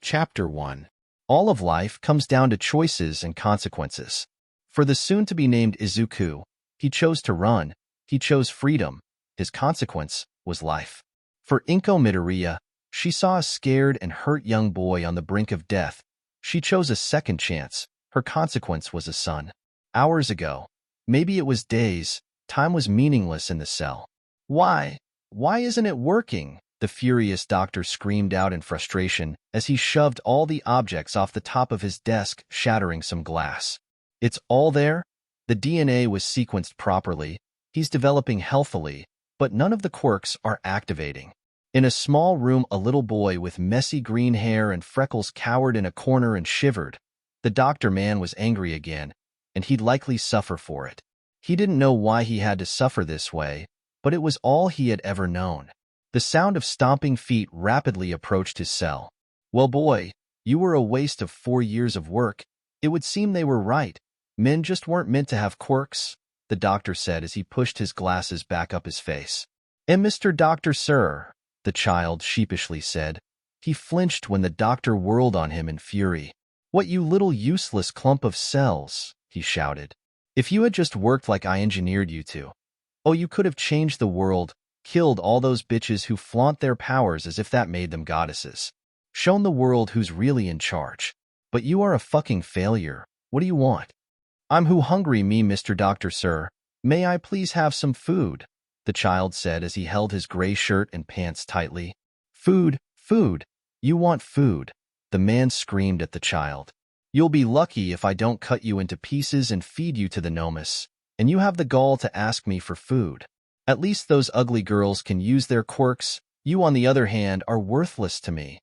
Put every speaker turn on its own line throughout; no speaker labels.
Chapter 1. All of life comes down to choices and consequences. For the soon-to-be-named Izuku, he chose to run. He chose freedom. His consequence was life. For Izuku Midoriya, she saw a scared and hurt young boy on the brink of death. She chose a second chance. Her consequence was a son. Hours ago, maybe it was days, time was meaningless in the cell. Why? Why isn't it working? The furious doctor screamed out in frustration as he shoved all the objects off the top of his desk, shattering some glass. It's all there? The DNA was sequenced properly. He's developing healthily, but none of the quirks are activating. In a small room, a little boy with messy green hair and freckles cowered in a corner and shivered. The doctor man was angry again, and he'd likely suffer for it. He didn't know why he had to suffer this way, but it was all he had ever known. The sound of stomping feet rapidly approached his cell. Well, boy, you were a waste of 4 years of work. It would seem they were right. Men just weren't meant to have quirks, the doctor said as he pushed his glasses back up his face. And Mr. Doctor, sir, the child sheepishly said. He flinched when the doctor whirled on him in fury. What, you little useless clump of cells, he shouted. If you had just worked like I engineered you to. Oh, you could have changed the world. Killed all those bitches who flaunt their powers as if that made them goddesses. Shown the world who's really in charge. But you are a fucking failure. What do you want? I'm hungry, me, Mr. Doctor, sir. May I please have some food? The child said as he held his gray shirt and pants tightly. Food, food. You want food. The man screamed at the child. You'll be lucky if I don't cut you into pieces and feed you to the Nomus, and you have the gall to ask me for food. At least those ugly girls can use their quirks. You, on the other hand, are worthless to me.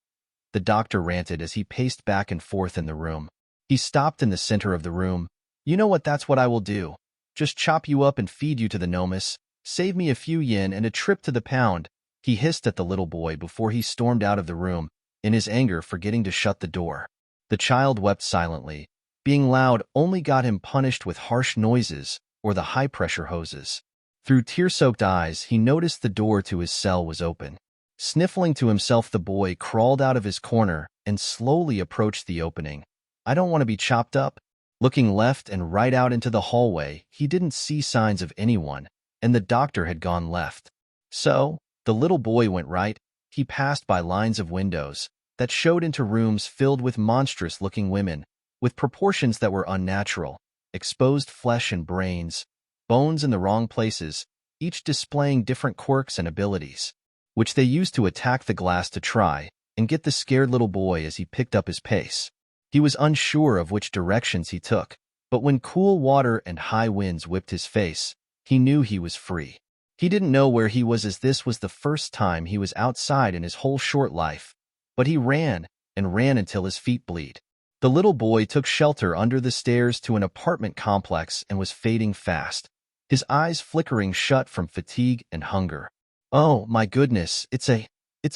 The doctor ranted as he paced back and forth in the room. He stopped in the center of the room. You know what, that's what I will do. Just chop you up and feed you to the Nomus. Save me a few yen and a trip to the pound. He hissed at the little boy before he stormed out of the room, in his anger forgetting to shut the door. The child wept silently. Being loud only got him punished with harsh noises or the high-pressure hoses. Through tear-soaked eyes, he noticed the door to his cell was open. Sniffling to himself, the boy crawled out of his corner and slowly approached the opening. I don't want to be chopped up. Looking left and right out into the hallway, he didn't see signs of anyone, and the doctor had gone left. So, the little boy went right. He passed by lines of windows that showed into rooms filled with monstrous-looking women, with proportions that were unnatural, exposed flesh and brains, bones in the wrong places, each displaying different quirks and abilities, which they used to attack the glass to try and get the scared little boy as he picked up his pace. He was unsure of which directions he took, but when cool water and high winds whipped his face, he knew he was free. He didn't know where he was, as this was the first time he was outside in his whole short life, but he ran and ran until his feet bled. The little boy took shelter under the stairs to an apartment complex and was fading fast, his eyes flickering shut from fatigue and hunger. Oh, my goodness, it's a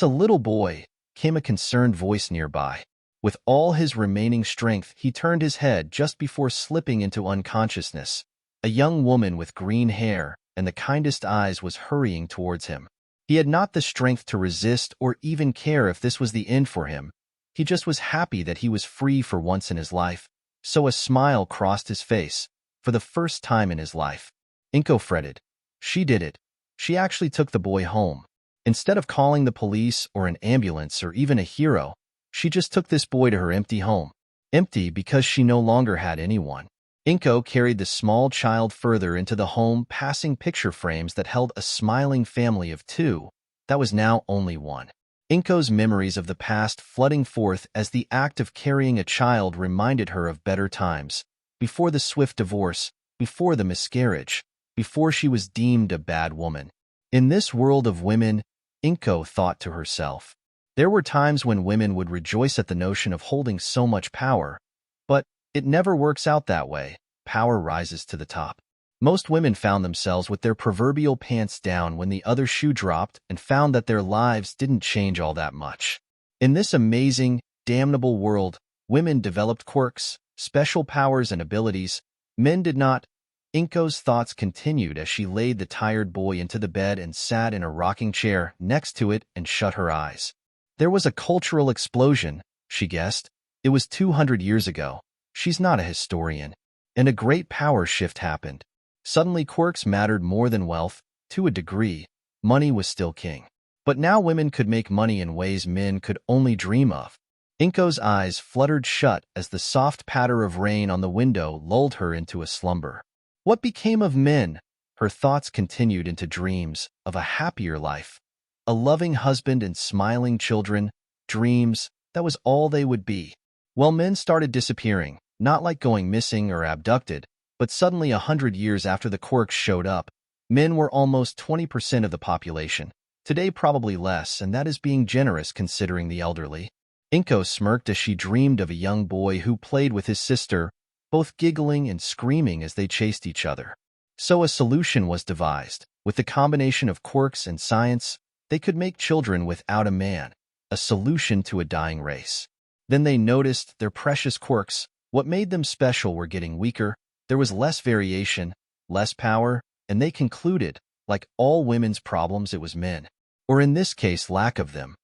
little boy, came a concerned voice nearby. With all his remaining strength, he turned his head just before slipping into unconsciousness. A young woman with green hair and the kindest eyes was hurrying towards him. He had not the strength to resist or even care if this was the end for him. He just was happy that he was free for once in his life, so a smile crossed his face, for the first time in his life. Inko fretted. She did it. She actually took the boy home. Instead of calling the police or an ambulance or even a hero, she just took this boy to her empty home. Empty because she no longer had anyone. Inko carried the small child further into the home, passing picture frames that held a smiling family of 2, that was now only 1. Inko's memories of the past flooding forth as the act of carrying a child reminded her of better times, before the swift divorce, before the miscarriage, before she was deemed a bad woman. In this world of women, Inko thought to herself, there were times when women would rejoice at the notion of holding so much power, but it never works out that way. Power rises to the top. Most women found themselves with their proverbial pants down when the other shoe dropped and found that their lives didn't change all that much. In this amazing, damnable world, women developed quirks, special powers and abilities. Men did not. Inko's thoughts continued as she laid the tired boy into the bed and sat in a rocking chair next to it and shut her eyes. There was a cultural explosion. she guessed. It was 200 years ago. She's not a historian. And a great power shift happened. Suddenly quirks mattered more than wealth. To a degree, money was still king. But now women could make money in ways men could only dream of. Inko's eyes fluttered shut as the soft patter of rain on the window lulled her into a slumber. What became of men? Her thoughts continued into dreams of a happier life. A loving husband and smiling children, dreams, that was all they would be. Well, men started disappearing, not like going missing or abducted, but suddenly 100 years after the quirks showed up, men were almost 20% of the population. Today probably less, and that is being generous considering the elderly. Inko smirked as she dreamed of a young boy who played with his sister, both giggling and screaming as they chased each other. So a solution was devised. With the combination of quirks and science, they could make children without a man, a solution to a dying race. Then they noticed their precious quirks, what made them special, were getting weaker. There was less variation, less power, and they concluded, like all women's problems, it was men. Or in this case, lack of them.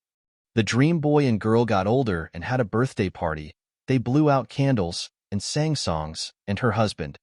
The dream boy and girl got older and had a birthday party. They blew out candles and sang songs, and her husband,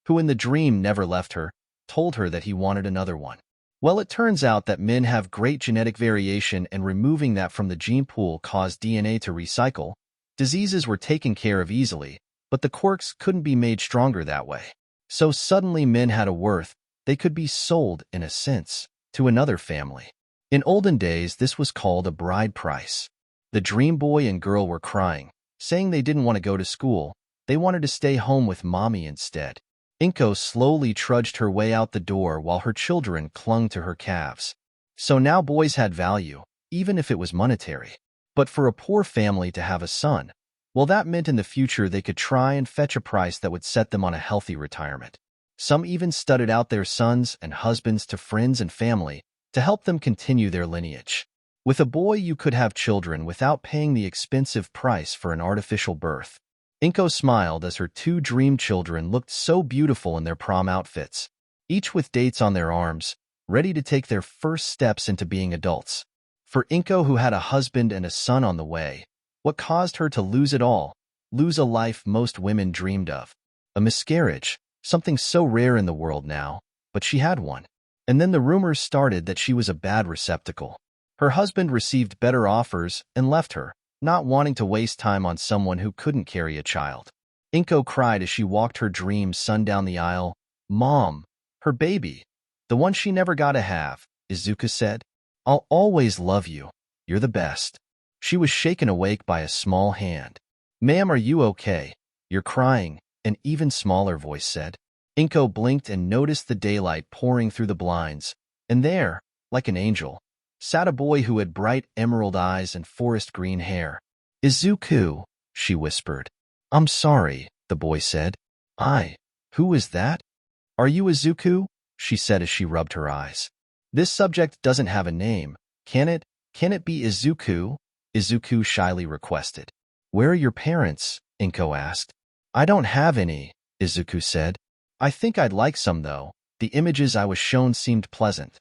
who in the dream never left her, told her that he wanted another one. Well, it turns out that men have great genetic variation, and removing that from the gene pool caused DNA to recycle. Diseases were taken care of easily, but the quirks couldn't be made stronger that way. So suddenly men had a worth. They could be sold, in a sense, to another family. In olden days, this was called a bride price. The dream boy and girl were crying, saying they didn't want to go to school. They wanted to stay home with mommy instead. Inko slowly trudged her way out the door while her children clung to her calves. So now boys had value, even if it was monetary. But for a poor family to have a son, well, that meant in the future they could try and fetch a price that would set them on a healthy retirement. Some even studded out their sons and husbands to friends and family to help them continue their lineage. With a boy, you could have children without paying the expensive price for an artificial birth. Inko smiled as her two dream children looked so beautiful in their prom outfits, each with dates on their arms, ready to take their first steps into being adults. For Inko, who had a husband and a son on the way, what caused her to lose it all? Lose a life most women dreamed of. A miscarriage, something so rare in the world now, but she had one. And then the rumors started that she was a bad receptacle. Her husband received better offers and left her, not wanting to waste time on someone who couldn't carry a child. Inko cried as she walked her dream son down the aisle. Mom, her baby, the one she never got to have, Izuku said. I'll always love you. You're the best. She was shaken awake by a small hand. Ma'am, are you okay? You're crying, an even smaller voice said. Inko blinked and noticed the daylight pouring through the blinds, and there, like an angel, sat a boy who had bright emerald eyes and forest green hair. Izuku, she whispered. I'm sorry, the boy said. Who is that? Are you Izuku? She said as she rubbed her eyes. This subject doesn't have a name. Can it? Can it be Izuku? Izuku shyly requested. Where are your parents? Inko asked. I don't have any, Izuku said. I think I'd like some, though. The images I was shown seemed pleasant.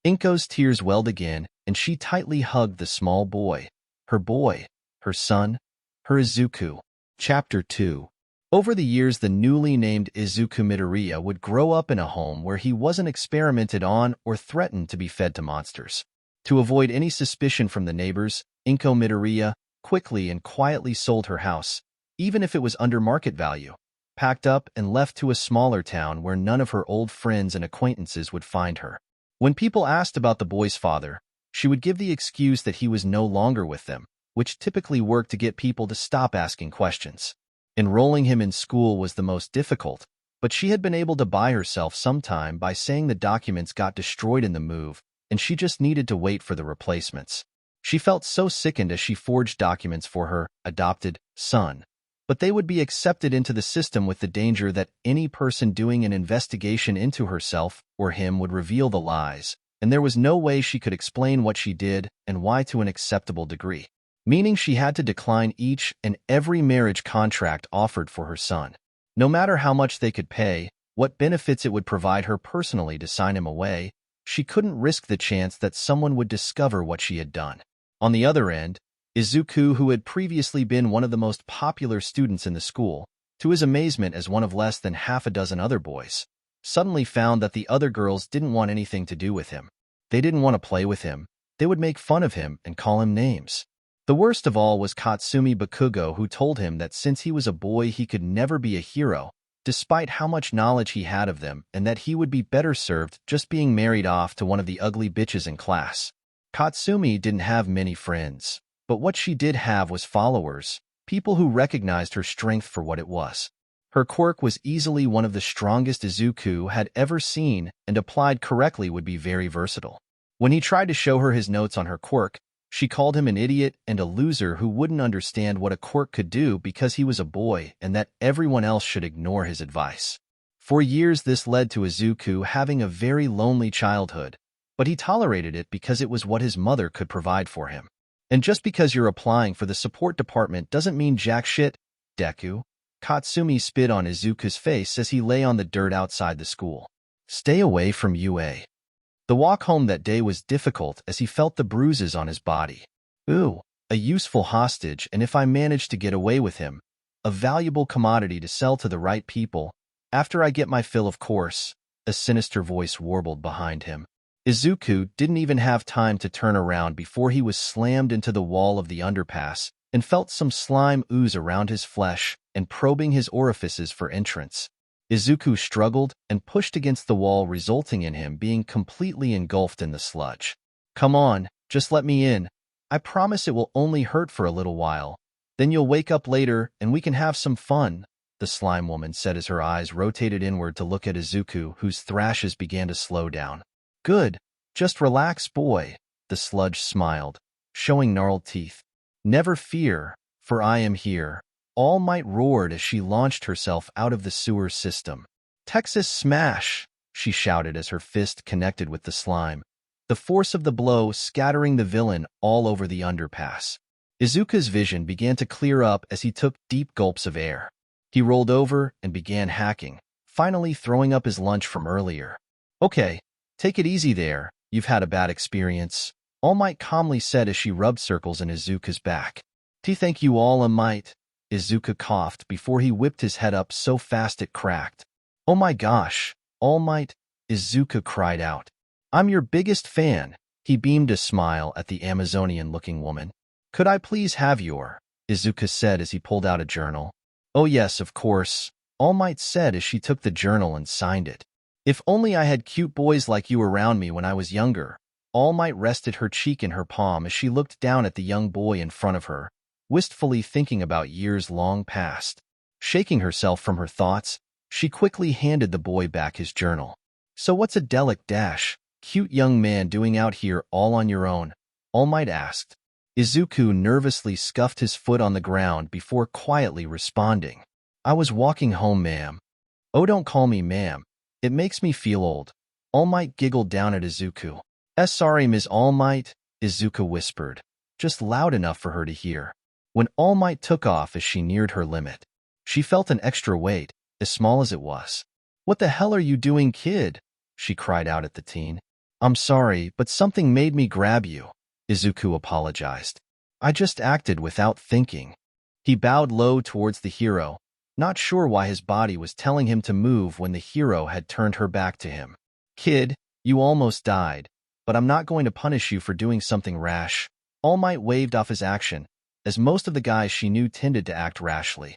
Inko's tears welled again, and she tightly hugged the small boy. Her son, her Izuku. Chapter 2. Over the years, the newly named Izuku Midoriya would grow up in a home where he wasn't experimented on or threatened to be fed to monsters. To avoid any suspicion from the neighbors, Inko Midoriya quickly and quietly sold her house, even if it was under market value, packed up and left to a smaller town where none of her old friends and acquaintances would find her. When people asked about the boy's father, she would give the excuse that he was no longer with them, which typically worked to get people to stop asking questions. Enrolling him in school was the most difficult, but she had been able to buy herself some time by saying the documents got destroyed in the move, and she just needed to wait for the replacements. She felt so sickened as she forged documents for her adopted son, but they would be accepted into the system with the danger that any person doing an investigation into herself or him would reveal the lies, and there was no way she could explain what she did and why to an acceptable degree, meaning she had to decline each and every marriage contract offered for her son. No matter how much they could pay, what benefits it would provide her personally to sign him away, she couldn't risk the chance that someone would discover what she had done. On the other end, Izuku, who had previously been one of the most popular students in the school, to his amazement as one of less than half a dozen other boys, suddenly found that the other girls didn't want anything to do with him. They didn't want to play with him. They would make fun of him and call him names. The worst of all was Katsumi Bakugo, who told him that since he was a boy he could never be a hero, despite how much knowledge he had of them, and that he would be better served just being married off to one of the ugly bitches in class. Katsumi didn't have many friends, but what she did have was followers, people who recognized her strength for what it was. Her quirk was easily one of the strongest Izuku had ever seen, and applied correctly would be very versatile. When he tried to show her his notes on her quirk, she called him an idiot and a loser who wouldn't understand what a quirk could do because he was a boy and that everyone else should ignore his advice. For years this led to Izuku having a very lonely childhood, but he tolerated it because it was what his mother could provide for him. And just because you're applying for the support department doesn't mean jack shit, Deku. Katsumi spit on Izuku's face as he lay on the dirt outside the school. Stay away from UA. The walk home that day was difficult as he felt the bruises on his body. Ooh, a useful hostage, and if I manage to get away with him, a valuable commodity to sell to the right people. After I get my fill, of course, a sinister voice warbled behind him. Izuku didn't even have time to turn around before he was slammed into the wall of the underpass and felt some slime ooze around his flesh and probing his orifices for entrance. Izuku struggled and pushed against the wall, resulting in him being completely engulfed in the sludge. Come on, just let me in. I promise it will only hurt for a little while. Then you'll wake up later and we can have some fun, the slime woman said as her eyes rotated inward to look at Izuku, whose thrashes began to slow down. Good, just relax, boy, the sludge smiled, showing gnarled teeth. Never fear, for I am here. All Might roared as she launched herself out of the sewer system. Texas smash, she shouted as her fist connected with the slime, the force of the blow scattering the villain all over the underpass. Izuku's vision began to clear up as he took deep gulps of air. He rolled over and began hacking, finally throwing up his lunch from earlier. Okay, take it easy there, you've had a bad experience, All Might calmly said as she rubbed circles in Izuku's back. Thank you, All Might. Izuku coughed before he whipped his head up so fast it cracked. Oh my gosh, All Might, Izuku cried out. I'm your biggest fan. He beamed a smile at the Amazonian-looking woman. Could I please have your? Izuku said as he pulled out a journal. Oh yes, of course, All Might said as she took the journal and signed it. If only I had cute boys like you around me when I was younger. All Might rested her cheek in her palm as she looked down at the young boy in front of her, wistfully thinking about years long past. Shaking herself from her thoughts, she quickly handed the boy back his journal. So what's a cute young man doing out here all on your own? All Might asked. Izuku nervously scuffed his foot on the ground before quietly responding. I was walking home, ma'am. Oh, don't call me ma'am. It makes me feel old. All Might giggled down at Izuku. Sorry, Ms. All Might, Izuku whispered, just loud enough for her to hear. When All Might took off as she neared her limit, she felt an extra weight, as small as it was. What the hell are you doing, kid? She cried out at the teen. I'm sorry, but something made me grab you, Izuku apologized. I just acted without thinking. He bowed low towards the hero, not sure why his body was telling him to move when the hero had turned her back to him. Kid, you almost died, but I'm not going to punish you for doing something rash. All Might waved off his action, as most of the guys she knew tended to act rashly.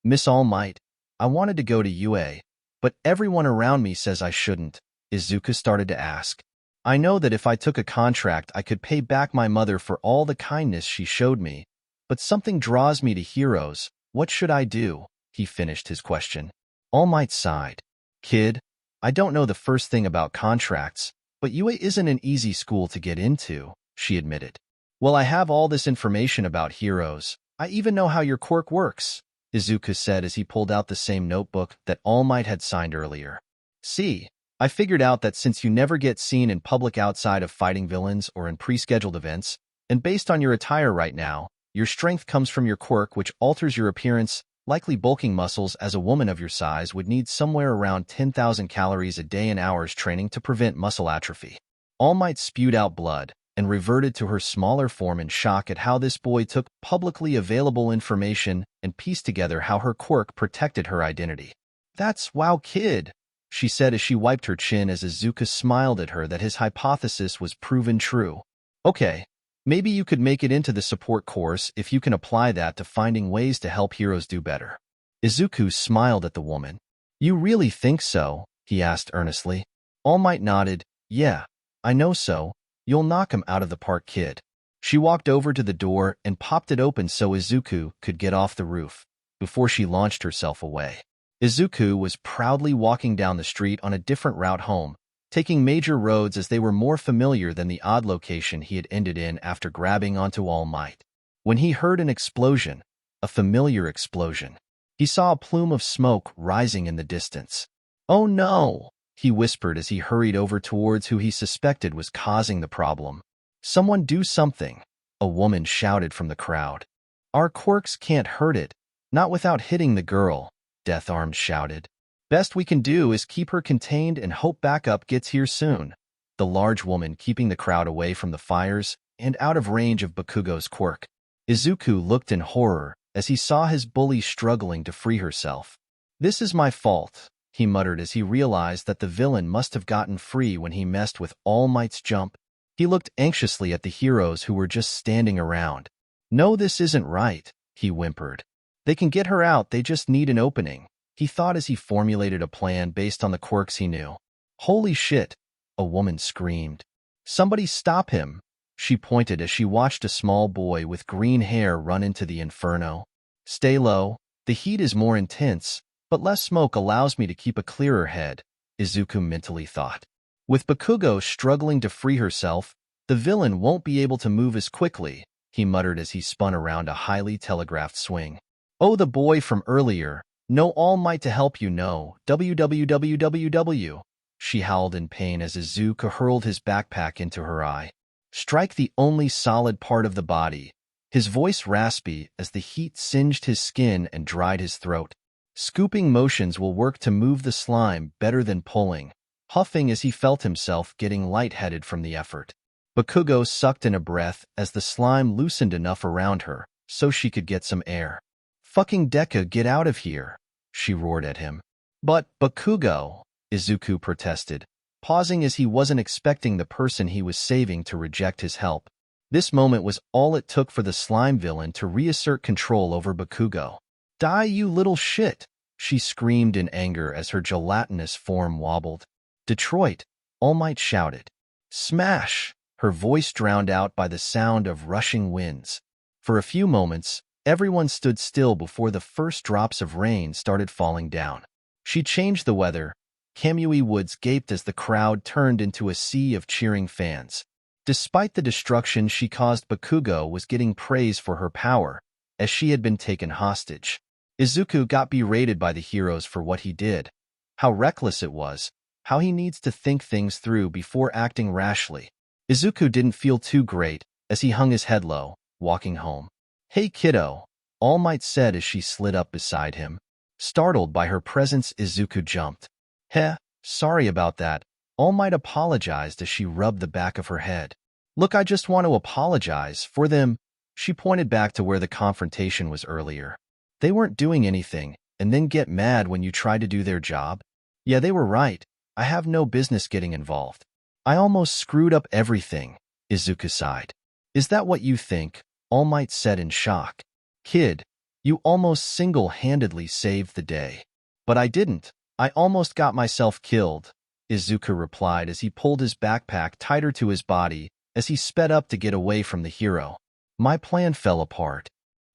Miss All Might, I wanted to go to UA, but everyone around me says I shouldn't, Izuku started to ask. I know that if I took a contract I could pay back my mother for all the kindness she showed me, but something draws me to heroes. What should I do? He finished his question. All Might sighed. Kid, I don't know the first thing about contracts, but UA isn't an easy school to get into, she admitted. Well, I have all this information about heroes. I even know how your quirk works, Izuku said as he pulled out the same notebook that All Might had signed earlier. See, I figured out that since you never get seen in public outside of fighting villains or in pre-scheduled events, and based on your attire right now, your strength comes from your quirk, which alters your appearance. Likely bulking muscles as a woman of your size would need somewhere around 10,000 calories a day and hours training to prevent muscle atrophy. All Might spewed out blood, and reverted to her smaller form in shock at how this boy took publicly available information and pieced together how her quirk protected her identity. "That's wow, kid," she said as she wiped her chin as Izuku smiled at her that his hypothesis was proven true. "Okay, maybe you could make it into the support course if you can apply that to finding ways to help heroes do better." Izuku smiled at the woman. "You really think so?" he asked earnestly. All Might nodded. "Yeah, I know so. You'll knock him out of the park, kid." She walked over to the door and popped it open so Izuku could get off the roof before she launched herself away. Izuku was proudly walking down the street on a different route home, taking major roads as they were more familiar than the odd location he had ended in after grabbing onto All Might. When he heard an explosion, a familiar explosion, he saw a plume of smoke rising in the distance. "Oh no!" he whispered as he hurried over towards who he suspected was causing the problem. "Someone do something," a woman shouted from the crowd. "Our quirks can't hurt it, not without hitting the girl," Death Arms shouted. "Best we can do is keep her contained and hope backup gets here soon," the large woman keeping the crowd away from the fires and out of range of Bakugo's quirk. Izuku looked in horror as he saw his bully struggling to free herself. "This is my fault," he muttered as he realized that the villain must have gotten free when he messed with All Might's jump. He looked anxiously at the heroes who were just standing around. "No, this isn't right," he whimpered. "They can get her out, they just need an opening," he thought as he formulated a plan based on the quirks he knew. "Holy shit," a woman screamed. "Somebody stop him," she pointed as she watched a small boy with green hair run into the inferno. "Stay low, the heat is more intense, but less smoke allows me to keep a clearer head," Izuku mentally thought. With Bakugo struggling to free herself, the villain won't be able to move as quickly, he muttered as he spun around a highly telegraphed swing. "Oh, the boy from earlier. No All Might to help you, no. WWWWW. She howled in pain as Izuku hurled his backpack into her eye. "Strike the only solid part of the body." His voice raspy as the heat singed his skin and dried his throat. "Scooping motions will work to move the slime better than pulling," huffing as he felt himself getting lightheaded from the effort. Bakugo sucked in a breath as the slime loosened enough around her so she could get some air. "Fucking Deka, get out of here," she roared at him. "But, Bakugo," Izuku protested, pausing as he wasn't expecting the person he was saving to reject his help. This moment was all it took for the slime villain to reassert control over Bakugo. "Die, you little shit," she screamed in anger as her gelatinous form wobbled. "Detroit," All Might shouted. "Smash!" Her voice drowned out by the sound of rushing winds. For a few moments, everyone stood still before the first drops of rain started falling down. She changed the weather. Kamui Woods gaped as the crowd turned into a sea of cheering fans. Despite the destruction she caused, Bakugo was getting praise for her power, as she had been taken hostage. Izuku got berated by the heroes for what he did, how reckless it was, how he needs to think things through before acting rashly. Izuku didn't feel too great as he hung his head low, walking home. "Hey kiddo," All Might said as she slid up beside him. Startled by her presence, Izuku jumped. "Heh, sorry about that," All Might apologized as she rubbed the back of her head. "Look, I just want to apologize for them." She pointed back to where the confrontation was earlier. "They weren't doing anything, and then get mad when you try to do their job. Yeah, they were right. I have no business getting involved. I almost screwed up everything," Izuku sighed. "Is that what you think?" All Might said in shock. "Kid, you almost single-handedly saved the day." "But I didn't. I almost got myself killed," Izuku replied as he pulled his backpack tighter to his body as he sped up to get away from the hero. "My plan fell apart."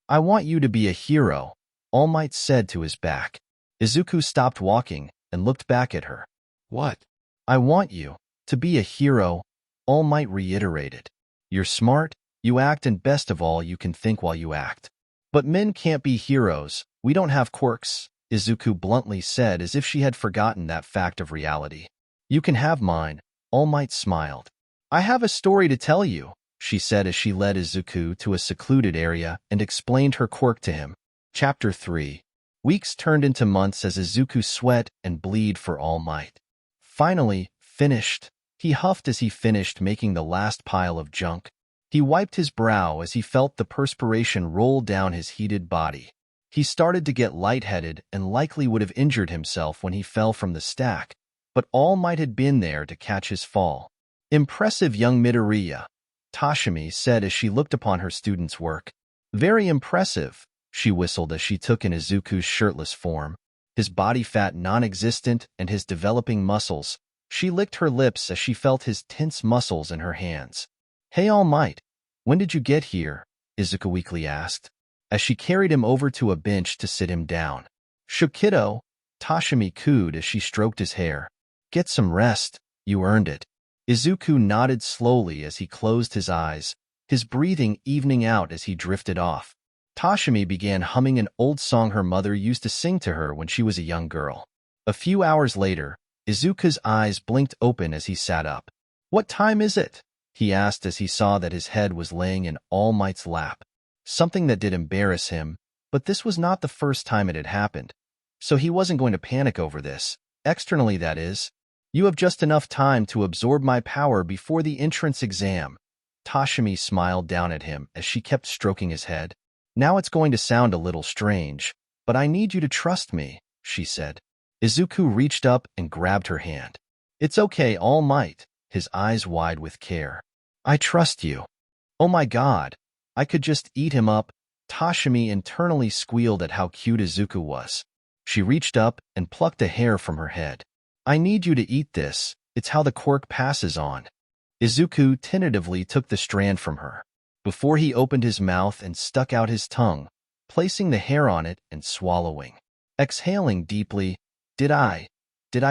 "I want you to be a hero," All Might said to his back. Izuku stopped walking and looked back at her. "What?" "I want you to be a hero," All Might reiterated. "You're smart, you act, and best of all, you can think while you act." "But men can't be heroes. We don't have quirks," Izuku bluntly said as if she had forgotten that fact of reality. "You can have mine," All Might smiled. "I have a story to tell you," she said as she led Izuku to a secluded area and explained her quirk to him. Chapter 3. Weeks turned into months as Izuku sweat and bleed for All Might. "Finally, finished," He huffed as he finished making the last pile of junk. He wiped his brow as he felt the perspiration roll down his heated body. He started to get lightheaded and likely would have injured himself when he fell from the stack, but All Might had been there to catch his fall. "Impressive, young Midoriya," Tashimi said as she looked upon her student's work. "Very impressive," she whistled as she took in Izuku's shirtless form, his body fat non-existent and his developing muscles. She licked her lips as she felt his tense muscles in her hands. "Hey All Might, when did you get here?" Izuku weakly asked, as she carried him over to a bench to sit him down. "Shukido," Tashimi cooed as she stroked his hair. "Get some rest, you earned it." Izuku nodded slowly as he closed his eyes, his breathing evening out as he drifted off. Tashimi began humming an old song her mother used to sing to her when she was a young girl. A few hours later, Izuku's eyes blinked open as he sat up. "What time is it?" he asked as he saw that his head was laying in All Might's lap. Something that did embarrass him, but this was not the first time it had happened. So he wasn't going to panic over this, externally that is. "You have just enough time to absorb my power before the entrance exam." Tashimi smiled down at him as she kept stroking his head. "Now it's going to sound a little strange, but I need you to trust me," she said. Izuku reached up and grabbed her hand. "It's okay, All Might," his eyes wide with care. "I trust you." "Oh my god, I could just eat him up." Tashimi internally squealed at how cute Izuku was. She reached up and plucked a hair from her head. "I need you to eat this, it's how the quirk passes on." Izuku tentatively took the strand from her, before he opened his mouth and stuck out his tongue, placing the hair on it and swallowing. Exhaling deeply, Did I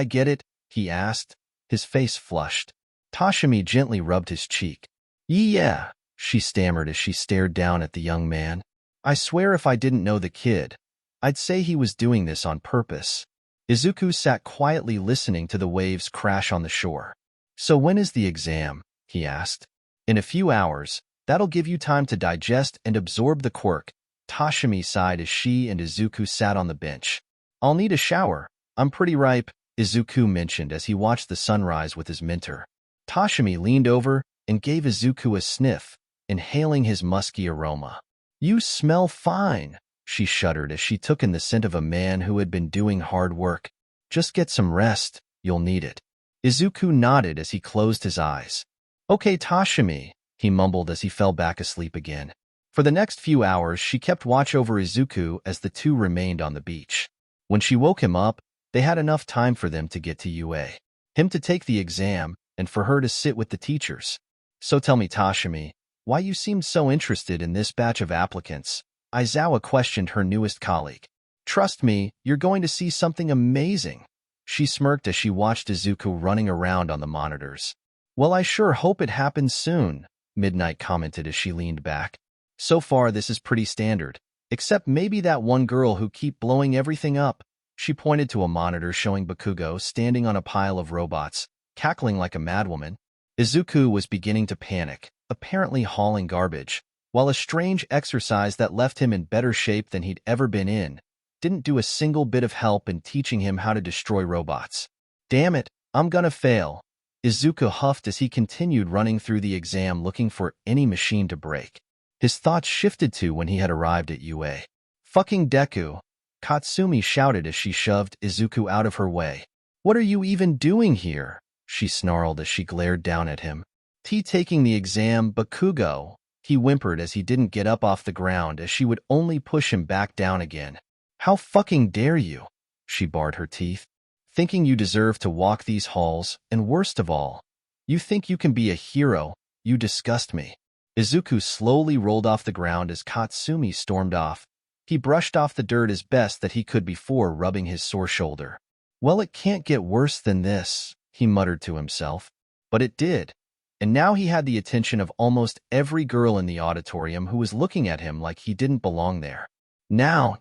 get it?" he asked, his face flushed. Tashimi gently rubbed his cheek. "Yeah," she stammered as she stared down at the young man. "I swear if I didn't know the kid, I'd say he was doing this on purpose." Izuku sat quietly listening to the waves crash on the shore. "So when is the exam?" he asked. "In a few hours. That'll give you time to digest and absorb the quirk." Tashimi sighed as she and Izuku sat on the bench. "I'll need a shower. I'm pretty ripe," Izuku mentioned as he watched the sunrise with his mentor. Tashimi leaned over and gave Izuku a sniff, inhaling his musky aroma. "You smell fine," she shuddered as she took in the scent of a man who had been doing hard work. "Just get some rest, you'll need it." Izuku nodded as he closed his eyes. "Okay, Tashimi," he mumbled as he fell back asleep again. For the next few hours, she kept watch over Izuku as the two remained on the beach. When she woke him up, they had enough time for them to get to UA, him to take the exam, and for her to sit with the teachers. "So tell me, Tashimi, why you seemed so interested in this batch of applicants?" Aizawa questioned her newest colleague. "Trust me, you're going to see something amazing." She smirked as she watched Izuku running around on the monitors. "Well, I sure hope it happens soon," Midnight commented as she leaned back. "So far, this is pretty standard, except maybe that one girl who keep blowing everything up." She pointed to a monitor showing Bakugo standing on a pile of robots, cackling like a madwoman. Izuku was beginning to panic, apparently hauling garbage, while a strange exercise that left him in better shape than he'd ever been in didn't do a single bit of help in teaching him how to destroy robots. "Damn it, I'm gonna fail," Izuku huffed as he continued running through the exam looking for any machine to break. His thoughts shifted to when he had arrived at UA. "Fucking Deku," Katsumi shouted as she shoved Izuku out of her way. "What are you even doing here?" she snarled as she glared down at him. Taking the exam, Bakugo," he whimpered as he didn't get up off the ground as she would only push him back down again. "How fucking dare you?" she barred her teeth. "Thinking you deserve to walk these halls, and worst of all, you think you can be a hero, you disgust me." Izuku slowly rolled off the ground as Katsumi stormed off. He brushed off the dirt as best that he could before rubbing his sore shoulder. "Well, it can't get worse than this," he muttered to himself. But it did, and now he had the attention of almost every girl in the auditorium who was looking at him like he didn't belong there. Now,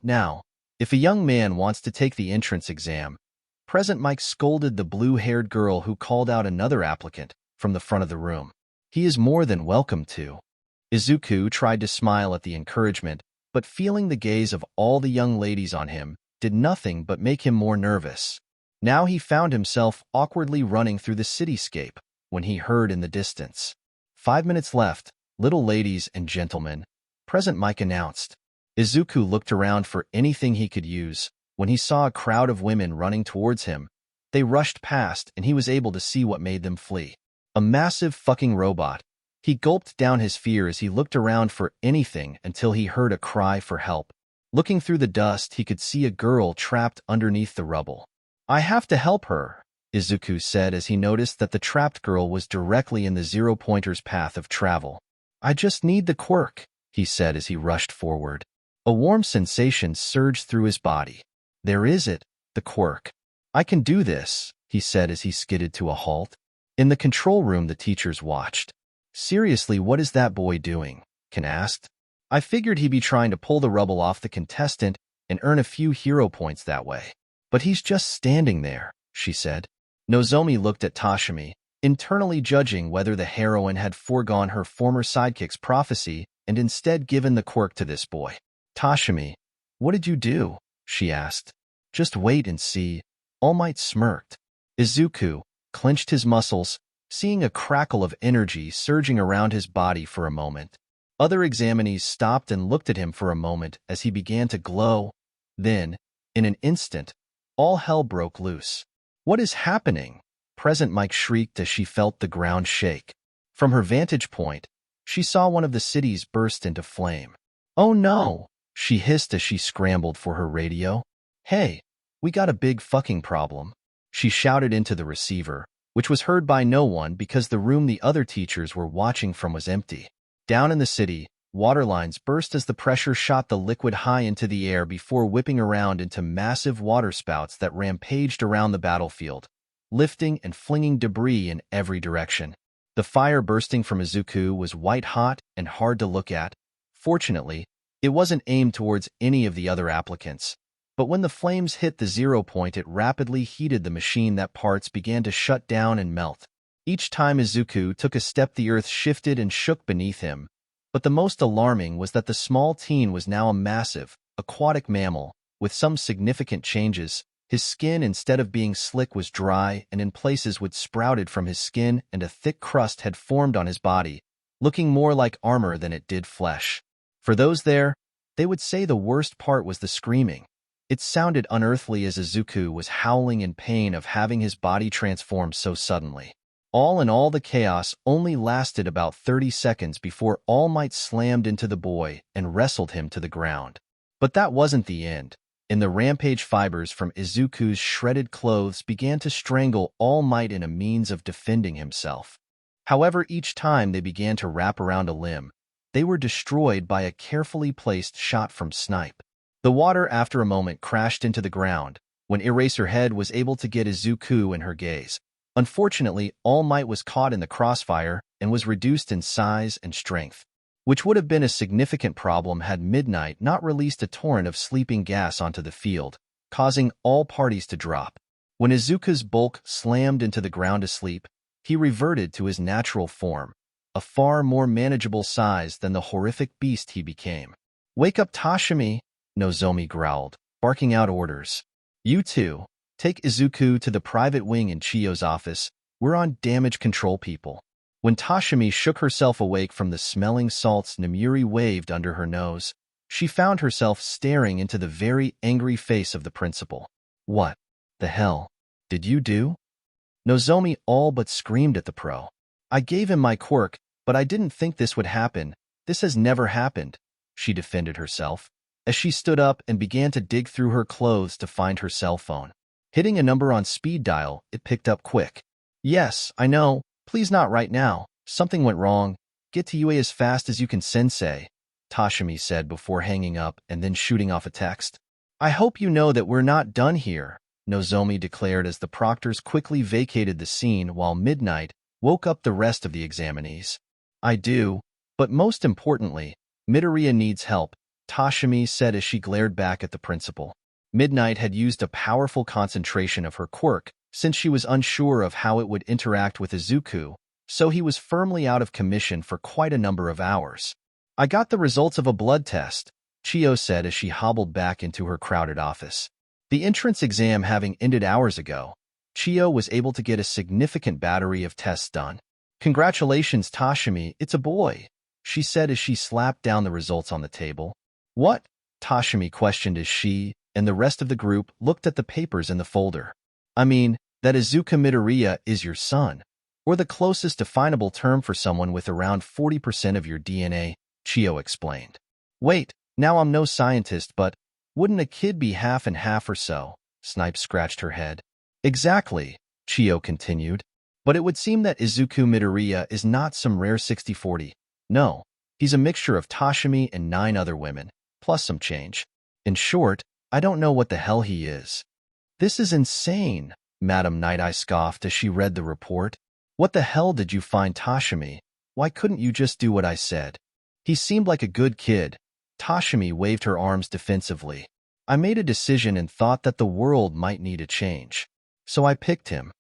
if a young man wants to take the entrance exam," Present Mike scolded the blue-haired girl who called out another applicant from the front of the room. "He is more than welcome to." Izuku tried to smile at the encouragement, but feeling the gaze of all the young ladies on him did nothing but make him more nervous. Now he found himself awkwardly running through the cityscape, when he heard in the distance. 5 minutes left, little ladies and gentlemen, Present Mike announced. Izuku looked around for anything he could use. When he saw a crowd of women running towards him, they rushed past and he was able to see what made them flee. A massive fucking robot. He gulped down his fear as he looked around for anything until he heard a cry for help. Looking through the dust, he could see a girl trapped underneath the rubble. I have to help her, Izuku said as he noticed that the trapped girl was directly in the zero-pointer's path of travel. I just need the quirk, he said as he rushed forward. A warm sensation surged through his body. There is it, the quirk. I can do this, he said as he skidded to a halt. In the control room, the teachers watched. Seriously, what is that boy doing? Ken asked. I figured he'd be trying to pull the rubble off the contestant and earn a few hero points that way. But he's just standing there, she said. Nozomi looked at Tashimi, internally judging whether the heroine had foregone her former sidekick's prophecy and instead given the quirk to this boy. Tashimi, what did you do? She asked. Just wait and see. All Might smirked. Izuku clenched his muscles, seeing a crackle of energy surging around his body for a moment. Other examinees stopped and looked at him for a moment as he began to glow. Then, in an instant, all hell broke loose. What is happening? Present Mike shrieked as she felt the ground shake. From her vantage point, she saw one of the cities burst into flame. Oh no, she hissed as she scrambled for her radio. Hey, we got a big fucking problem. She shouted into the receiver, which was heard by no one because the room the other teachers were watching from was empty. Down in the city, water lines burst as the pressure shot the liquid high into the air before whipping around into massive water spouts that rampaged around the battlefield, lifting and flinging debris in every direction. The fire bursting from Izuku was white-hot and hard to look at. Fortunately, it wasn't aimed towards any of the other applicants. But when the flames hit the 0 point, it rapidly heated the machine that parts began to shut down and melt. Each time Izuku took a step, the earth shifted and shook beneath him. But the most alarming was that the small teen was now a massive, aquatic mammal, with some significant changes. His skin, instead of being slick, was dry, and in places wood sprouted from his skin and a thick crust had formed on his body, looking more like armor than it did flesh. For those there, they would say the worst part was the screaming. It sounded unearthly as Izuku was howling in pain of having his body transform so suddenly. All in all, the chaos only lasted about 30 seconds before All Might slammed into the boy and wrestled him to the ground. But that wasn't the end. In the rampage, fibers from Izuku's shredded clothes began to strangle All Might in a means of defending himself. However, each time they began to wrap around a limb, they were destroyed by a carefully placed shot from Snipe. The water, after a moment, crashed into the ground when Eraserhead was able to get Izuku in her gaze. Unfortunately, All Might was caught in the crossfire and was reduced in size and strength, which would have been a significant problem had Midnight not released a torrent of sleeping gas onto the field, causing all parties to drop. When Izuku's bulk slammed into the ground asleep, he reverted to his natural form, a far more manageable size than the horrific beast he became. Wake up, Tashimi, Nozomi growled, barking out orders. You two, take Izuku to the private wing in Chiyo's office. We're on damage control, people. When Tashimi shook herself awake from the smelling salts Namuri waved under her nose, she found herself staring into the very angry face of the principal. What the hell did you do? Nozomi all but screamed at the pro. I gave him my quirk, but I didn't think this would happen. This has never happened, she defended herself. As she stood up and began to dig through her clothes to find her cell phone. Hitting a number on speed dial, it picked up quick. Yes, I know. Please not right now. Something went wrong. Get to UA as fast as you can, sensei, Tashimi said before hanging up and then shooting off a text. I hope you know that we're not done here, Nozomi declared as the proctors quickly vacated the scene while Midnight woke up the rest of the examinees. I do, but most importantly, Midoriya needs help, Tashimi said as she glared back at the principal. Midnight had used a powerful concentration of her quirk since she was unsure of how it would interact with Izuku, so he was firmly out of commission for quite a number of hours. I got the results of a blood test, Chiyo said as she hobbled back into her crowded office. The entrance exam having ended hours ago, Chiyo was able to get a significant battery of tests done. "Congratulations, Toshimi, it's a boy," she said as she slapped down the results on the table. "What?" Toshimi questioned as she and the rest of the group looked at the papers in the folder. "I mean, that Izuku Midoriya is your son, or the closest definable term for someone with around 40% of your DNA, Chiyo explained. "Wait, now I'm no scientist, but wouldn't a kid be half and half or so?" Snipe scratched her head. "Exactly," Chiyo continued. "But it would seem that Izuku Midoriya is not some rare 60-40. No, he's a mixture of Toshimi and 9 other women, plus some change. In short, I don't know what the hell he is." "This is insane," Madam Night-Eye scoffed as she read the report. "What the hell did you find Toshimi? Why couldn't you just do what I said?" "He seemed like a good kid." Toshimi waved her arms defensively. "I made a decision and thought that the world might need a change. So I picked him."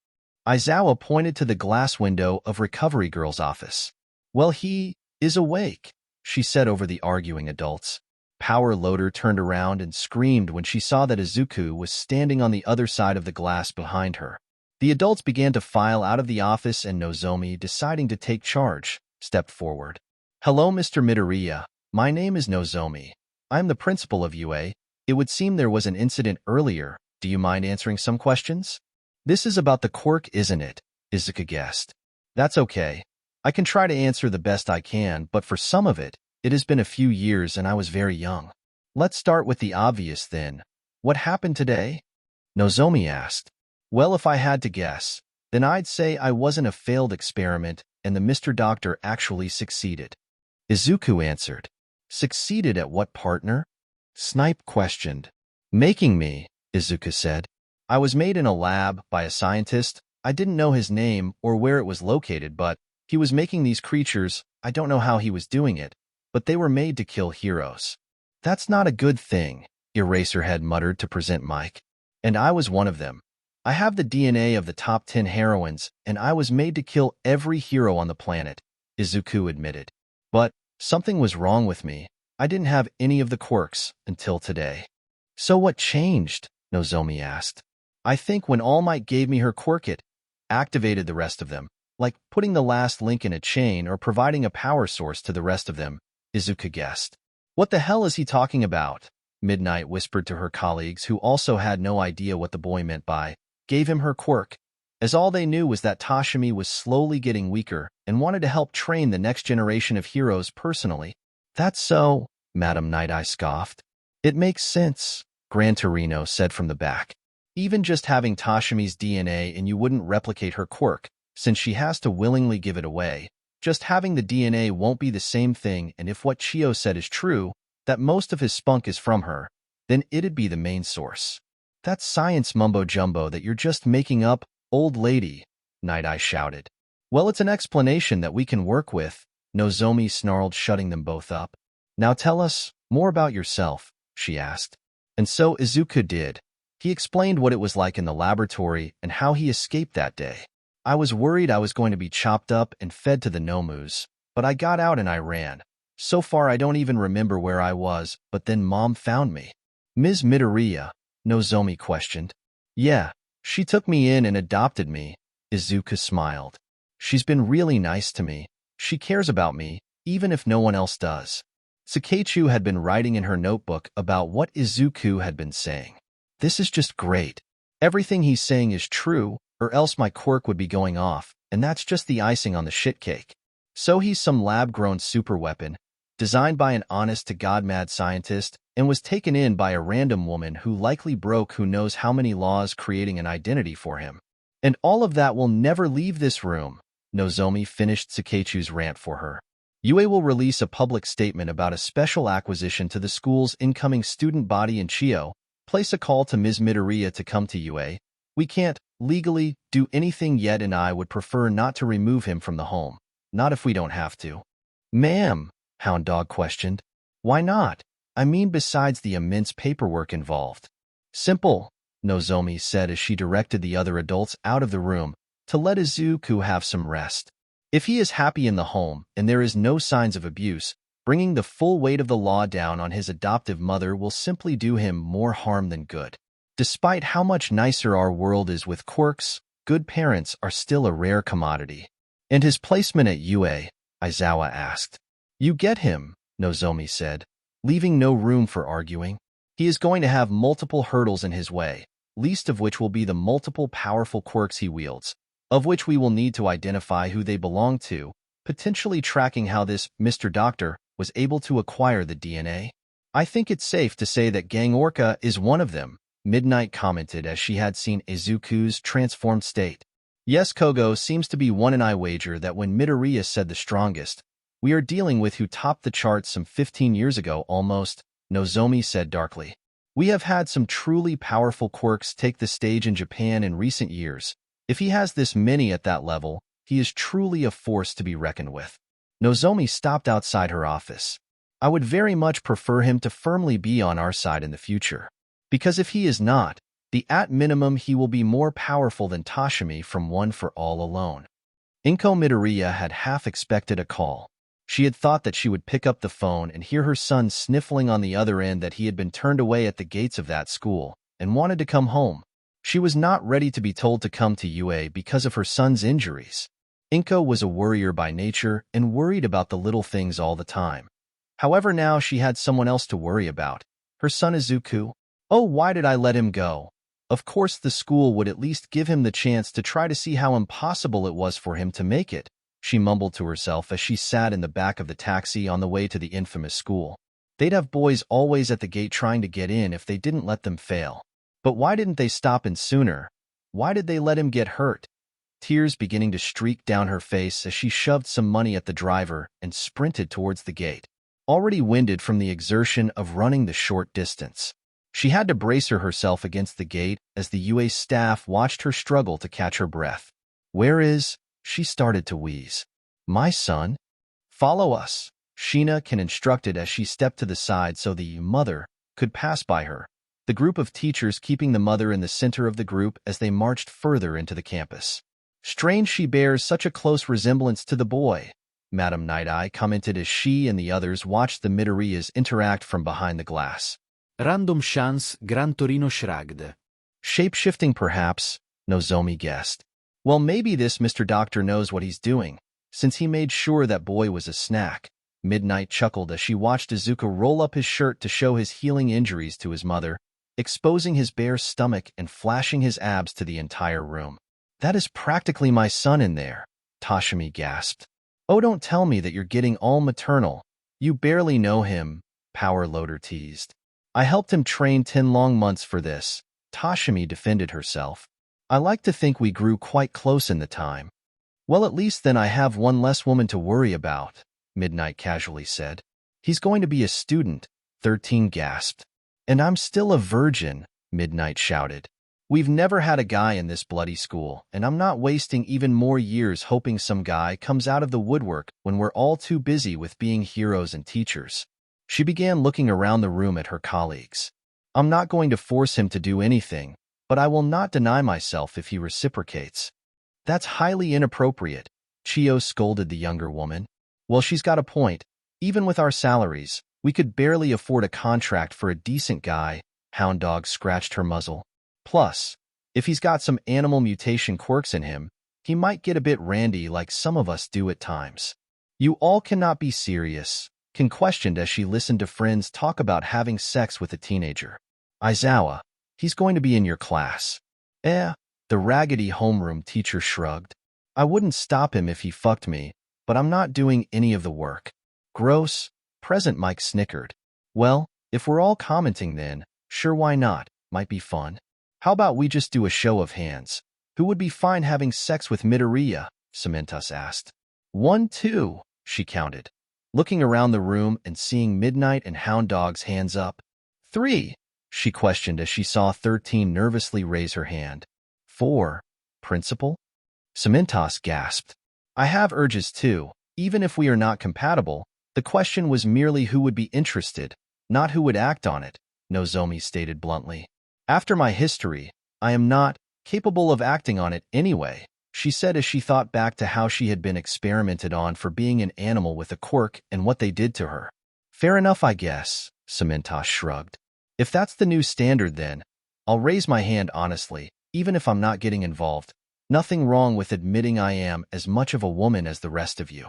Aizawa pointed to the glass window of Recovery Girl's office. "Well, he is awake," she said over the arguing adults. Power Loader turned around and screamed when she saw that Izuku was standing on the other side of the glass behind her. The adults began to file out of the office and Nozomi, deciding to take charge, stepped forward. "Hello, Mr. Midoriya. My name is Nozomi. I'm the principal of UA. It would seem there was an incident earlier. Do you mind answering some questions?" "This is about the quirk, isn't it?" Izuku guessed. "That's okay. I can try to answer the best I can, but for some of it, it has been a few years and I was very young." "Let's start with the obvious then. What happened today?" Nozomi asked. "Well, if I had to guess, then I'd say I wasn't a failed experiment and the Mr. Doctor actually succeeded." Izuku answered. "Succeeded at what, partner?" Snipe questioned. "Making me," Izuku said. "I was made in a lab by a scientist. I didn't know his name or where it was located, but he was making these creatures. I don't know how he was doing it, but they were made to kill heroes." "That's not a good thing," Eraserhead muttered to present Mike. "And I was one of them. I have the DNA of the top 10 heroines, and I was made to kill every hero on the planet," Izuku admitted. "But something was wrong with me. I didn't have any of the quirks until today." "So what changed?" Nozomi asked. "I think when All Might gave me her quirk, it activated the rest of them, like putting the last link in a chain or providing a power source to the rest of them," Izuku guessed. "What the hell is he talking about?" Midnight whispered to her colleagues, who also had no idea what the boy meant by "gave him her quirk," as all they knew was that Toshimi was slowly getting weaker and wanted to help train the next generation of heroes personally. "That's so," Madam Night-Eye scoffed. "It makes sense," Gran Torino said from the back. "Even just having Toshimi's DNA and you wouldn't replicate her quirk, since she has to willingly give it away. Just having the DNA won't be the same thing, and if what Chiyo said is true, that most of his spunk is from her, then it'd be the main source." "That's science mumbo-jumbo that you're just making up, old lady," Night-Eye shouted. "Well, it's an explanation that we can work with," Nozomi snarled, shutting them both up. "Now tell us more about yourself," she asked. And so Izuku did. He explained what it was like in the laboratory and how he escaped that day. "I was worried I was going to be chopped up and fed to the Nomus, but I got out and I ran. So far I don't even remember where I was, but then Mom found me." "Ms. Midoriya?" Nozomi questioned. "Yeah, she took me in and adopted me," Izuku smiled. "She's been really nice to me. She cares about me, even if no one else does." Sakechu had been writing in her notebook about what Izuku had been saying. "This is just great. Everything he's saying is true, or else my quirk would be going off, and that's just the icing on the shit cake. So he's some lab-grown superweapon, designed by an honest-to-God mad scientist, and was taken in by a random woman who likely broke who knows how many laws creating an identity for him. And all of that will never leave this room." Nozomi finished Sakechu's rant for her. "UA will release a public statement about a special acquisition to the school's incoming student body in Chiyo. Place a call to Ms. Midoriya to come to UA. We can't legally do anything yet, and I would prefer not to remove him from the home. Not if we don't have to." "Ma'am," Hound Dog questioned. "Why not? I mean, besides the immense paperwork involved." "Simple," Nozomi said as she directed the other adults out of the room to let Izuku have some rest. "If he is happy in the home and there is no signs of abuse, bringing the full weight of the law down on his adoptive mother will simply do him more harm than good. Despite how much nicer our world is with quirks, good parents are still a rare commodity. And his placement at UA, Izawa asked. You get him, Nozomi said, leaving no room for arguing. He is going to have multiple hurdles in his way, least of which will be the multiple powerful quirks he wields, of which we will need to identify who they belong to, potentially tracking how this Mr. Doctor was able to acquire the DNA. I think it's safe to say that Gang Orca is one of them, Midnight commented as she had seen Izuku's transformed state. Yes, Kogo seems to be one, and I wager that when Midoriya said the strongest, we are dealing with who topped the charts some 15 years ago almost, Nozomi said darkly. We have had some truly powerful quirks take the stage in Japan in recent years. If he has this many at that level, he is truly a force to be reckoned with. Nozomi stopped outside her office. I would very much prefer him to firmly be on our side in the future. Because if he is not, at minimum he will be more powerful than Tashimi from One for All alone. Inko Midoriya had half expected a call. She had thought that she would pick up the phone and hear her son sniffling on the other end that he had been turned away at the gates of that school and wanted to come home. She was not ready to be told to come to UA because of her son's injuries. Inko was a worrier by nature and worried about the little things all the time. However, now she had someone else to worry about. Her son Izuku. Oh, why did I let him go? Of course the school would at least give him the chance to try to see how impossible it was for him to make it, she mumbled to herself as she sat in the back of the taxi on the way to the infamous school. They'd have boys always at the gate trying to get in if they didn't let them fail. But why didn't they stop in sooner? Why did they let him get hurt? Tears beginning to streak down her face as she shoved some money at the driver and sprinted towards the gate. Already winded from the exertion of running the short distance, she had to brace herself against the gate as the UA staff watched her struggle to catch her breath. Where is? She started to wheeze. My son? Follow us, Shina instructed as she stepped to the side so the mother could pass by her, the group of teachers keeping the mother in the center of the group as they marched further into the campus. Strange she bears such a close resemblance to the boy, Madame Night-Eye commented as she and the others watched the Midoriyas interact from behind the glass.
Random chance, Gran Torino shrugged.
Shape-shifting perhaps, Nozomi guessed. Well, maybe this Mr. Doctor knows what he's doing, since he made sure that boy was a snack. Midnight chuckled as she watched Izuku roll up his shirt to show his healing injuries to his mother, exposing his bare stomach and flashing his abs to the entire room. That is practically my son in there, Tashimi gasped. Oh, don't tell me that you're getting all maternal. You barely know him, Power Loader teased. I helped him train 10 long months for this, Tashimi defended herself. I like to think we grew quite close in the time. Well, at least then I have one less woman to worry about, Midnight casually said. He's going to be a student, 13 gasped. And I'm still a virgin, Midnight shouted. We've never had a guy in this bloody school, and I'm not wasting even more years hoping some guy comes out of the woodwork when we're all too busy with being heroes and teachers. She began looking around the room at her colleagues. I'm not going to force him to do anything, but I will not deny myself if he reciprocates. That's highly inappropriate, Chio scolded the younger woman. Well, she's got a point. Even with our salaries, we could barely afford a contract for a decent guy, Hound Dog scratched her muzzle. Plus, if he's got some animal mutation quirks in him, he might get a bit randy like some of us do at times. You all cannot be serious, Kin questioned as she listened to friends talk about having sex with a teenager. Izawa, he's going to be in your class. The raggedy homeroom teacher shrugged. I wouldn't stop him if he fucked me, but I'm not doing any of the work. Gross, Present Mike snickered. Well, if we're all commenting then, sure why not, might be fun. How about we just do a show of hands? Who would be fine having sex with Midoriya? Cementus asked. 1, 2, she counted, looking around the room and seeing Midnight and Hound Dog's hands up. 3, she questioned as she saw 13 nervously raise her hand. 4, Principal? Cementos gasped. I have urges too, even if we are not compatible. The question was merely who would be interested, not who would act on it, Nozomi stated bluntly. After my history, I am not capable of acting on it anyway, she said as she thought back to how she had been experimented on for being an animal with a quirk and what they did to her. Fair enough, I guess, Cementos shrugged. If that's the new standard then, I'll raise my hand honestly, even if I'm not getting involved. Nothing wrong with admitting I am as much of a woman as the rest of you.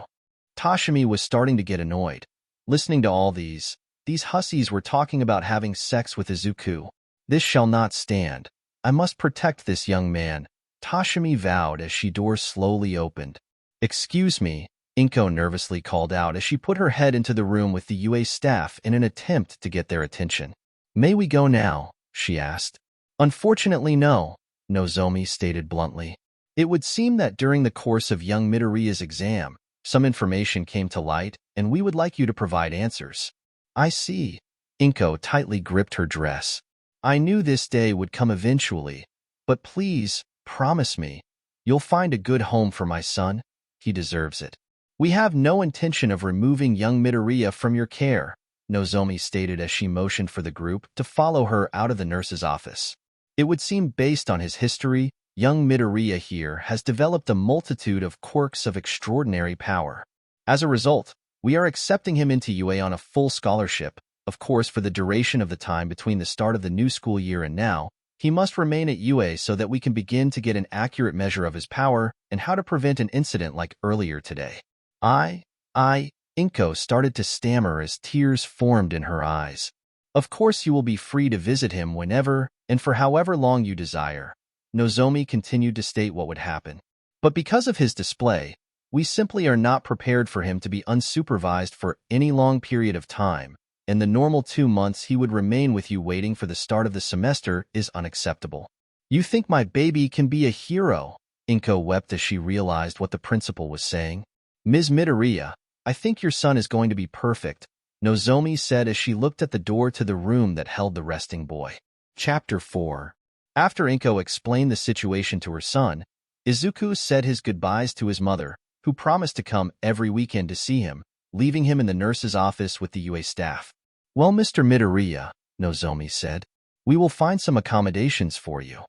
Tashimi was starting to get annoyed. Listening to all these hussies were talking about having sex with Izuku. This shall not stand. I must protect this young man, Tashimi vowed as she doors slowly opened. Excuse me, Inko nervously called out as she put her head into the room with the UA staff in an attempt to get their attention. May we go now? She asked. Unfortunately, no, Nozomi stated bluntly. It would seem that during the course of young Midoriya's exam, some information came to light, and we would like you to provide answers. I see. Inko tightly gripped her dress. I knew this day would come eventually, but please, promise me, you'll find a good home for my son. He deserves it. We have no intention of removing young Midoriya from your care, Nozomi stated as she motioned for the group to follow her out of the nurse's office. It would seem based on his history, young Midoriya here has developed a multitude of quirks of extraordinary power. As a result, we are accepting him into UA on a full scholarship. Of course, for the duration of the time between the start of the new school year and now, he must remain at UA so that we can begin to get an accurate measure of his power and how to prevent an incident like earlier today. Inko started to stammer as tears formed in her eyes. Of course you will be free to visit him whenever and for however long you desire. Nozomi continued to state what would happen. But because of his display, we simply are not prepared for him to be unsupervised for any long period of time, and the normal 2 months he would remain with you waiting for the start of the semester is unacceptable. You think my baby can be a hero? Inko wept as she realized what the principal was saying. Ms. Midoriya, I think your son is going to be perfect, Nozomi said as she looked at the door to the room that held the resting boy. Chapter 4. After Inko explained the situation to her son, Izuku said his goodbyes to his mother, who promised to come every weekend to see him, leaving him in the nurse's office with the UA staff. Well, Mr. Midoriya, Nozomi said, we will find some accommodations for you.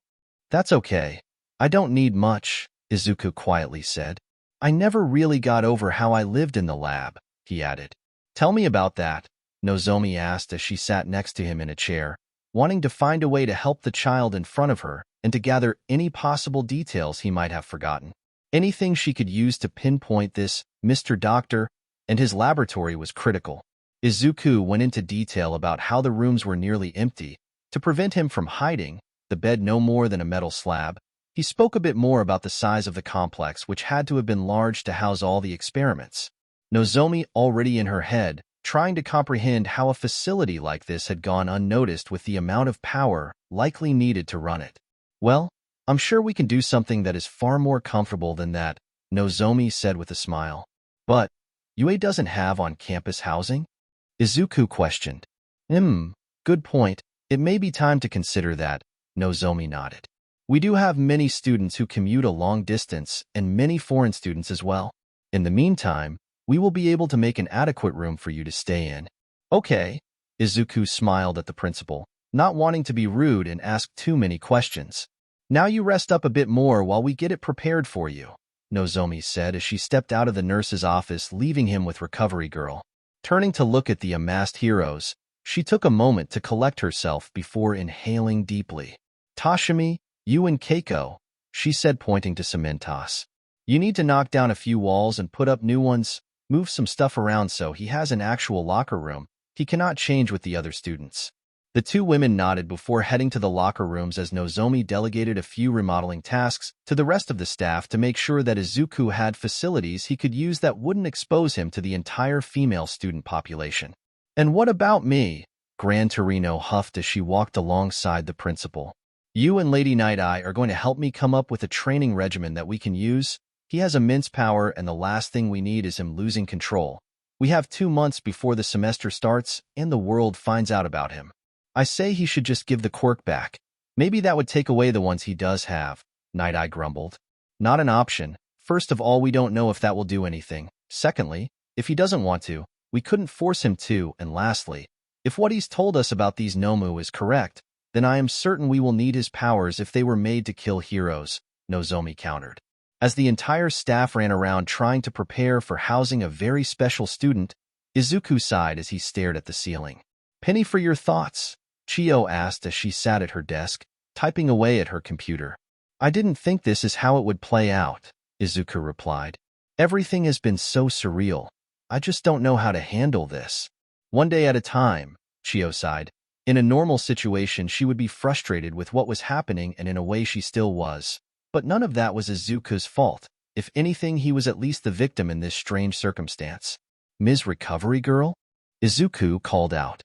That's okay. I don't need much, Izuku quietly said. I never really got over how I lived in the lab, he added. Tell me about that, Nozomi asked as she sat next to him in a chair, wanting to find a way to help the child in front of her and to gather any possible details he might have forgotten. Anything she could use to pinpoint this Mr. Doctor and his laboratory was critical. Izuku went into detail about how the rooms were nearly empty. To prevent him from hiding, the bed no more than a metal slab, he spoke a bit more about the size of the complex, which had to have been large to house all the experiments. Nozomi, already in her head, trying to comprehend how a facility like this had gone unnoticed with the amount of power likely needed to run it. Well, I'm sure we can do something that is far more comfortable than that, Nozomi said with a smile. But, UA doesn't have on-campus housing? Izuku questioned. Good point. It may be time to consider that, Nozomi nodded. We do have many students who commute a long distance and many foreign students as well. In the meantime, we will be able to make an adequate room for you to stay in. Okay, Izuku smiled at the principal, not wanting to be rude and ask too many questions. Now you rest up a bit more while we get it prepared for you, Nozomi said as she stepped out of the nurse's office, leaving him with Recovery Girl. Turning to look at the amassed heroes, she took a moment to collect herself before inhaling deeply. Tashimi, you and Keiko, she said pointing to Cementos. You need to knock down a few walls and put up new ones, move some stuff around so he has an actual locker room. He cannot change with the other students. The two women nodded before heading to the locker rooms as Nozomi delegated a few remodeling tasks to the rest of the staff to make sure that Izuku had facilities he could use that wouldn't expose him to the entire female student population. And what about me? Gran Torino huffed as she walked alongside the principal. You and Lady Night-Eye are going to help me come up with a training regimen that we can use. He has immense power, and the last thing we need is him losing control. We have 2 months before the semester starts, and the world finds out about him. I say he should just give the quirk back. Maybe that would take away the ones he does have, Night-Eye grumbled. Not an option. First of all, we don't know if that will do anything. Secondly, if he doesn't want to, we couldn't force him to. And lastly, if what he's told us about these Nomu is correct, then I am certain we will need his powers if they were made to kill heroes, Nozomi countered. As the entire staff ran around trying to prepare for housing a very special student, Izuku sighed as he stared at the ceiling. Penny for your thoughts, Chiyo asked as she sat at her desk, typing away at her computer. I didn't think this is how it would play out, Izuku replied. Everything has been so surreal. I just don't know how to handle this. One day at a time, Chiyo sighed. In a normal situation, she would be frustrated with what was happening, and in a way she still was. But none of that was Izuku's fault. If anything, he was at least the victim in this strange circumstance. Ms. Recovery Girl? Izuku called out.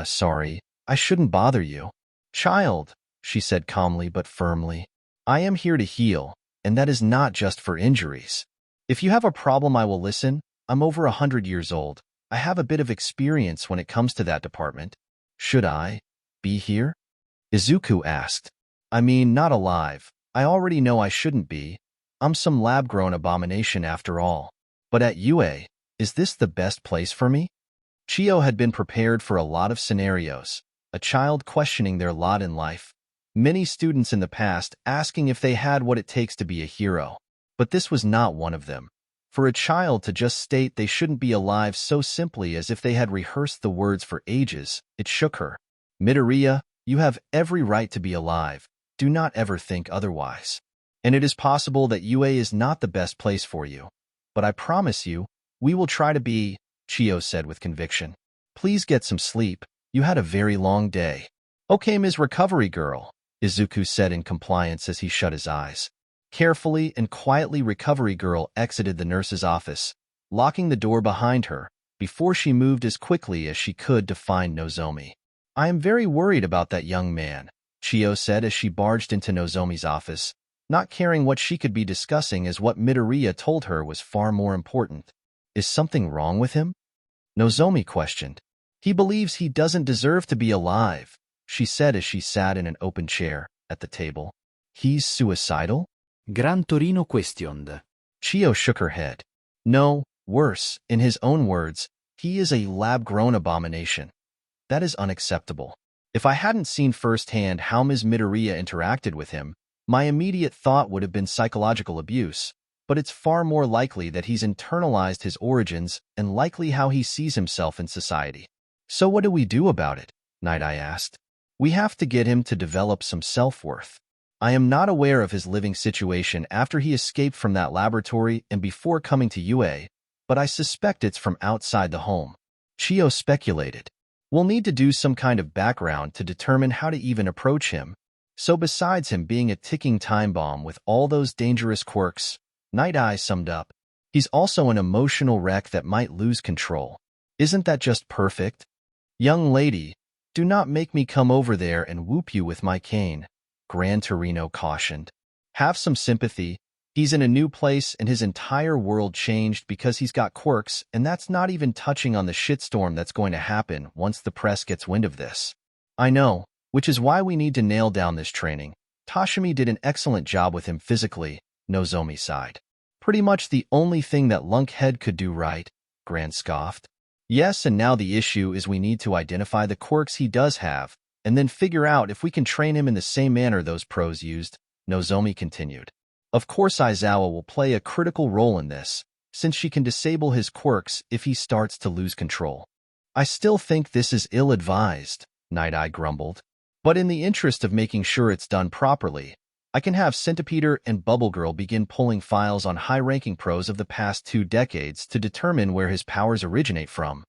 Sorry, I shouldn't bother you. Child, she said calmly but firmly. I am here to heal, and that is not just for injuries. If you have a problem, I will listen. I'm over 100 years old. I have a bit of experience when it comes to that department. Should I be here? Izuku asked. I mean, not alive. I already know I shouldn't be. I'm some lab-grown abomination after all. But at UA, is this the best place for me? Chiyo had been prepared for a lot of scenarios. A child questioning their lot in life. Many students in the past asking if they had what it takes to be a hero. But this was not one of them. For a child to just state they shouldn't be alive so simply as if they had rehearsed the words for ages, it shook her. Midoriya, you have every right to be alive. Do not ever think otherwise. And it is possible that UA is not the best place for you. But I promise you, we will try to be, Chiyo said with conviction. Please get some sleep. You had a very long day. Okay, Ms. Recovery Girl, Izuku said in compliance as he shut his eyes. Carefully and quietly, Recovery Girl exited the nurse's office, locking the door behind her, before she moved as quickly as she could to find Nozomi. I am very worried about that young man, Chiyo said as she barged into Nozomi's office, not caring what she could be discussing as what Midoriya told her was far more important. Is something wrong with him? Nozomi questioned. He believes he doesn't deserve to be alive, she said as she sat in an open chair at the table. He's suicidal?
Gran Torino questioned.
Chiyo shook her head. No, worse, in his own words, he is a lab-grown abomination. That is unacceptable. If I hadn't seen firsthand how Ms. Midoriya interacted with him, my immediate thought would have been psychological abuse, but it's far more likely that he's internalized his origins and likely how he sees himself in society. So what do we do about it? Night-Eye asked. We have to get him to develop some self-worth. I am not aware of his living situation after he escaped from that laboratory and before coming to UA, but I suspect it's from outside the home. Chiyo speculated. We'll need to do some kind of background to determine how to even approach him. So besides him being a ticking time bomb with all those dangerous quirks, Night-Eye summed up, he's also an emotional wreck that might lose control. Isn't that just perfect? Young lady, do not make me come over there and whoop you with my cane, Gran Torino cautioned. Have some sympathy. He's in a new place and his entire world changed because he's got quirks, and that's not even touching on the shitstorm that's going to happen once the press gets wind of this. I know, which is why we need to nail down this training. Toshimi did an excellent job with him physically, Nozomi sighed. Pretty much the only thing that Lunkhead could do right, Gran scoffed. Yes, and now the issue is we need to identify the quirks he does have, and then figure out if we can train him in the same manner those pros used, Nozomi continued. Of course Aizawa will play a critical role in this, since she can disable his quirks if he starts to lose control. I still think this is ill-advised, Night-Eye grumbled. But in the interest of making sure it's done properly, I can have Centipeter and Bubble Girl begin pulling files on high-ranking pros of the past 2 decades to determine where his powers originate from.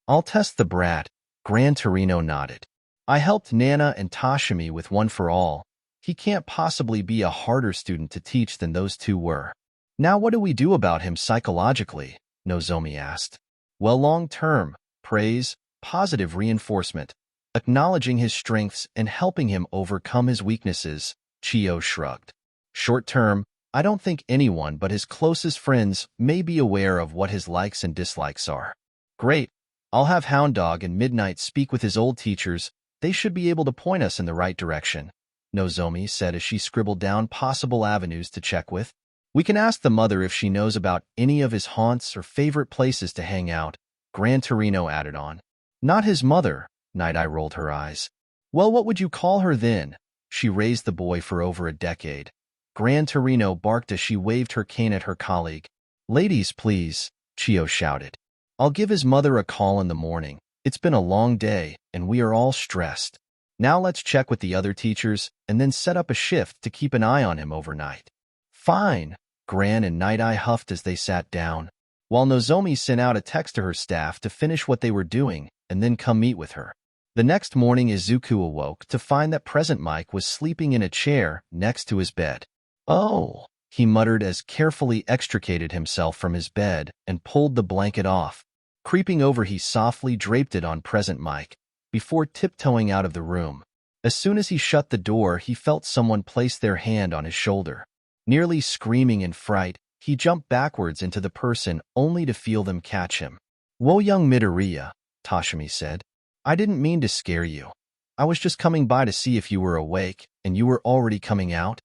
I'll test the brat, Gran Torino nodded. I helped Nana and Toshimi with One for All. He can't possibly be a harder student to teach than those two were. Now what do we do about him psychologically? Nozomi asked. Well, long-term, praise, positive reinforcement, acknowledging his strengths and helping him overcome his weaknesses, Chiyo shrugged. Short-term, I don't think anyone but his closest friends may be aware of what his likes and dislikes are. Great. I'll have Hound Dog and Midnight speak with his old teachers. They should be able to point us in the right direction, Nozomi said as she scribbled down possible avenues to check with. We can ask the mother if she knows about any of his haunts or favorite places to hang out, Gran Torino added on. Not his mother, Night-Eye rolled her eyes. Well, what would you call her then? She raised the boy for over a decade. Gran Torino barked as she waved her cane at her colleague. Ladies, please, Chiyo shouted. I'll give his mother a call in the morning. It's been a long day, and we are all stressed. Now let's check with the other teachers and then set up a shift to keep an eye on him overnight. Fine, Gran and Night Eye huffed as they sat down, while Nozomi sent out a text to her staff to finish what they were doing and then come meet with her. The next morning, Izuku awoke to find that Present Mike was sleeping in a chair next to his bed. Oh, he muttered as carefully extricated himself from his bed and pulled the blanket off. Creeping over, he softly draped it on Present Mike before tiptoeing out of the room. As soon as he shut the door, he felt someone place their hand on his shoulder. Nearly screaming in fright, he jumped backwards into the person only to feel them catch him. "Whoa, young Midoriya," Tashimi said. "I didn't mean to scare you. I was just coming by to see if you were awake, and you were already coming out."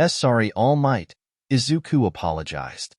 Sorry, All Might," Izuku apologized.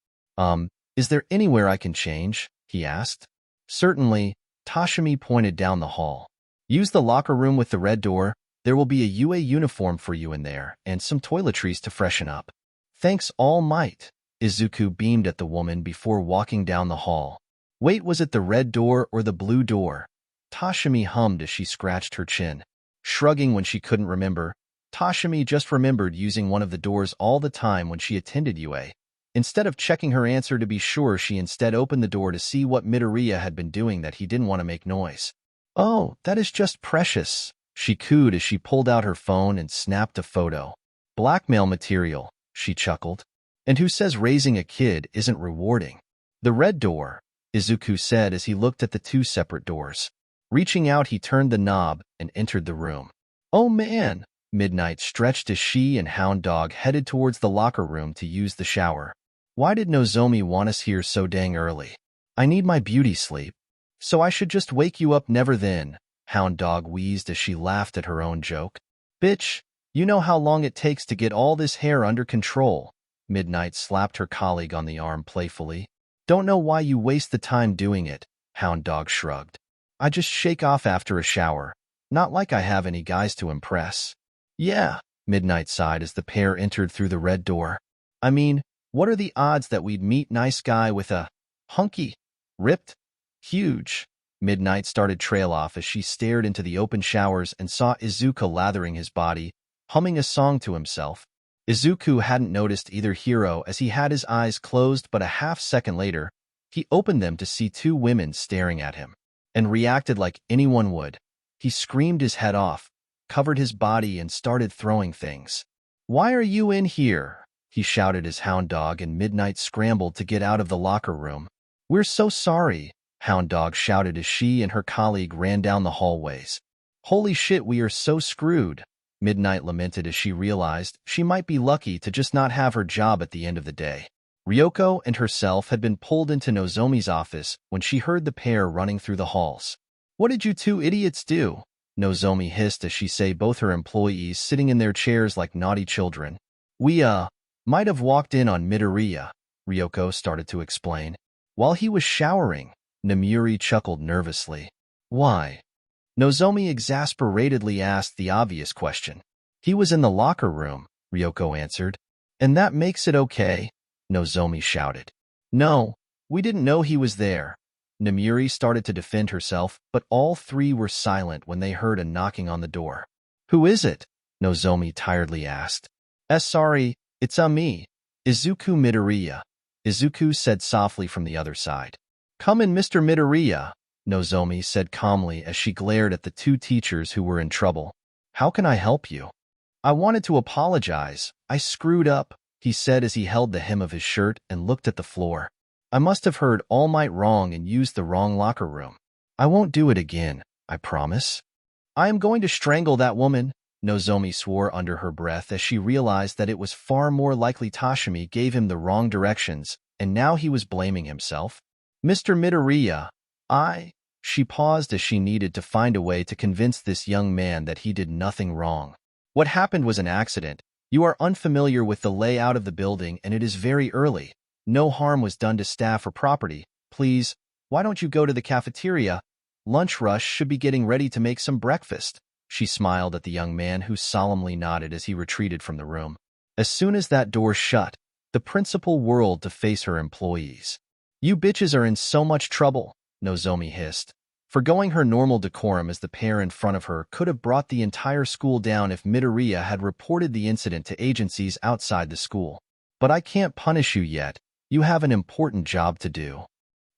Is there anywhere I can change?" he asked. "Certainly," Tashimi pointed down the hall. "Use the locker room with the red door. There will be a UA uniform for you in there, and some toiletries to freshen up." "Thanks, All Might," Izuku beamed at the woman before walking down the hall. "Wait, was it the red door or the blue door?" Tashimi hummed as she scratched her chin. Shrugging when she couldn't remember, Tashimi just remembered using one of the doors all the time when she attended UA. Instead of checking her answer to be sure, she instead opened the door to see what Midoriya had been doing that he didn't want to make noise. "Oh, that is just precious," she cooed as she pulled out her phone and snapped a photo. "Blackmail material," she chuckled. "And who says raising a kid isn't rewarding?" "The red door," Izuku said as he looked at the two separate doors. Reaching out, he turned the knob and entered the room. "Oh man!" Midnight stretched as she and Hound Dog headed towards the locker room to use the shower. "Why did Nozomi want us here so dang early? I need my beauty sleep. So I should just wake you up never then," Hound Dog wheezed as she laughed at her own joke. "Bitch, you know how long it takes to get all this hair under control." Midnight slapped her colleague on the arm playfully. "Don't know why you waste the time doing it," Hound Dog shrugged. "I just shake off after a shower. Not like I have any guys to impress." "Yeah," Midnight sighed as the pair entered through the red door. "I mean, what are the odds that we'd meet nice guy with a hunky, ripped, huge?" Midnight started trail off as she stared into the open showers and saw Izuku lathering his body, humming a song to himself. Izuku hadn't noticed either hero as he had his eyes closed, but a half-second later, he opened them to see two women staring at him, and reacted like anyone would. He screamed his head off, covered his body, and started throwing things. "Why are you in here?" he shouted as Hound Dog and Midnight scrambled to get out of the locker room. "We're so sorry," Hound Dog shouted as she and her colleague ran down the hallways. "Holy shit, we are so screwed," Midnight lamented as she realized she might be lucky to just not have her job at the end of the day. Ryoko and herself had been pulled into Nozomi's office when she heard the pair running through the halls. "What did you two idiots do?" Nozomi hissed as she saw both her employees sitting in their chairs like naughty children. "We, might have walked in on Midoriya," Ryoko started to explain. "While he was showering," Namuri chuckled nervously. "Why?" Nozomi exasperatedly asked the obvious question. "He was in the locker room," Ryoko answered. "And that makes it okay?" Nozomi shouted. "No, we didn't know he was there." Namuri started to defend herself, but all three were silent when they heard a knocking on the door. "Who is it?" Nozomi tiredly asked. Sorry, it's me, Izuku Midoriya," Izuku said softly from the other side. "Come in, Mr. Midoriya," Nozomi said calmly as she glared at the two teachers who were in trouble. "How can I help you?" "I wanted to apologize. I screwed up," he said as he held the hem of his shirt and looked at the floor. "I must have heard All Might wrong and used the wrong locker room. I won't do it again, I promise." "I am going to strangle that woman," Nozomi swore under her breath as she realized that it was far more likely Tashimi gave him the wrong directions, and now he was blaming himself. "Mr. Midoriya, She paused as she needed to find a way to convince this young man that he did nothing wrong. "What happened was an accident. You are unfamiliar with the layout of the building and it is very early. No harm was done to staff or property. Please, why don't you go to the cafeteria? Lunch rush should be getting ready to make some breakfast." She smiled at the young man who solemnly nodded as he retreated from the room. As soon as that door shut, the principal whirled to face her employees. "You bitches are in so much trouble," Nozomi hissed. Forgoing her normal decorum as the pair in front of her could have brought the entire school down if Midoriya had reported the incident to agencies outside the school. But I can't punish you yet. You have an important job to do.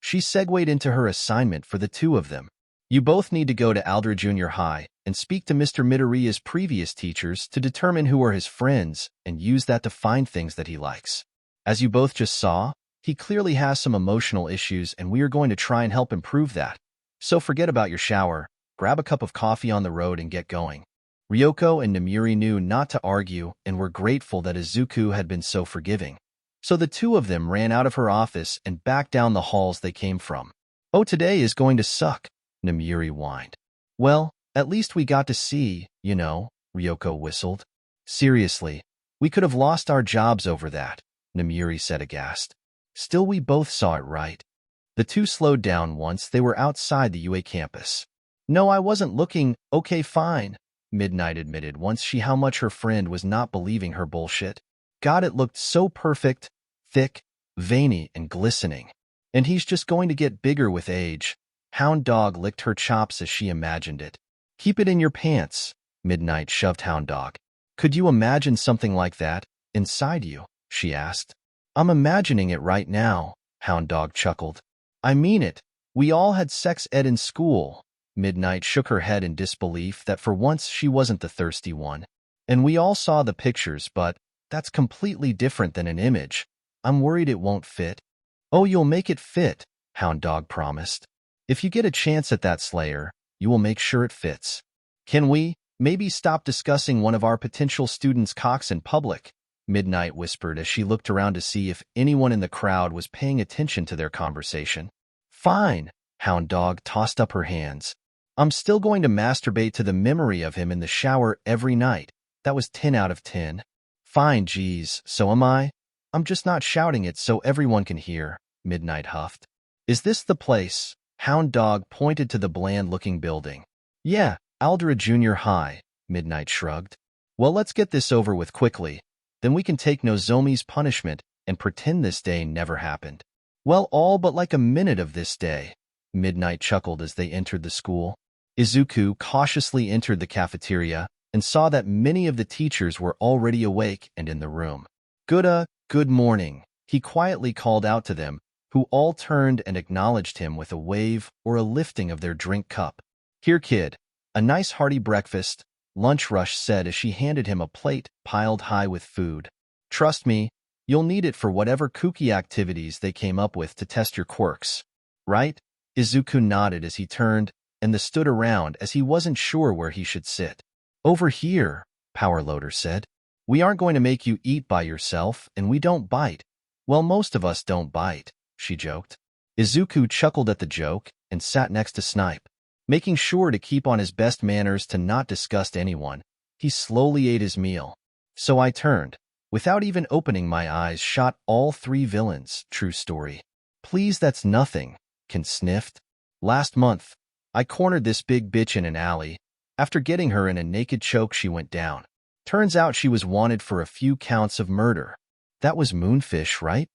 She segued into her assignment for the two of them. You both need to go to Aldra Junior High and speak to Mr. Midoriya's previous teachers to determine who are his friends and use that to find things that he likes. As you both just saw, he clearly has some emotional issues and we are going to try and help improve that. So forget about your shower, grab a cup of coffee on the road and get going. Ryoko and Namiri knew not to argue and were grateful that Izuku had been so forgiving. So the two of them ran out of her office and back down the halls they came from. Oh, today is going to suck, Namiri whined. Well, at least we got to see, you know, Ryoko whistled. Seriously, we could have lost our jobs over that, Namiri said aghast. Still, we both saw it, right? The two slowed down once they were outside the UA campus. No, I wasn't looking. Okay, fine, Midnight admitted once she how much her friend was not believing her bullshit. God, it looked so perfect, thick, veiny, and glistening. And he's just going to get bigger with age. Hound Dog licked her chops as she imagined it. Keep it in your pants, Midnight shoved Hound Dog. Could you imagine something like that inside you? She asked. I'm imagining it right now, Hound Dog chuckled. I mean it. We all had sex ed in school. Midnight shook her head in disbelief that for once she wasn't the thirsty one. And we all saw the pictures, but that's completely different than an image. I'm worried it won't fit. Oh, you'll make it fit, Hound Dog promised. If you get a chance at that Slayer, you will make sure it fits. Can we maybe stop discussing one of our potential students' cocks in public? Midnight whispered as she looked around to see if anyone in the crowd was paying attention to their conversation. Fine, Hound Dog tossed up her hands. I'm still going to masturbate to the memory of him in the shower every night. That was 10 out of 10. Fine, geez, so am I. I'm just not shouting it so everyone can hear, Midnight huffed. Is this the place? Hound Dog pointed to the bland-looking building. Yeah, Aldra Junior High, Midnight shrugged. Well, let's get this over with quickly. Then we can take Nozomi's punishment and pretend this day never happened. Well, all but like a minute of this day, Midnight chuckled as they entered the school. Izuku cautiously entered the cafeteria and saw that many of the teachers were already awake and in the room. Good morning, he quietly called out to them, who all turned and acknowledged him with a wave or a lifting of their drink cup. Here, kid, a nice hearty breakfast, Lunch Rush said as she handed him a plate piled high with food. Trust me, you'll need it for whatever kooky activities they came up with to test your quirks. Right? Izuku nodded as he turned and stood around as he wasn't sure where he should sit. Over here, Power Loader said. We aren't going to make you eat by yourself, and we don't bite. Well, most of us don't bite, she joked. Izuku chuckled at the joke and sat next to Snipe. Making sure to keep on his best manners to not disgust anyone, he slowly ate his meal. So I turned, without even opening my eyes, shot all 3 villains, true story. Please, that's nothing, Ken sniffed. Last month, I cornered this big bitch in an alley. After getting her in a naked choke, she went down. Turns out she was wanted for a few counts of murder. That was Moonfish, right?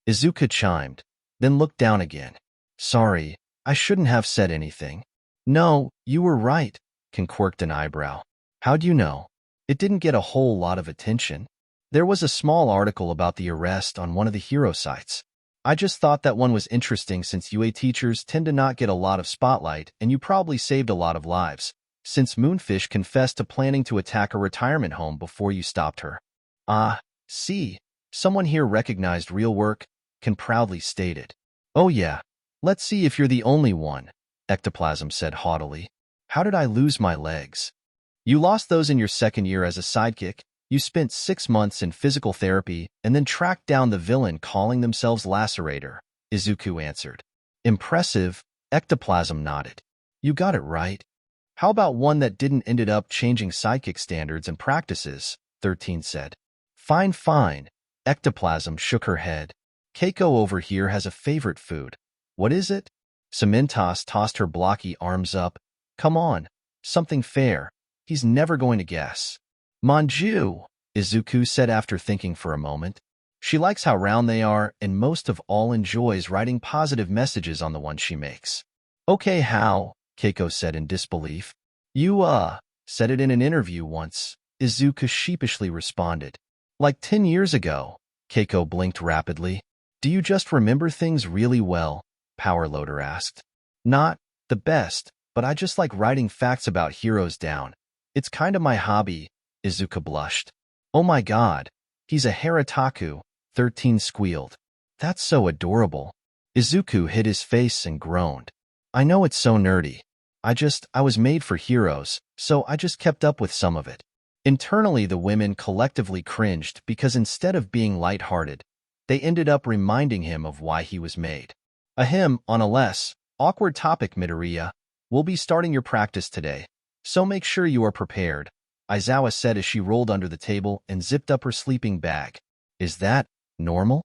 Izuku chimed, then looked down again. Sorry, I shouldn't have said anything. No, you were right, Ken quirked an eyebrow. How'd you know? It didn't get a whole lot of attention. There was a small article about the arrest on one of the hero sites. I just thought that one was interesting since UA teachers tend to not get a lot of spotlight and you probably saved a lot of lives, since Moonfish confessed to planning to attack a retirement home before you stopped her. Ah, see, someone here recognized real work, Ken proudly stated. Oh yeah, let's see if you're the only one, Ectoplasm said haughtily. How did I lose my legs? You lost those in your second year as a sidekick. You spent 6 months in physical therapy and then tracked down the villain calling themselves Lacerator, Izuku answered. Impressive, Ectoplasm nodded. You got it right. How about one that didn't ended up changing sidekick standards and practices, 13 said. Fine, Ectoplasm shook her head. Keiko over here has a favorite food. What is it? Cementos tossed her blocky arms up. Come on, something fair. He's never going to guess. Manju, Izuku said after thinking for a moment. She likes how round they are and most of all enjoys writing positive messages on the ones she makes. Okay, how? Keiko said in disbelief. You, said it in an interview once, Izuku sheepishly responded. Like 10 years ago, Keiko blinked rapidly. Do you just remember things really well? Powerloader asked. Not the best, but I just like writing facts about heroes down. It's kind of my hobby, Izuku blushed. Oh my god, he's a Harataku, 13 squealed. That's so adorable. Izuku hid his face and groaned. I know it's so nerdy. I was made for heroes, so I just kept up with some of it. Internally, the women collectively cringed because instead of being lighthearted, they ended up reminding him of why he was made. Ahem, on a less awkward topic, Midoriya, we'll be starting your practice today, so make sure you are prepared, Aizawa said as she rolled under the table and zipped up her sleeping bag. Is that normal?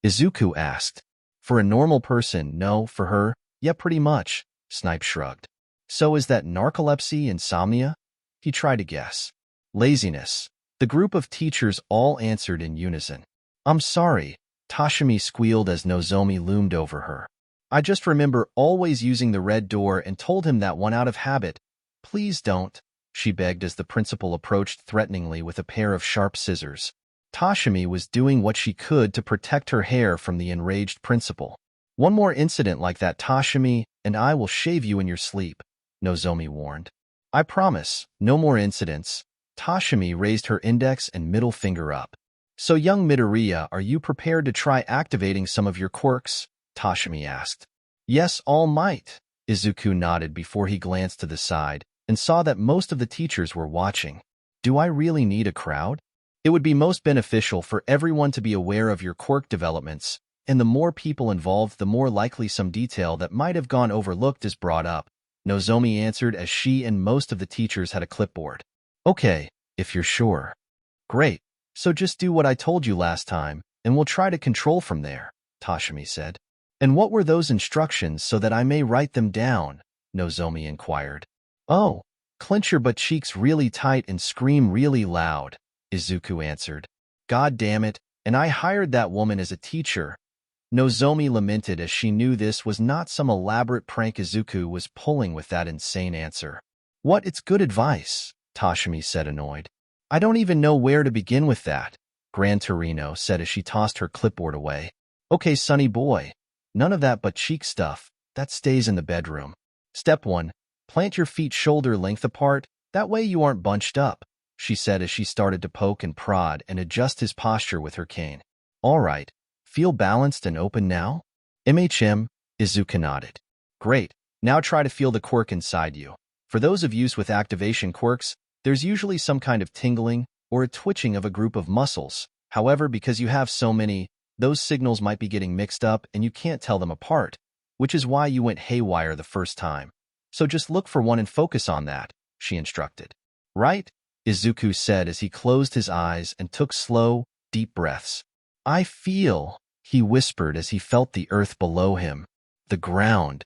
Izuku asked. For a normal person, no. For her, yeah, pretty much, Snipe shrugged. So is that narcolepsy, insomnia? He tried to guess. Laziness. The group of teachers all answered in unison. I'm sorry, Tashimi squealed as Nozomi loomed over her. I just remember always using the red door and told him that one out of habit. Please don't, she begged as the principal approached threateningly with a pair of sharp scissors. Tashimi was doing what she could to protect her hair from the enraged principal. One more incident like that, Tashimi, and I will shave you in your sleep, Nozomi warned. I promise, no more incidents. Tashimi raised her index and middle finger up. So young Midoriya, are you prepared to try activating some of your quirks? Tashimi asked. Yes, all might. Izuku nodded before he glanced to the side and saw that most of the teachers were watching. Do I really need a crowd? It would be most beneficial for everyone to be aware of your quirk developments, and the more people involved, the more likely some detail that might have gone overlooked is brought up, Nozomi answered as she and most of the teachers had a clipboard. Okay, if you're sure. Great, so just do what I told you last time, and we'll try to control from there, Tashimi said. And what were those instructions so that I may write them down? Nozomi inquired. Oh, clench your butt cheeks really tight and scream really loud, Izuku answered. God damn it, and I hired that woman as a teacher. Nozomi lamented as she knew this was not some elaborate prank Izuku was pulling with that insane answer. What, it's good advice, Tashimi said annoyed. I don't even know where to begin with that, Gran Torino said as she tossed her clipboard away. Okay, sonny boy, none of that but cheek stuff, that stays in the bedroom. Step 1, plant your feet shoulder length apart, that way you aren't bunched up, she said as she started to poke and prod and adjust his posture with her cane. All right, feel balanced and open now? Izuku nodded. Great, now try to feel the quirk inside you. For those of you with activation quirks, there's usually some kind of tingling or a twitching of a group of muscles. However, because you have so many, those signals might be getting mixed up and you can't tell them apart, which is why you went haywire the first time. So just look for one and focus on that, she instructed. Right? Izuku said as he closed his eyes and took slow, deep breaths. I feel, he whispered as he felt the earth below him. The ground.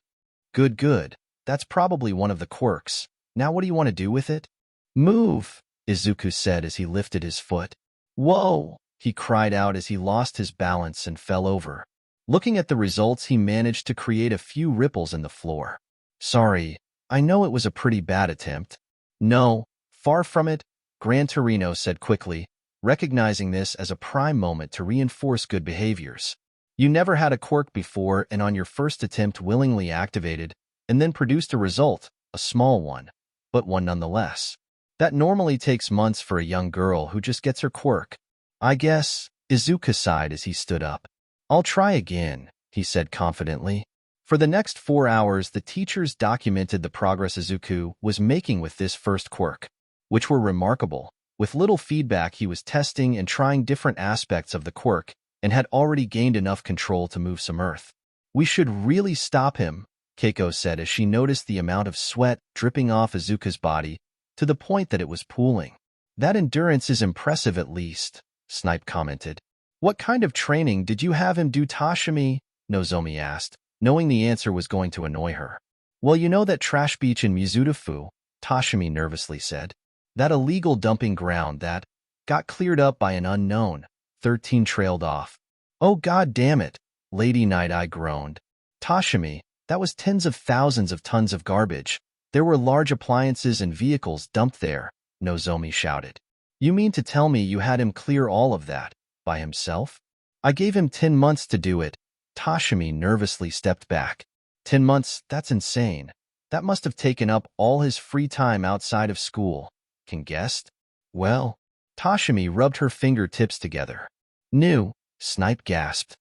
Good, good. That's probably one of the quirks. Now what do you want to do with it? Move, Izuku said as he lifted his foot. Whoa, he cried out as he lost his balance and fell over. Looking at the results, he managed to create a few ripples in the floor. Sorry, I know it was a pretty bad attempt. No, far from it, Gran Torino said quickly, recognizing this as a prime moment to reinforce good behaviors. You never had a quirk before and on your first attempt willingly activated and then produced a result, a small one, but one nonetheless. That normally takes months for a young girl who just gets her quirk. I guess, Izuku sighed as he stood up. I'll try again, he said confidently. For the next 4 hours, the teachers documented the progress Izuku was making with this first quirk, which were remarkable. With little feedback, he was testing and trying different aspects of the quirk and had already gained enough control to move some earth. We should really stop him, Keiko said as she noticed the amount of sweat dripping off Izuku's body to the point that it was pooling. That endurance is impressive at least, Snipe commented. What kind of training did you have him do, Tashimi? Nozomi asked, knowing the answer was going to annoy her. Well, you know that trash beach in Mizutofu, Tashimi nervously said. That illegal dumping ground that got cleared up by an unknown. 13 trailed off. Oh, god damn it, Lady Night Eye groaned. Tashimi, that was tens of thousands of tons of garbage. There were large appliances and vehicles dumped there, Nozomi shouted. You mean to tell me you had him clear all of that, by himself? I gave him 10 months to do it. Toshimi nervously stepped back. 10 months, that's insane. That must have taken up all his free time outside of school. Can guessed? Well, Toshimi rubbed her fingertips together. New, Snipe gasped.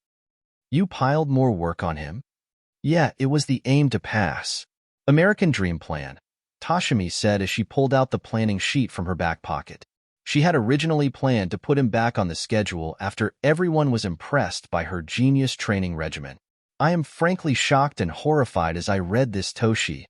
You piled more work on him? Yeah, it was the aim to pass. American Dream Plan, Toshimi said as she pulled out the planning sheet from her back pocket. She had originally planned to put him back on the schedule after everyone was impressed by her genius training regimen. I am frankly shocked and horrified as I read this, Toshi,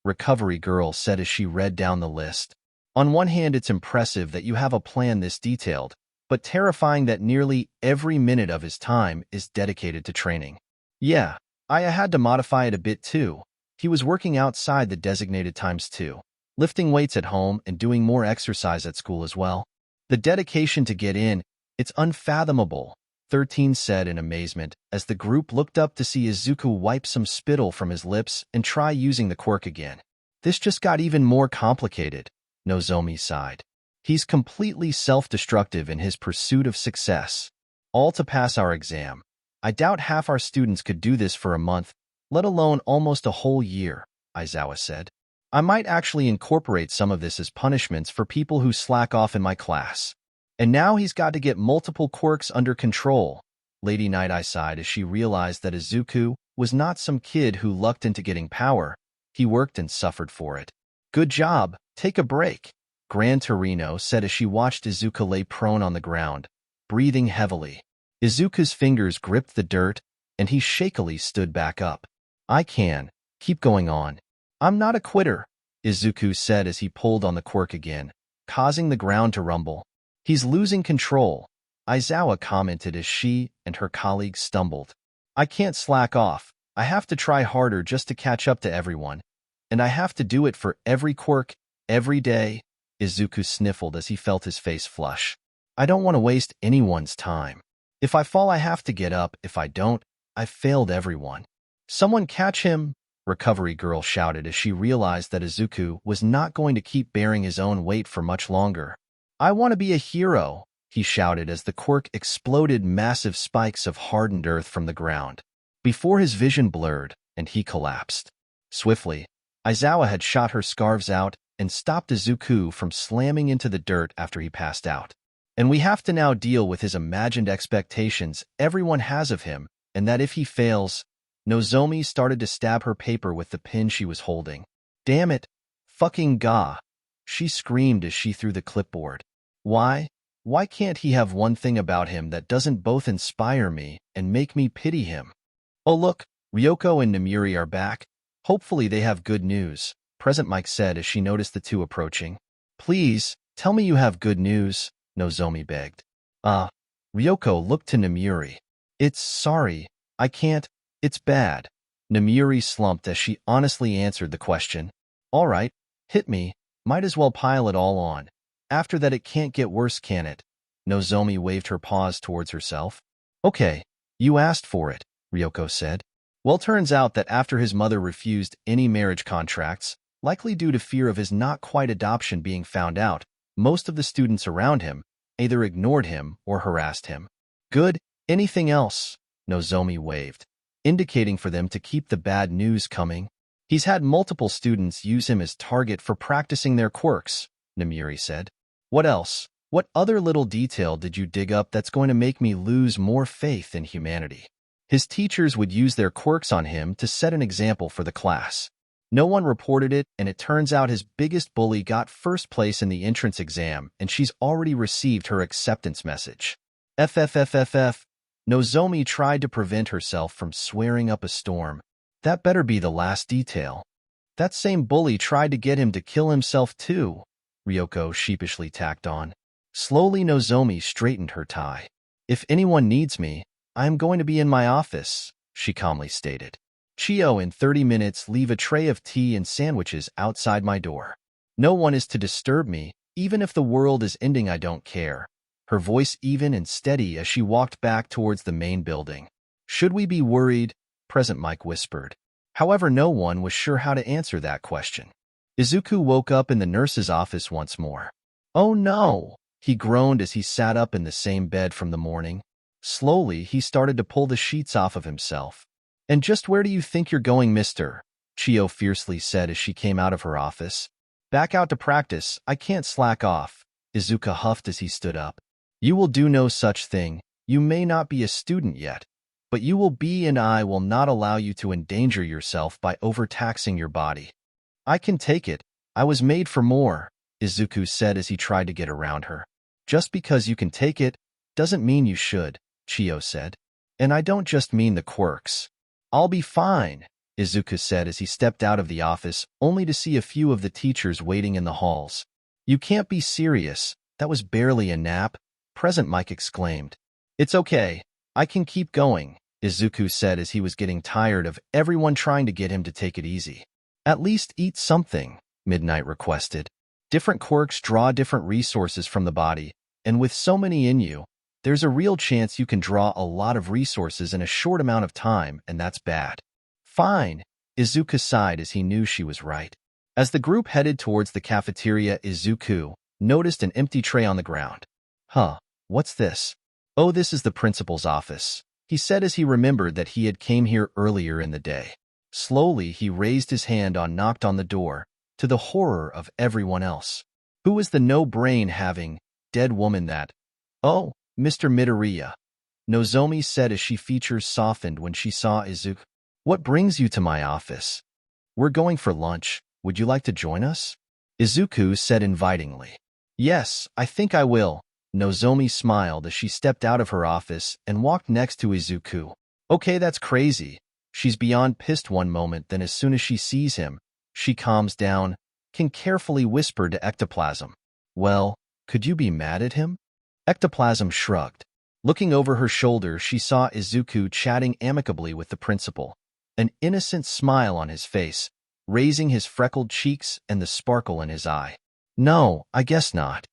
Recovery Girl said as she read down the list. On one hand, it's impressive that you have a plan this detailed, but terrifying that nearly every minute of his time is dedicated to training. Yeah, I had to modify it a bit too. He was working outside the designated times too, lifting weights at home and doing more exercise at school as well. The dedication to get in, it's unfathomable, 13 said in amazement as the group looked up to see Izuku wipe some spittle from his lips and try using the quirk again. This just got even more complicated, Nozomi sighed. He's completely self-destructive in his pursuit of success. All to pass our exam. I doubt half our students could do this for a month, let alone almost a whole year, Aizawa said. I might actually incorporate some of this as punishments for people who slack off in my class. And now he's got to get multiple quirks under control. Lady Night-Eye sighed as she realized that Izuku was not some kid who lucked into getting power. He worked and suffered for it. Good job, take a break, Gran Torino said as she watched Izuku lay prone on the ground, breathing heavily. Izuku's fingers gripped the dirt, and he shakily stood back up. I can. Keep going on. I'm not a quitter, Izuku said as he pulled on the quirk again, causing the ground to rumble. He's losing control, Aizawa commented as she and her colleagues stumbled. I can't slack off. I have to try harder just to catch up to everyone. And I have to do it for every quirk, every day, Izuku sniffled as he felt his face flush. I don't want to waste anyone's time. If I fall, I have to get up. If I don't, I've failed everyone. Someone catch him, Recovery Girl shouted as she realized that Izuku was not going to keep bearing his own weight for much longer. I want to be a hero, he shouted as the quirk exploded massive spikes of hardened earth from the ground. Before his vision blurred, and he collapsed. Swiftly, Aizawa had shot her scarves out and stopped Izuku from slamming into the dirt after he passed out. And we have to now deal with his imagined expectations everyone has of him, and that if he fails, Nozomi started to stab her paper with the pin she was holding. Damn it, fucking ga, she screamed as she threw the clipboard. Why can't he have one thing about him that doesn't both inspire me and make me pity him? Oh look, Ryoko and Namiri are back. Hopefully they have good news, Present Mike said as she noticed the two approaching. Please, tell me you have good news, Nozomi begged. Ryoko looked to Namiri. Sorry, I can't, it's bad. Namiri slumped as she honestly answered the question. All right, hit me, might as well pile it all on. After that it can't get worse, can it? Nozomi waved her paws towards herself. Okay, you asked for it, Ryoko said. Well, turns out that after his mother refused any marriage contracts, likely due to fear of his not-quite adoption being found out, most of the students around him either ignored him or harassed him. Good, anything else? Nozomi waved, indicating for them to keep the bad news coming. He's had multiple students use him as target for practicing their quirks, Namiri said. What else? What other little detail did you dig up that's going to make me lose more faith in humanity? His teachers would use their quirks on him to set an example for the class. No one reported it, and it turns out his biggest bully got first place in the entrance exam, and she's already received her acceptance message. FFFFF. Nozomi tried to prevent herself from swearing up a storm. That better be the last detail. That same bully tried to get him to kill himself too, Ryoko sheepishly tacked on. Slowly Nozomi straightened her tie. If anyone needs me, I am going to be in my office, she calmly stated. Chio, in 30 minutes, leave a tray of tea and sandwiches outside my door. No one is to disturb me, even if the world is ending, I don't care. Her voice even and steady as she walked back towards the main building. Should we be worried? Present Mike whispered. However, no one was sure how to answer that question. Izuku woke up in the nurse's office once more. Oh no! He groaned as he sat up in the same bed from the morning. Slowly, he started to pull the sheets off of himself. And just where do you think you're going, mister? Chio fiercely said as she came out of her office. Back out to practice, I can't slack off, Izuku huffed as he stood up. You will do no such thing. You may not be a student yet, but you will be, and I will not allow you to endanger yourself by overtaxing your body. I can take it. I was made for more, Izuku said as he tried to get around her. Just because you can take it doesn't mean you should, Chio said. And I don't just mean the quirks. I'll be fine, Izuku said as he stepped out of the office, only to see a few of the teachers waiting in the halls. You can't be serious. That was barely a nap, Present Mike exclaimed. It's okay. I can keep going, Izuku said as he was getting tired of everyone trying to get him to take it easy. At least eat something, Midnight requested. Different quirks draw different resources from the body, and with so many in you, there's a real chance you can draw a lot of resources in a short amount of time, and that's bad. Fine, Izuku sighed as he knew she was right. As the group headed towards the cafeteria, Izuku noticed an empty tray on the ground. Huh, what's this? Oh, this is the principal's office, he said as he remembered that he had came here earlier in the day. Slowly, he raised his hand and knocked on the door, to the horror of everyone else. Who was the no-brain having, dead woman that? Oh, Mr. Midoriya, Nozomi said as she features softened when she saw Izuku. What brings you to my office? We're going for lunch. Would you like to join us? Izuku said invitingly. Yes, I think I will. Nozomi smiled as she stepped out of her office and walked next to Izuku. Okay, that's crazy. She's beyond pissed one moment, then as soon as she sees him, she calms down, can carefully whisper to Ectoplasm. Well, could you be mad at him? Ectoplasm shrugged. Looking over her shoulder, she saw Izuku chatting amicably with the principal, an innocent smile on his face, raising his freckled cheeks and the sparkle in his eye. No, I guess not.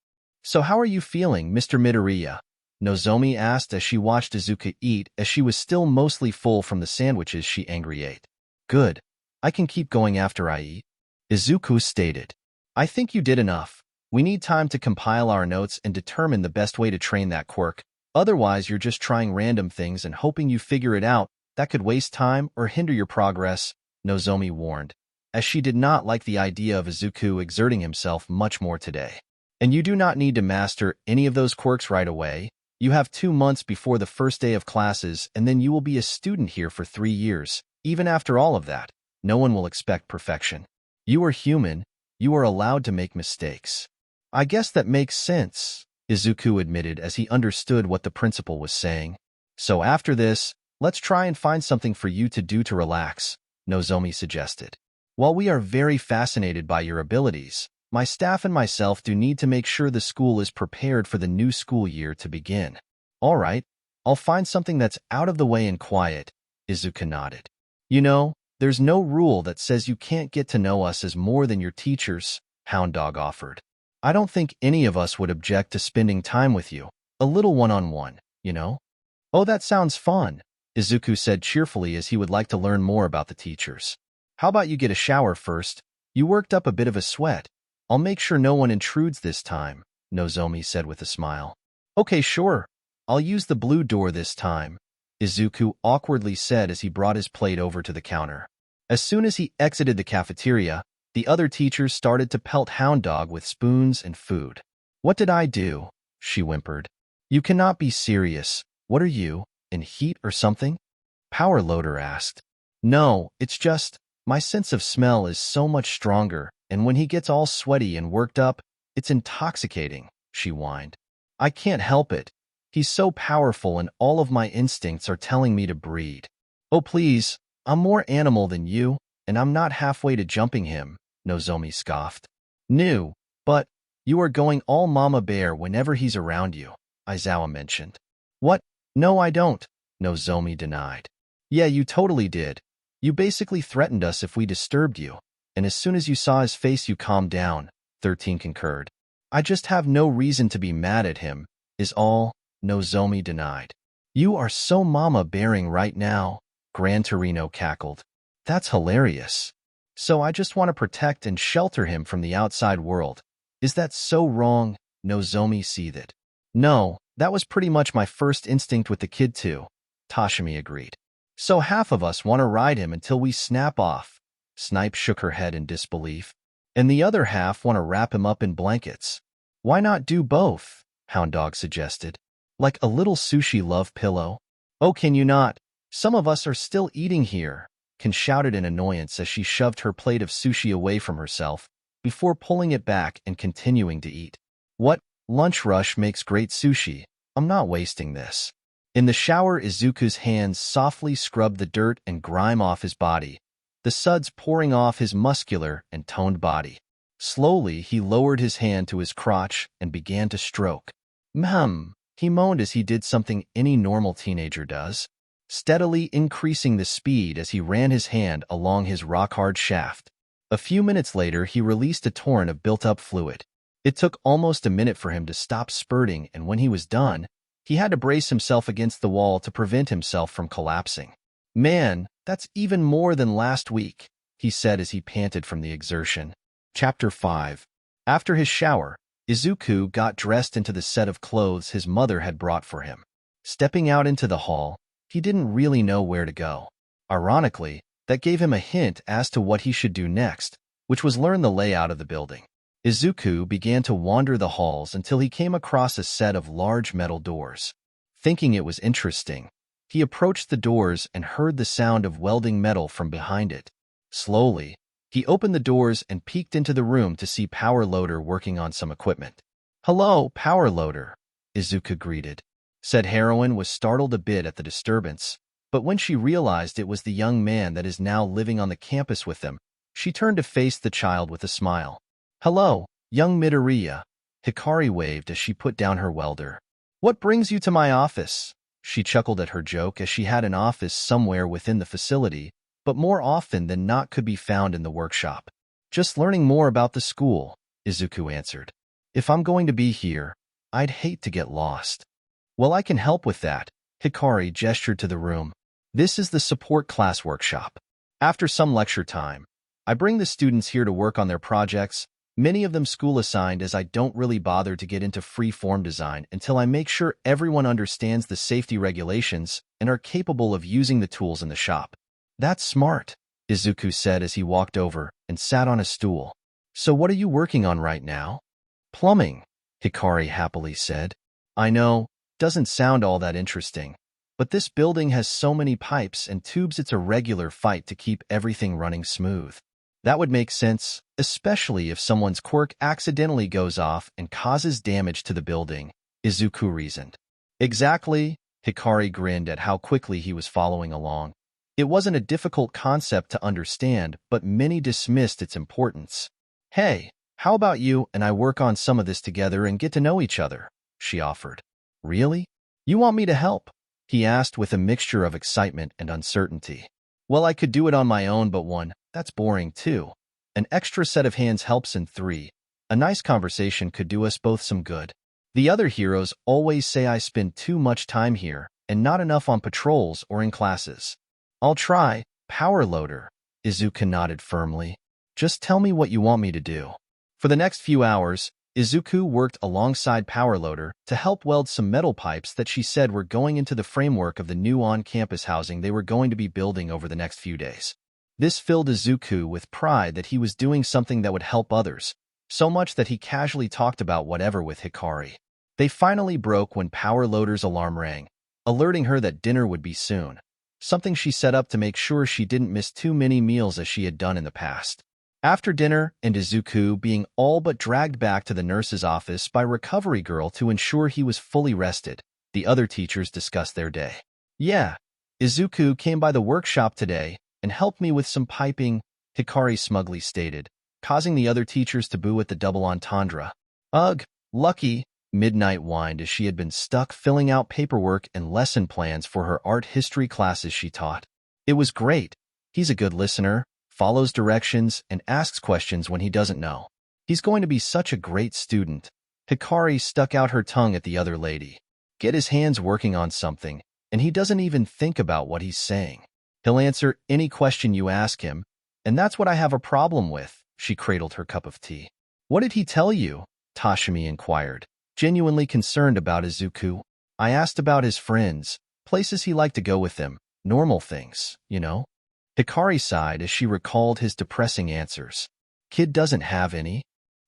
So how are you feeling, Mr. Midoriya? Nozomi asked as she watched Izuku eat, as she was still mostly full from the sandwiches she angrily ate. Good. I can keep going after I eat. Izuku stated. I think you did enough. We need time to compile our notes and determine the best way to train that quirk. Otherwise, you're just trying random things and hoping you figure it out. That could waste time or hinder your progress, Nozomi warned, as she did not like the idea of Izuku exerting himself much more today. And you do not need to master any of those quirks right away. You have 2 months before the first day of classes, and then you will be a student here for 3 years. Even after all of that, no one will expect perfection. You are human. You are allowed to make mistakes. I guess that makes sense, Izuku admitted as he understood what the principal was saying. So after this, let's try and find something for you to do to relax, Nozomi suggested. While we are very fascinated by your abilities, my staff and myself do need to make sure the school is prepared for the new school year to begin. All right, I'll find something that's out of the way and quiet, Izuku nodded. You know, there's no rule that says you can't get to know us as more than your teachers, Hound Dog offered. I don't think any of us would object to spending time with you, a little one-on-one, you know? Oh, that sounds fun, Izuku said cheerfully as he would like to learn more about the teachers. How about you get a shower first? You worked up a bit of a sweat. I'll make sure no one intrudes this time, Nozomi said with a smile. Okay, sure. I'll use the blue door this time, Izuku awkwardly said as he brought his plate over to the counter. As soon as he exited the cafeteria, the other teachers started to pelt Hound Dog with spoons and food. What did I do? She whimpered. You cannot be serious. What are you, in heat or something? Power Loader asked. No, it's just, my sense of smell is so much stronger, and when he gets all sweaty and worked up, it's intoxicating, she whined. I can't help it. He's so powerful and all of my instincts are telling me to breed. Oh please, I'm more animal than you, and I'm not halfway to jumping him, Nozomi scoffed. No, but you are going all mama bear whenever he's around you, Aizawa mentioned. What? No, I don't, Nozomi denied. Yeah, you totally did. You basically threatened us if we disturbed you, and as soon as you saw his face you calmed down, 13 concurred. I just have no reason to be mad at him, is all, Nozomi denied. You are so mama bearing right now, Gran Torino cackled. That's hilarious. So I just want to protect and shelter him from the outside world. Is that so wrong? Nozomi seethed. No, that was pretty much my first instinct with the kid too, Toshimi agreed. So half of us want to ride him until we snap off. Snipe shook her head in disbelief. And the other half want to wrap him up in blankets. Why not do both? Hound Dog suggested. Like a little sushi love pillow? Oh, can you not? Some of us are still eating here, Ken shouted in annoyance as she shoved her plate of sushi away from herself, before pulling it back and continuing to eat. What? Lunch rush makes great sushi. I'm not wasting this. In the shower, Izuku's hands softly scrubbed the dirt and grime off his body, the suds pouring off his muscular and toned body. Slowly, he lowered his hand to his crotch and began to stroke. He moaned as he did something any normal teenager does, steadily increasing the speed as he ran his hand along his rock-hard shaft. A few minutes later, he released a torrent of built-up fluid. It took almost a minute for him to stop spurting, and when he was done, he had to brace himself against the wall to prevent himself from collapsing. Man, that's even more than last week, he said as he panted from the exertion. Chapter 5. After his shower, Izuku got dressed into the set of clothes his mother had brought for him. Stepping out into the hall, he didn't really know where to go. Ironically, that gave him a hint as to what he should do next, which was learn the layout of the building. Izuku began to wander the halls until he came across a set of large metal doors. Thinking it was interesting, he approached the doors and heard the sound of welding metal from behind it. Slowly, he opened the doors and peeked into the room to see Power Loader working on some equipment. "Hello, Power Loader," Izuku greeted. Said heroine was startled a bit at the disturbance, but when she realized it was the young man that is now living on the campus with them, she turned to face the child with a smile. "Hello, young Midoriya," Hikari waved as she put down her welder. "What brings you to my office?" She chuckled at her joke as she had an office somewhere within the facility, but more often than not could be found in the workshop. "Just learning more about the school," Izuku answered. "If I'm going to be here, I'd hate to get lost." "Well, I can help with that," Hikari gestured to the room. "This is the support class workshop. After some lecture time, I bring the students here to work on their projects, many of them school-assigned, as I don't really bother to get into free-form design until I make sure everyone understands the safety regulations and are capable of using the tools in the shop." "That's smart," Izuku said as he walked over and sat on a stool. "So what are you working on right now?" "Plumbing," Hikari happily said. "I know, doesn't sound all that interesting, but this building has so many pipes and tubes it's a regular fight to keep everything running smooth." "That would make sense, especially if someone's quirk accidentally goes off and causes damage to the building," Izuku reasoned. "Exactly," Hikari grinned at how quickly he was following along. It wasn't a difficult concept to understand, but many dismissed its importance. "Hey, how about you and I work on some of this together and get to know each other?" she offered. "Really? You want me to help?" he asked with a mixture of excitement and uncertainty. "Well, I could do it on my own, but that's boring too. An extra set of hands helps in 3. A nice conversation could do us both some good. The other heroes always say I spend too much time here and not enough on patrols or in classes." "I'll try, Power Loader," Izuku nodded firmly. "Just tell me what you want me to do." For the next few hours, Izuku worked alongside Power Loader to help weld some metal pipes that she said were going into the framework of the new on-campus housing they were going to be building over the next few days. This filled Izuku with pride that he was doing something that would help others, so much that he casually talked about whatever with Hikari. They finally broke when Power Loader's alarm rang, alerting her that dinner would be soon, something she set up to make sure she didn't miss too many meals as she had done in the past. After dinner, and Izuku being all but dragged back to the nurse's office by Recovery Girl to ensure he was fully rested, the other teachers discussed their day. "Yeah, Izuku came by the workshop today and helped me with some piping," Hikari smugly stated, causing the other teachers to boo at the double entendre. "Ugh, lucky," Midnight whined as she had been stuck filling out paperwork and lesson plans for her art history classes she taught. "It was great. He's a good listener, follows directions, and asks questions when he doesn't know. He's going to be such a great student." Hikari stuck out her tongue at the other lady. "Get his hands working on something, and he doesn't even think about what he's saying. He'll answer any question you ask him, And that's what I have a problem with. She cradled her cup of tea. What did he tell you? Tashimi inquired, genuinely concerned about Izuku. I asked about his friends, places he liked to go with them, normal things, you know? Hikari sighed as she recalled his depressing answers. Kid doesn't have any?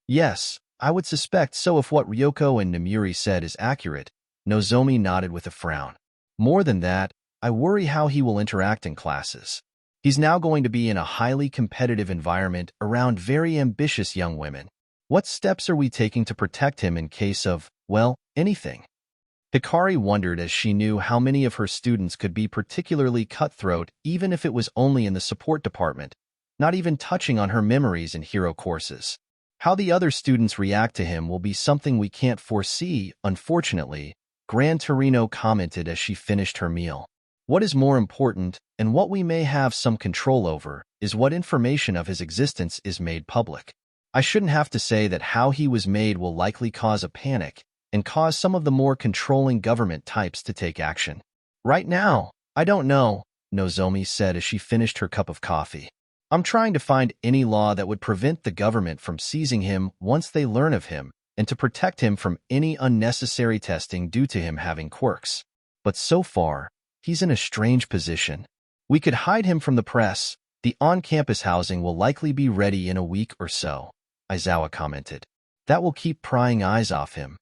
Yes, I would suspect so if what Ryoko and Namuri said is accurate. Nozomi nodded with a frown. More than that, I worry how he will interact in classes. He's now going to be in a highly competitive environment around very ambitious young women. What steps are we taking to protect him in case of, well, anything? Hikari wondered as she knew how many of her students could be particularly cutthroat even if it was only in the support department, not even touching on her memories in hero courses. How the other students react to him will be something we can't foresee, unfortunately, Gran Torino commented as she finished her meal. What is more important, and what we may have some control over, is what information of his existence is made public. I shouldn't have to say that how he was made will likely cause a panic and cause some of the more controlling government types to take action. Right now, I don't know, Nozomi said as she finished her cup of coffee. I'm trying to find any law that would prevent the government from seizing him once they learn of him and to protect him from any unnecessary testing due to him having quirks. But so far, he's in a strange position. We could hide him from the press. The on-campus housing will likely be ready in a week or so, Aizawa commented. That will keep prying eyes off him.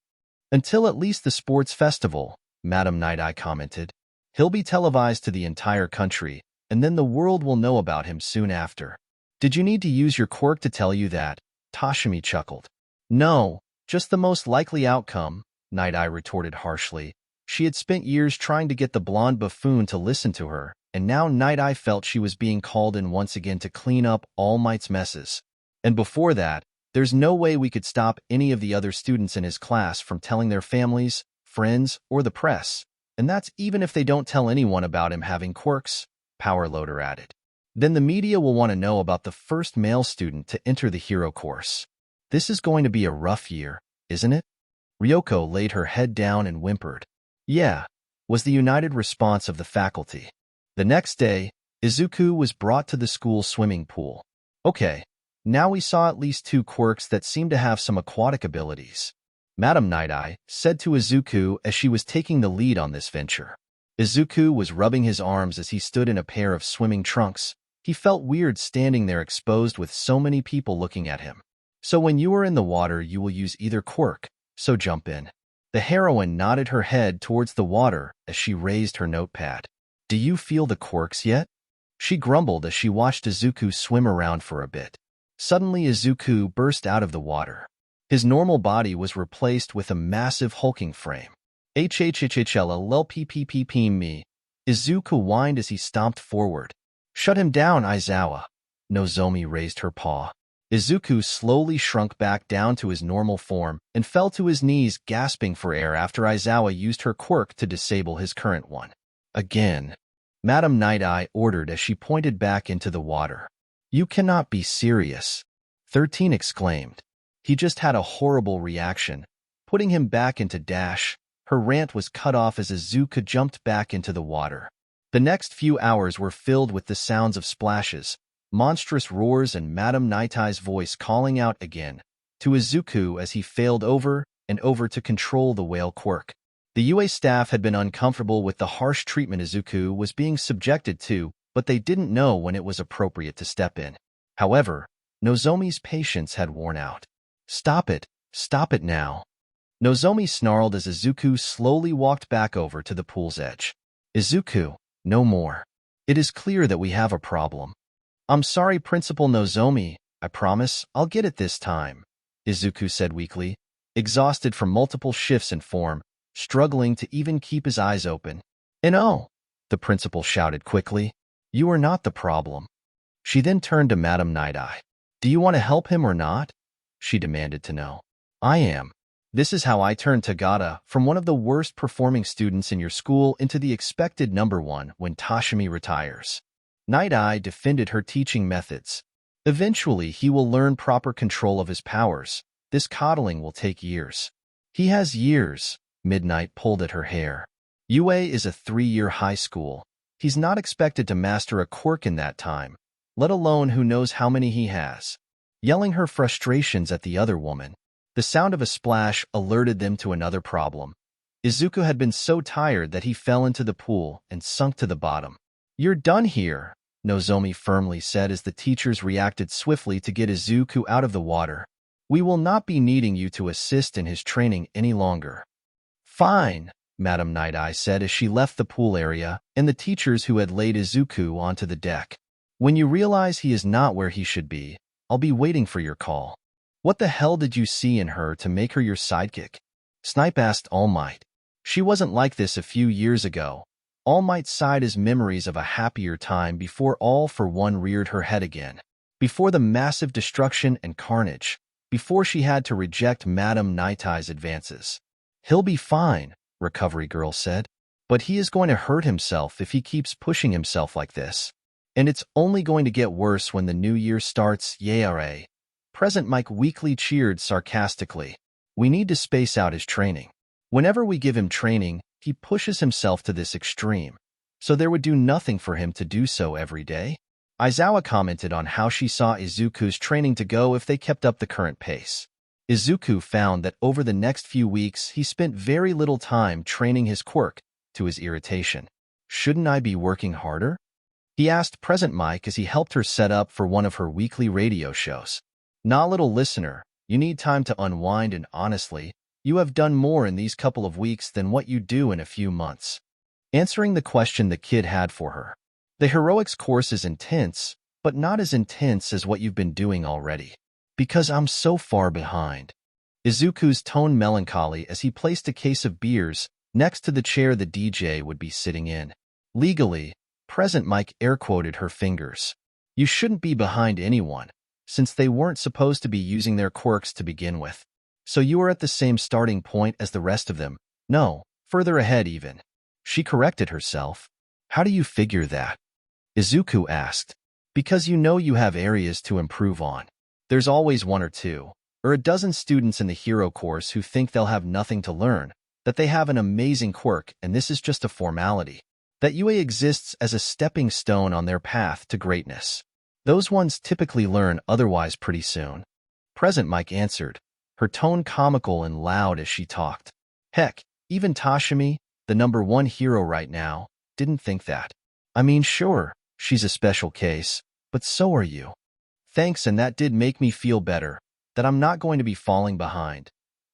Until at least the sports festival, Madame Night-Eye commented. He'll be televised to the entire country, and then the world will know about him soon after. Did you need to use your quirk to tell you that? Tashimi chuckled. No, just the most likely outcome, Night-Eye retorted harshly. She had spent years trying to get the blonde buffoon to listen to her, and now Night-Eye felt she was being called in once again to clean up All Might's messes. And before that, there's no way we could stop any of the other students in his class from telling their families, friends, or the press. And that's even if they don't tell anyone about him having quirks, Powerloader added. Then the media will want to know about the first male student to enter the hero course. This is going to be a rough year, isn't it? Ryoko laid her head down and whimpered. Yeah, was the united response of the faculty. The next day, Izuku was brought to the school swimming pool. Okay, now we saw at least 2 quirks that seemed to have some aquatic abilities, Madame Night-Eye said to Izuku as she was taking the lead on this venture. Izuku was rubbing his arms as he stood in a pair of swimming trunks. He felt weird standing there exposed with so many people looking at him. So when you are in the water, you will use either quirk, so jump in. The heroine nodded her head towards the water as she raised her notepad. Do you feel the quirks yet? She grumbled as she watched Izuku swim around for a bit. Suddenly Izuku burst out of the water. His normal body was replaced with a massive hulking frame. HHHLLPPPP me. Izuku whined as he stomped forward. Shut him down, Aizawa. Nozomi raised her paw. Izuku slowly shrunk back down to his normal form and fell to his knees, gasping for air after Aizawa used her quirk to disable his current one. Again, Madame Night-Eye ordered as she pointed back into the water. You cannot be serious, 13 exclaimed. He just had a horrible reaction, putting him back into dash. Her rant was cut off as Izuku jumped back into the water. The next few hours were filled with the sounds of splashes, monstrous roars, and Madame Night-Eye's voice calling out again to Izuku as he failed over and over to control the whale quirk. The UA staff had been uncomfortable with the harsh treatment Izuku was being subjected to, but they didn't know when it was appropriate to step in. However, Nozomi's patience had worn out. Stop it now. Nozomi snarled as Izuku slowly walked back over to the pool's edge. Izuku, no more. It is clear that we have a problem. I'm sorry, Principal Nozomi. I promise I'll get it this time, Izuku said weakly, exhausted from multiple shifts in form, struggling to even keep his eyes open. And oh, the principal shouted quickly, you are not the problem. She then turned to Madame Night-Eye. Do you want to help him or not? She demanded to know. I am. This is how I turned Tagata from one of the worst performing students in your school into the expected number 1 when Tashimi retires. Night-Eye defended her teaching methods. Eventually, he will learn proper control of his powers. This coddling will take years. He has years. Midnight pulled at her hair. UA is a 3-year high school. He's not expected to master a quirk in that time. let alone who knows how many he has. Yelling her frustrations at the other woman. The sound of a splash alerted them to another problem. Izuku had been so tired that he fell into the pool and sunk to the bottom. "You're done here," Nozomi firmly said as the teachers reacted swiftly to get Izuku out of the water. "We will not be needing you to assist in his training any longer." "Fine," Madame Night-Eye said as she left the pool area and the teachers who had laid Izuku onto the deck. "When you realize he is not where he should be, I'll be waiting for your call." "What the hell did you see in her to make her your sidekick?" Snipe asked All Might. She wasn't like this a few years ago. All Might sighed as memories of a happier time before All for One reared her head again. Before the massive destruction and carnage. Before she had to reject Madame Night-Eye's advances. "He'll be fine," Recovery Girl said. "But he is going to hurt himself if he keeps pushing himself like this. And it's only going to get worse when the new year starts, yare." Present Mike weakly cheered sarcastically. "We need to space out his training. Whenever we give him training, he pushes himself to this extreme. So there would do nothing for him to do so every day." Aizawa commented on how she saw Izuku's training to go if they kept up the current pace. Izuku found that over the next few weeks he spent very little time training his quirk, to his irritation. "Shouldn't I be working harder?" he asked Present Mike as he helped her set up for one of her weekly radio shows. "Nah, little listener, you need time to unwind and honestly, you have done more in these couple of weeks than what you do in a few months." Answering the question the kid had for her. "The heroics course is intense, but not as intense as what you've been doing already. Because I'm so far behind." Izuku's tone melancholy as he placed a case of beers next to the chair the DJ would be sitting in. Legally, Present Mike air-quoted her fingers. "You shouldn't be behind anyone, since they weren't supposed to be using their quirks to begin with. So you are at the same starting point as the rest of them. No, further ahead even." She corrected herself. "How do you figure that?" Izuku asked. "Because you know you have areas to improve on. There's always one or two, or a dozen students in the hero course who think they'll have nothing to learn, that they have an amazing quirk and this is just a formality. That UA exists as a stepping stone on their path to greatness. Those ones typically learn otherwise pretty soon." Present Mike answered, her tone comical and loud as she talked. "Heck, even Tashimi, the #1 hero right now, didn't think that. I mean, sure, she's a special case, but so are you. Thanks, and that did make me feel better, that I'm not going to be falling behind."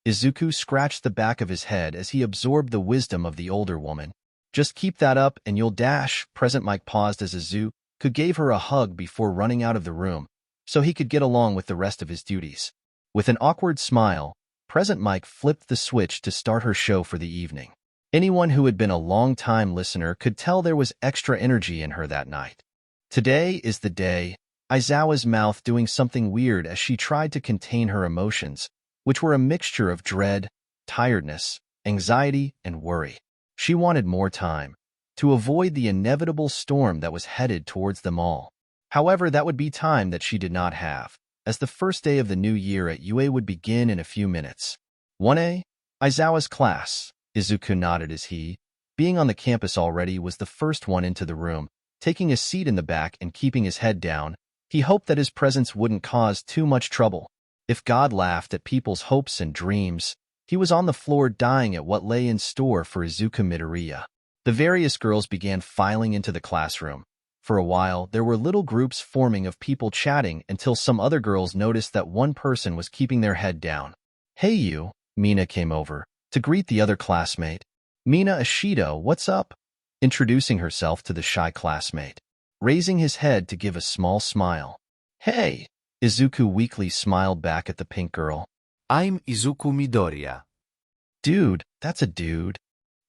Izuku scratched the back of his head as he absorbed the wisdom of the older woman. "Just keep that up and you'll dash." Present Mike paused as Izuku gave her a hug before running out of the room, so he could get along with the rest of his duties. With an awkward smile, Present Mike flipped the switch to start her show for the evening. Anyone who had been a long-time listener could tell there was extra energy in her that night. "Today is the day," Aizawa's mouth doing something weird as she tried to contain her emotions, which were a mixture of dread, tiredness, anxiety, and worry. She wanted more time, to avoid the inevitable storm that was headed towards them all. However, that would be time that she did not have, as the first day of the new year at UA would begin in a few minutes. 1A, Aizawa's class. Izuku nodded as he, being on the campus already, was the first one into the room. Taking a seat in the back and keeping his head down, he hoped that his presence wouldn't cause too much trouble. If God laughed at people's hopes and dreams, he was on the floor dying at what lay in store for Izuku Midoriya. The various girls began filing into the classroom. For a while, there were little groups forming of people chatting until some other girls noticed that one person was keeping their head down. "Hey you," Mina came over to greet the other classmate. "Mina Ashido, what's up?" Introducing herself to the shy classmate. Raising his head to give a small smile. "Hey," Izuku weakly smiled back at the pink girl.
I'm Izuku Midoriya.
"Dude, that's a dude."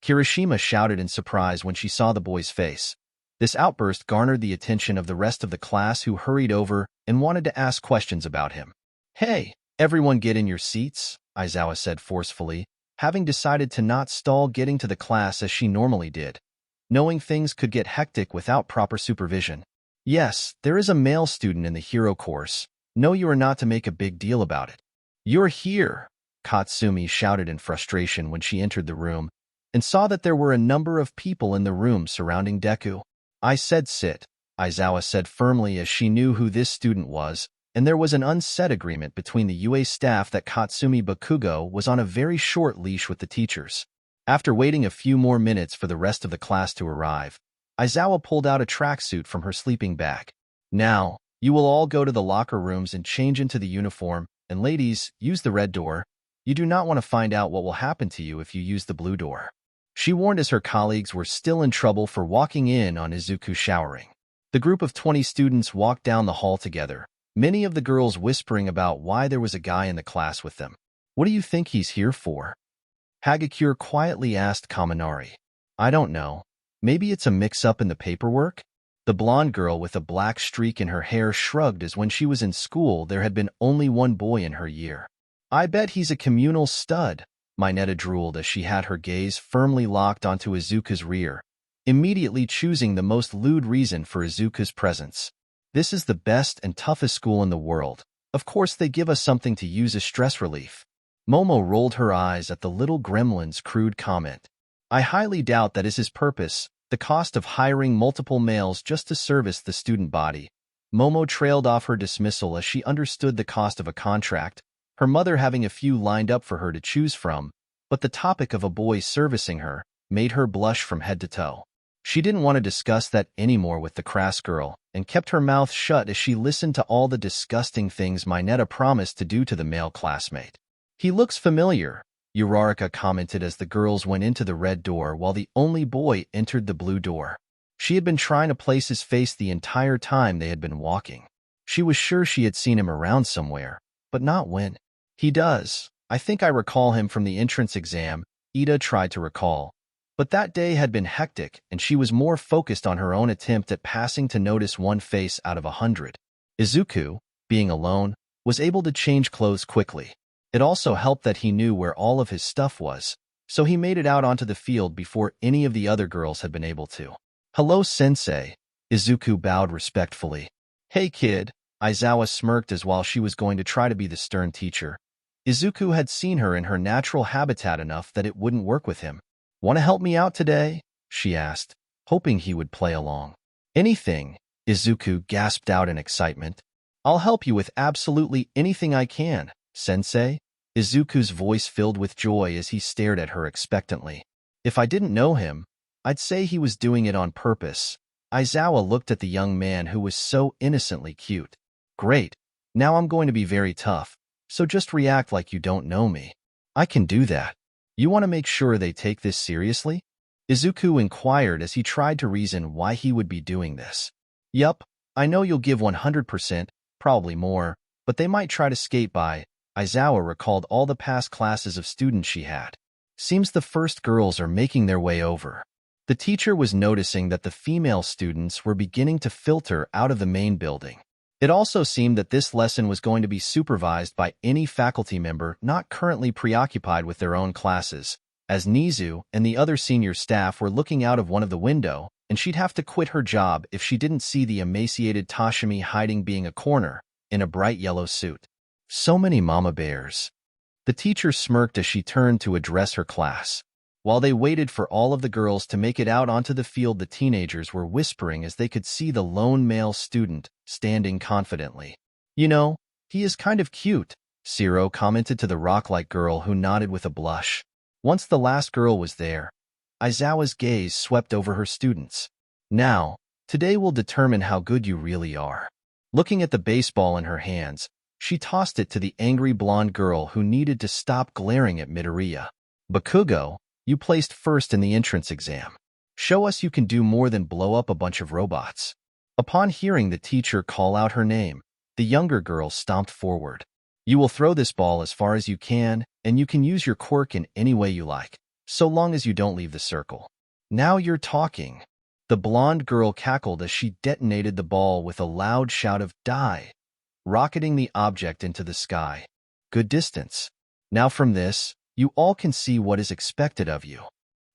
Kirishima shouted in surprise when she saw the boy's face. This outburst garnered the attention of the rest of the class, who hurried over and wanted to ask questions about him. "Hey, everyone get in your seats," Aizawa said forcefully, having decided to not stall getting to the class as she normally did, knowing things could get hectic without proper supervision. "Yes, there is a male student in the hero course. No, you are not to make a big deal about it." "You're here," Katsumi shouted in frustration when she entered the room and saw that there were a number of people in the room surrounding Deku. "I said sit," Aizawa said firmly as she knew who this student was, and there was an unsaid agreement between the UA staff that Katsumi Bakugo was on a very short leash with the teachers. After waiting a few more minutes for the rest of the class to arrive, Aizawa pulled out a tracksuit from her sleeping bag. Now, you will all go to the locker rooms and change into the uniform, and ladies, use the red door. You do not want to find out what will happen to you if you use the blue door. She warned as her colleagues were still in trouble for walking in on Izuku showering. The group of 20 students walked down the hall together, many of the girls whispering about why there was a guy in the class with them. What do you think he's here for? Hagakure quietly asked Kaminari. I don't know. Maybe it's a mix-up in the paperwork? The blonde girl with a black streak in her hair shrugged as when she was in school there had been only one boy in her year. I bet he's a communal stud, Mineta drooled as she had her gaze firmly locked onto Izuku's rear, immediately choosing the most lewd reason for Izuku's presence. This is the best and toughest school in the world. Of course they give us something to use as stress relief. Momo rolled her eyes at the little gremlin's crude comment. I highly doubt that is his purpose, the cost of hiring multiple males just to service the student body. Momo trailed off her dismissal as she understood the cost of a contract, her mother having a few lined up for her to choose from, but the topic of a boy servicing her made her blush from head to toe. She didn't want to discuss that anymore with the crass girl, and kept her mouth shut as she listened to all the disgusting things Mineta promised to do to the male classmate. He looks familiar, Uraraka commented as the girls went into the red door while the only boy entered the blue door. She had been trying to place his face the entire time they had been walking. She was sure she had seen him around somewhere, but not when. He does. I think I recall him from the entrance exam, Ida tried to recall. But that day had been hectic, and she was more focused on her own attempt at passing to notice one face out of 100. Izuku, being alone, was able to change clothes quickly. It also helped that he knew where all of his stuff was, so he made it out onto the field before any of the other girls had been able to. Hello, sensei. Izuku bowed respectfully. Hey, kid. Aizawa smirked as while she was going to try to be the stern teacher. Izuku had seen her in her natural habitat enough that it wouldn't work with him. Want to help me out today? She asked, hoping he would play along. Anything, Izuku gasped out in excitement. I'll help you with absolutely anything I can, sensei. Izuku's voice filled with joy as he stared at her expectantly. If I didn't know him, I'd say he was doing it on purpose. Aizawa looked at the young man who was so innocently cute. Great. Now I'm going to be very tough, so just react like you don't know me. I can do that. You want to make sure they take this seriously? Izuku inquired as he tried to reason why he would be doing this. Yup, I know you'll give 100%, probably more, but they might try to skate by. Aizawa recalled all the past classes of students she had. Seems the first girls are making their way over. The teacher was noticing that the female students were beginning to filter out of the main building. It also seemed that this lesson was going to be supervised by any faculty member not currently preoccupied with their own classes, as Nizu and the other senior staff were looking out of one of the window, and she'd have to quit her job if she didn't see the emaciated Toshimi hiding being a corner, in a bright yellow suit. So many mama bears. The teacher smirked as she turned to address her class. While they waited for all of the girls to make it out onto the field, the teenagers were whispering as they could see the lone male student standing confidently. You know, he is kind of cute, Ciro commented to the rock-like girl who nodded with a blush. Once the last girl was there, Aizawa's gaze swept over her students. Now, today will determine how good you really are. Looking at the baseball in her hands, she tossed it to the angry blonde girl who needed to stop glaring at Midoriya. Bakugo, you placed first in the entrance exam. Show us you can do more than blow up a bunch of robots. Upon hearing the teacher call out her name, the younger girl stomped forward. You will throw this ball as far as you can, and you can use your quirk in any way you like, so long as you don't leave the circle. Now you're talking. The blonde girl cackled as she detonated the ball with a loud shout of die, rocketing the object into the sky. Good distance. Now from this, you all can see what is expected of you.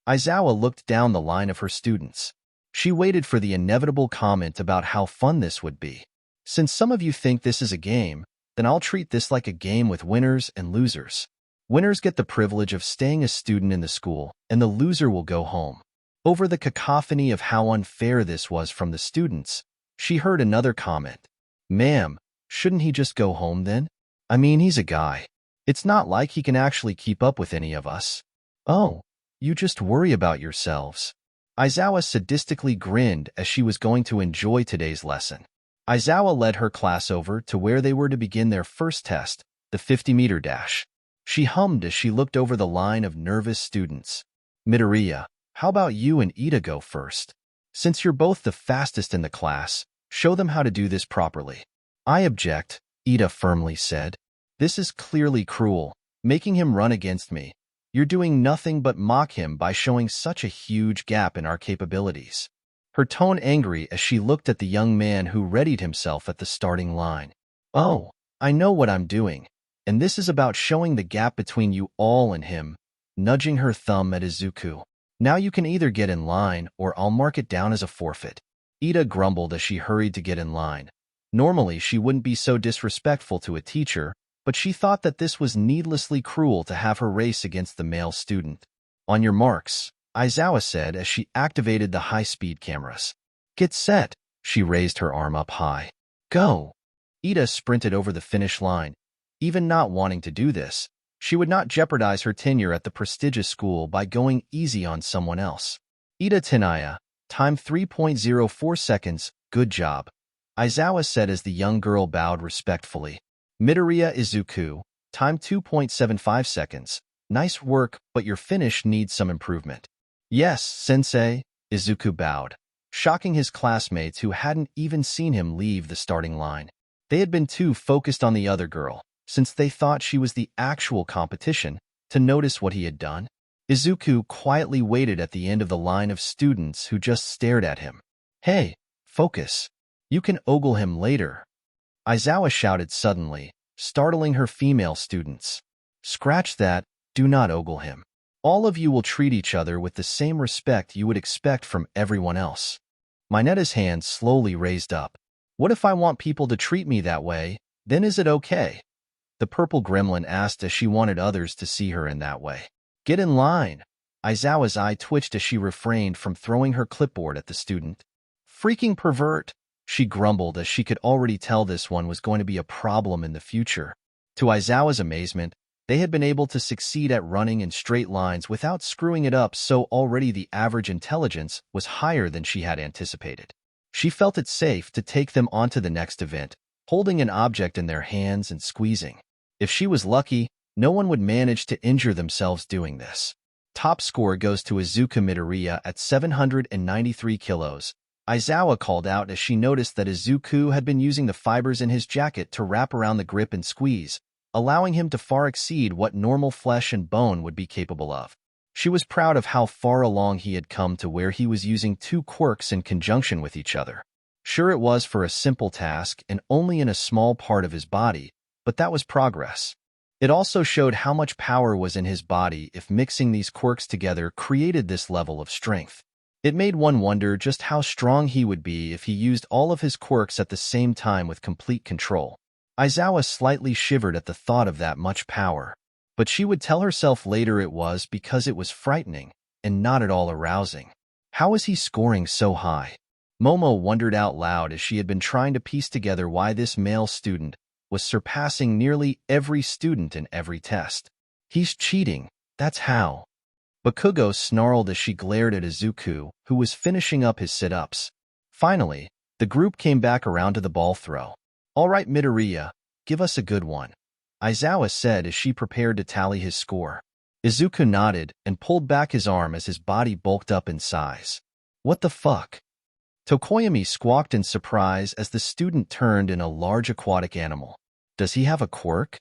Aizawa looked down the line of her students. She waited for the inevitable comment about how fun this would be. Since some of you think this is a game, then I'll treat this like a game with winners and losers. Winners get the privilege of staying a student in the school, and the loser will go home. Over the cacophony of how unfair this was from the students, She heard another comment. Ma'am, shouldn't he just go home then? I mean, he's a guy. It's not like he can actually keep up with any of us. Oh, you just worry about yourselves. Aizawa sadistically grinned as she was going to enjoy today's lesson. Aizawa led her class over to where they were to begin their first test, the 50-meter dash. She hummed as she looked over the line of nervous students. Midoriya, how about you and Ida go first? Since you're both the fastest in the class, show them how to do this properly. I object, Ida firmly said. This is clearly cruel, making him run against me. You're doing nothing but mock him by showing such a huge gap in our capabilities. Her tone angry as she looked at the young man who readied himself at the starting line. Oh, I know what I'm doing, and this is about showing the gap between you all and him, nudging her thumb at Izuku. Now you can either get in line or I'll mark it down as a forfeit. Ida grumbled as she hurried to get in line. Normally, she wouldn't be so disrespectful to a teacher, but she thought that this was needlessly cruel to have her race against the male student. On your marks, Aizawa said as she activated the high-speed cameras. Get set, she raised her arm up high. Go! Ida sprinted over the finish line. Even not wanting to do this, she would not jeopardize her tenure at the prestigious school by going easy on someone else. Ida Tenaya, time 3.04 seconds, good job, Aizawa said as the young girl bowed respectfully. Midoriya Izuku, time 2.75 seconds, nice work, but your finish needs some improvement. Yes, sensei, Izuku bowed, shocking his classmates who hadn't even seen him leave the starting line. They had been too focused on the other girl, since they thought she was the actual competition, to notice what he had done. Izuku quietly waited at the end of the line of students who just stared at him. Hey, focus. You can ogle him later. Aizawa shouted suddenly, startling her female students. Scratch that, do not ogle him. All of you will treat each other with the same respect you would expect from everyone else. Minetta's hand slowly raised up. What if I want people to treat me that way, then is it okay? The purple gremlin asked as she wanted others to see her in that way. Get in line. Aizawa's eye twitched as she refrained from throwing her clipboard at the student. Freaking pervert, she grumbled as she could already tell this one was going to be a problem in the future. To Aizawa's amazement, they had been able to succeed at running in straight lines without screwing it up, so already the average intelligence was higher than she had anticipated. She felt it safe to take them on to the next event, holding an object in their hands and squeezing. If she was lucky, no one would manage to injure themselves doing this. Top score goes to Izuku Midoriya at 793 kilos. Aizawa called out as she noticed that Izuku had been using the fibers in his jacket to wrap around the grip and squeeze, allowing him to far exceed what normal flesh and bone would be capable of. She was proud of how far along he had come to where he was using two quirks in conjunction with each other. Sure, it was for a simple task and only in a small part of his body, but that was progress. It also showed how much power was in his body if mixing these quirks together created this level of strength. It made one wonder just how strong he would be if he used all of his quirks at the same time with complete control. Aizawa slightly shivered at the thought of that much power, but she would tell herself later it was because it was frightening and not at all arousing. How was he scoring so high? Momo wondered out loud as she had been trying to piece together why this male student was surpassing nearly every student in every test. He's cheating, that's how. Bakugo snarled as she glared at Izuku, who was finishing up his sit-ups. Finally, the group came back around to the ball throw. All right, Midoriya, give us a good one, Aizawa said as she prepared to tally his score. Izuku nodded and pulled back his arm as his body bulked up in size. What the fuck? Tokoyami squawked in surprise as the student turned in a large aquatic animal. Does he have a quirk?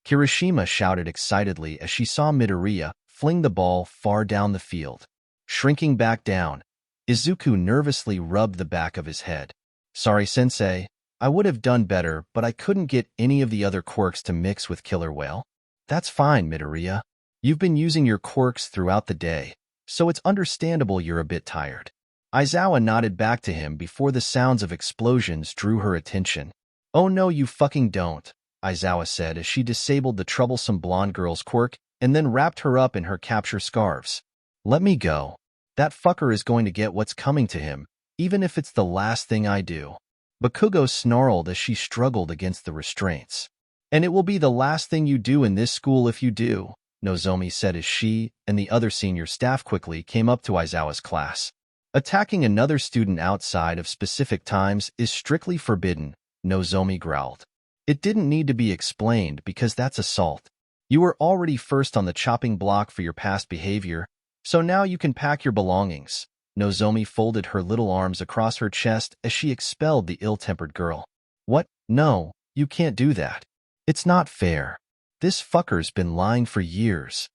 Kirishima shouted excitedly as she saw Midoriya fling the ball far down the field. Shrinking back down, Izuku nervously rubbed the back of his head. Sorry, sensei. I would have done better, but I couldn't get any of the other quirks to mix with Killer Whale. That's fine, Midoriya. You've been using your quirks throughout the day, so it's understandable you're a bit tired. Aizawa nodded back to him before the sounds of explosions drew her attention. Oh no, you fucking don't, Aizawa said as she disabled the troublesome blonde girl's quirk and then wrapped her up in her capture scarves. Let me go. That fucker is going to get what's coming to him, even if it's the last thing I do. Bakugo snarled as she struggled against the restraints. And it will be the last thing you do in this school if you do, Nozomi said as she and the other senior staff quickly came up to Aizawa's class. Attacking another student outside of specific times is strictly forbidden, Nozomi growled. It didn't need to be explained because that's assault. You were already first on the chopping block for your past behavior, so now you can pack your belongings. Nozomi folded her little arms across her chest as she expelled the ill-tempered girl. What? No, you can't do that. It's not fair. This fucker's been lying for years.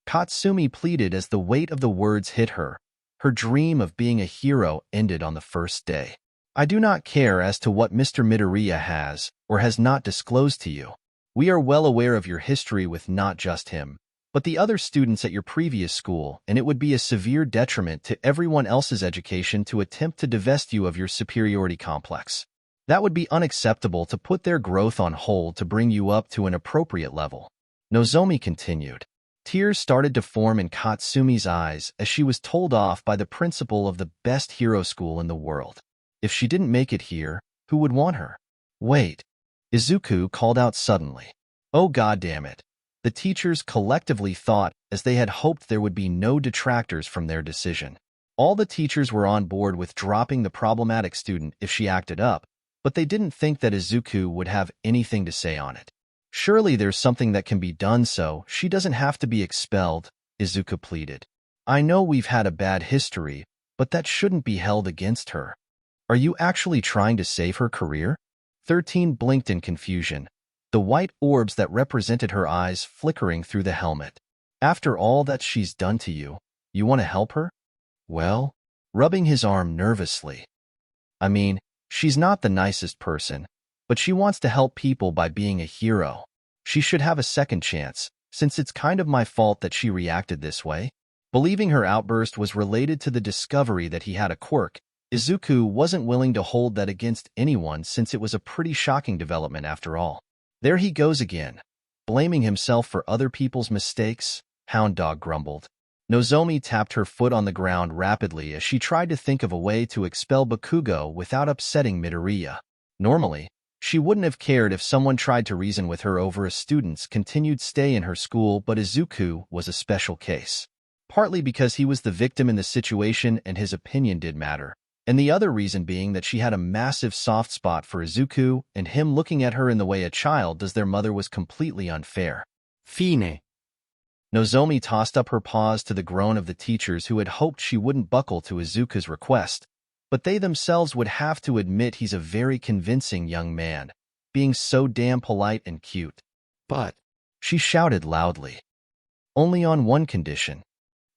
Katsumi pleaded as the weight of the words hit her. Her dream of being a hero ended on the first day. I do not care as to what Mr. Midoriya has or has not disclosed to you. We are well aware of your history with not just him, but the other students at your previous school, and it would be a severe detriment to everyone else's education to attempt to divest you of your superiority complex. That would be unacceptable to put their growth on hold to bring you up to an appropriate level. Nozomi continued. Tears started to form in Katsumi's eyes as she was told off by the principal of the best hero school in the world. If she didn't make it here, who would want her? Wait. Izuku called out suddenly. Oh goddammit. The teachers collectively thought as they had hoped there would be no detractors from their decision. All the teachers were on board with dropping the problematic student if she acted up, but they didn't think that Izuku would have anything to say on it. Surely there's something that can be done so she doesn't have to be expelled, Izuku pleaded. I know we've had a bad history, but that shouldn't be held against her. Are you actually trying to save her career? 13 blinked in confusion, the white orbs that represented her eyes flickering through the helmet. After all that she's done to you, you want to help her? Well, rubbing his arm nervously. I mean, she's not the nicest person, but she wants to help people by being a hero. She should have a second chance, since it's kind of my fault that she reacted this way. Believing her outburst was related to the discovery that he had a quirk, Izuku wasn't willing to hold that against anyone since it was a pretty shocking development after all. There he goes again, blaming himself for other people's mistakes, Hound Dog grumbled. Nozomi tapped her foot on the ground rapidly as she tried to think of a way to expel Bakugo without upsetting Midoriya. Normally, she wouldn't have cared if someone tried to reason with her over a student's continued stay in her school, but Izuku was a special case. Partly because he was the victim in the situation and his opinion did matter, and the other reason being that she had a massive soft spot for Izuku, and him looking at her in the way a child does their mother was completely unfair. Fine. Nozomi tossed up her paws to the groan of the teachers who had hoped she wouldn't buckle to Izuku's request, but they themselves would have to admit he's a very convincing young man, being so damn polite and cute. But, she shouted loudly. Only on one condition.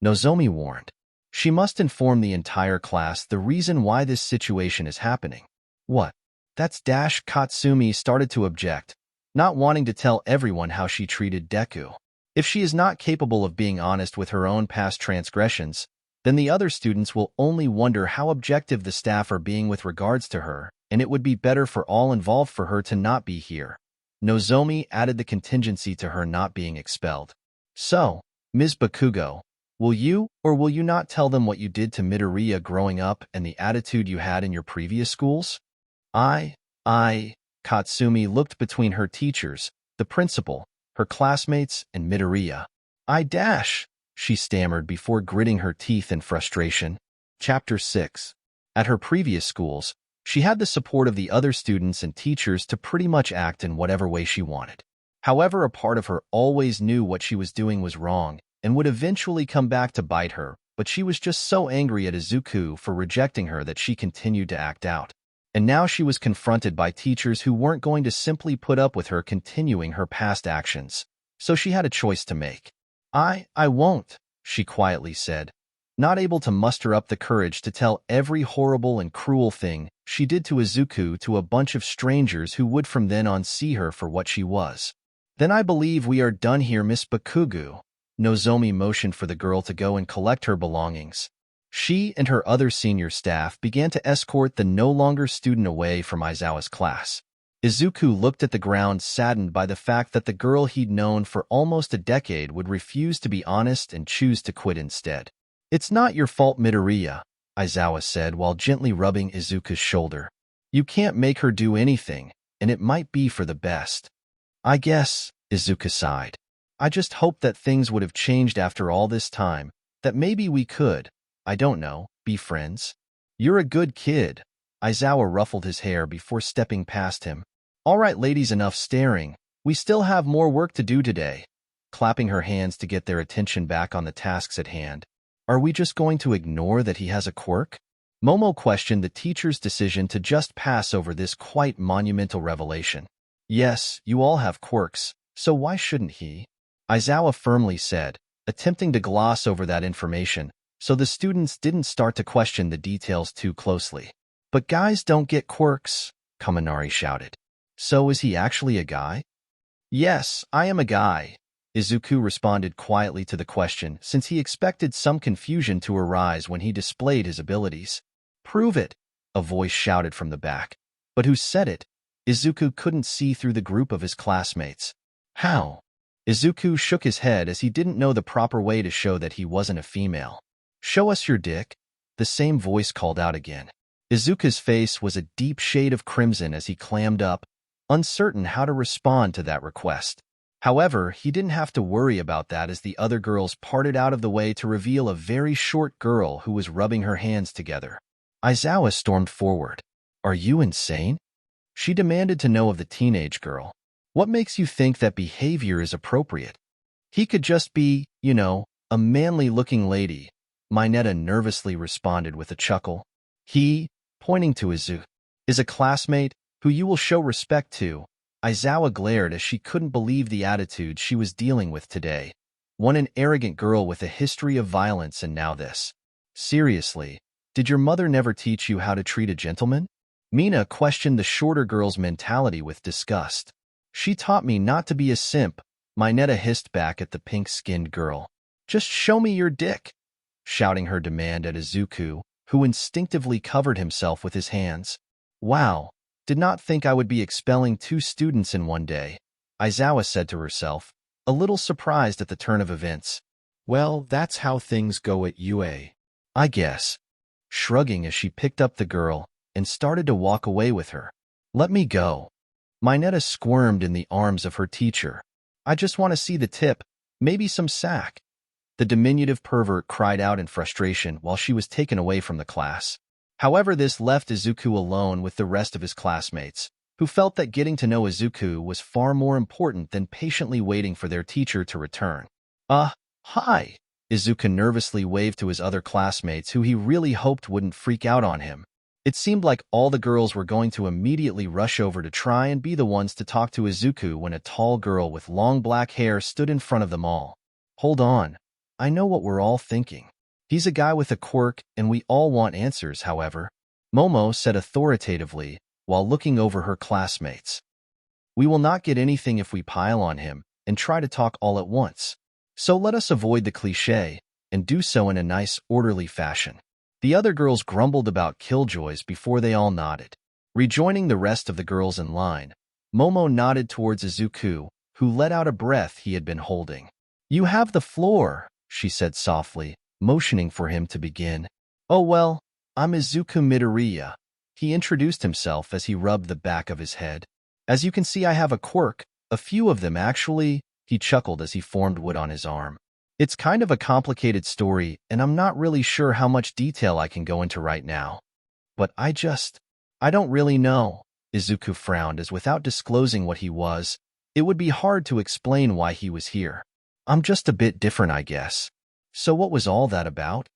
Nozomi warned. She must inform the entire class the reason why this situation is happening. What? That's Katsumi started to object, not wanting to tell everyone how she treated Deku. If she is not capable of being honest with her own past transgressions, then the other students will only wonder how objective the staff are being with regards to her, and it would be better for all involved for her to not be here. Nozomi added the contingency to her not being expelled. So, Ms. Bakugo, will you or will you not tell them what you did to Midoriya growing up and the attitude you had in your previous schools? Katsumi looked between her teachers, the principal, her classmates, and Midoriya. She stammered before gritting her teeth in frustration. Chapter 6. At her previous schools, she had the support of the other students and teachers to pretty much act in whatever way she wanted. However, a part of her always knew what she was doing was wrong and would eventually come back to bite her, but she was just so angry at Izuku for rejecting her that she continued to act out. And now she was confronted by teachers who weren't going to simply put up with her continuing her past actions. So she had a choice to make. I won't, she quietly said, not able to muster up the courage to tell every horrible and cruel thing she did to Izuku to a bunch of strangers who would from then on see her for what she was. Then I believe we are done here, Miss Bakugo. Nozomi motioned for the girl to go and collect her belongings. She and her other senior staff began to escort the no longer student away from Aizawa's class. Izuku looked at the ground, saddened by the fact that the girl he'd known for almost a decade would refuse to be honest and choose to quit instead. It's not your fault, Midoriya, Aizawa said while gently rubbing Izuku's shoulder. You can't make her do anything, and it might be for the best. I guess, Izuku sighed. I just hoped that things would have changed after all this time, that maybe we could, I don't know, be friends. You're a good kid. Aizawa ruffled his hair before stepping past him. All right, ladies, enough staring. We still have more work to do today. Clapping her hands to get their attention back on the tasks at hand. Are we just going to ignore that he has a quirk? Momo questioned the teacher's decision to just pass over this quite monumental revelation. Yes, you all have quirks, so why shouldn't he? Aizawa firmly said, attempting to gloss over that information, so the students didn't start to question the details too closely. But guys don't get quirks, Kaminari shouted. So is he actually a guy? Yes, I am a guy. Izuku responded quietly to the question since he expected some confusion to arise when he displayed his abilities. Prove it, a voice shouted from the back. But who said it? Izuku couldn't see through the group of his classmates. How? Izuku shook his head as he didn't know the proper way to show that he wasn't a female. Show us your dick, the same voice called out again. Izuku's face was a deep shade of crimson as he clammed up, uncertain how to respond to that request. However, he didn't have to worry about that as the other girls parted out of the way to reveal a very short girl who was rubbing her hands together. Aizawa stormed forward. Are you insane? She demanded to know of the teenage girl. What makes you think that behavior is appropriate? He could just be, a manly-looking lady, Mineta nervously responded with a chuckle. He, pointing to Izuku, is a classmate who you will show respect to. Aizawa glared as she couldn't believe the attitude she was dealing with today. An arrogant girl with a history of violence and now this. Seriously, did your mother never teach you how to treat a gentleman? Mina questioned the shorter girl's mentality with disgust. She taught me not to be a simp, Mineta hissed back at the pink-skinned girl. Just show me your dick, shouting her demand at Izuku, who instinctively covered himself with his hands. Wow. Did not think I would be expelling 2 students in one day, Aizawa said to herself, a little surprised at the turn of events. Well, that's how things go at UA. I guess. Shrugging as she picked up the girl and started to walk away with her. Let me go. Mineta squirmed in the arms of her teacher. I just want to see the tip, maybe some sack. The diminutive pervert cried out in frustration while she was taken away from the class. However, this left Izuku alone with the rest of his classmates, who felt that getting to know Izuku was far more important than patiently waiting for their teacher to return. Hi! Izuku nervously waved to his other classmates who he really hoped wouldn't freak out on him. It seemed like all the girls were going to immediately rush over to try and be the ones to talk to Izuku when a tall girl with long black hair stood in front of them all. Hold on. I know what we're all thinking. He's a guy with a quirk, and we all want answers, however, Momo said authoritatively while looking over her classmates. We will not get anything if we pile on him and try to talk all at once. So let us avoid the cliché and do so in a nice, orderly fashion. The other girls grumbled about killjoys before they all nodded. Rejoining the rest of the girls in line, Momo nodded towards Izuku, who let out a breath he had been holding. You have the floor, she said softly, motioning for him to begin. Oh well, I'm Izuku Midoriya. He introduced himself as he rubbed the back of his head. As you can see, I have a quirk, a few of them actually, he chuckled as he formed wood on his arm. It's kind of a complicated story, and I'm not really sure how much detail I can go into right now. But I don't really know. Izuku frowned as without disclosing what he was, it would be hard to explain why he was here. I'm just a bit different, I guess. So what was all that about?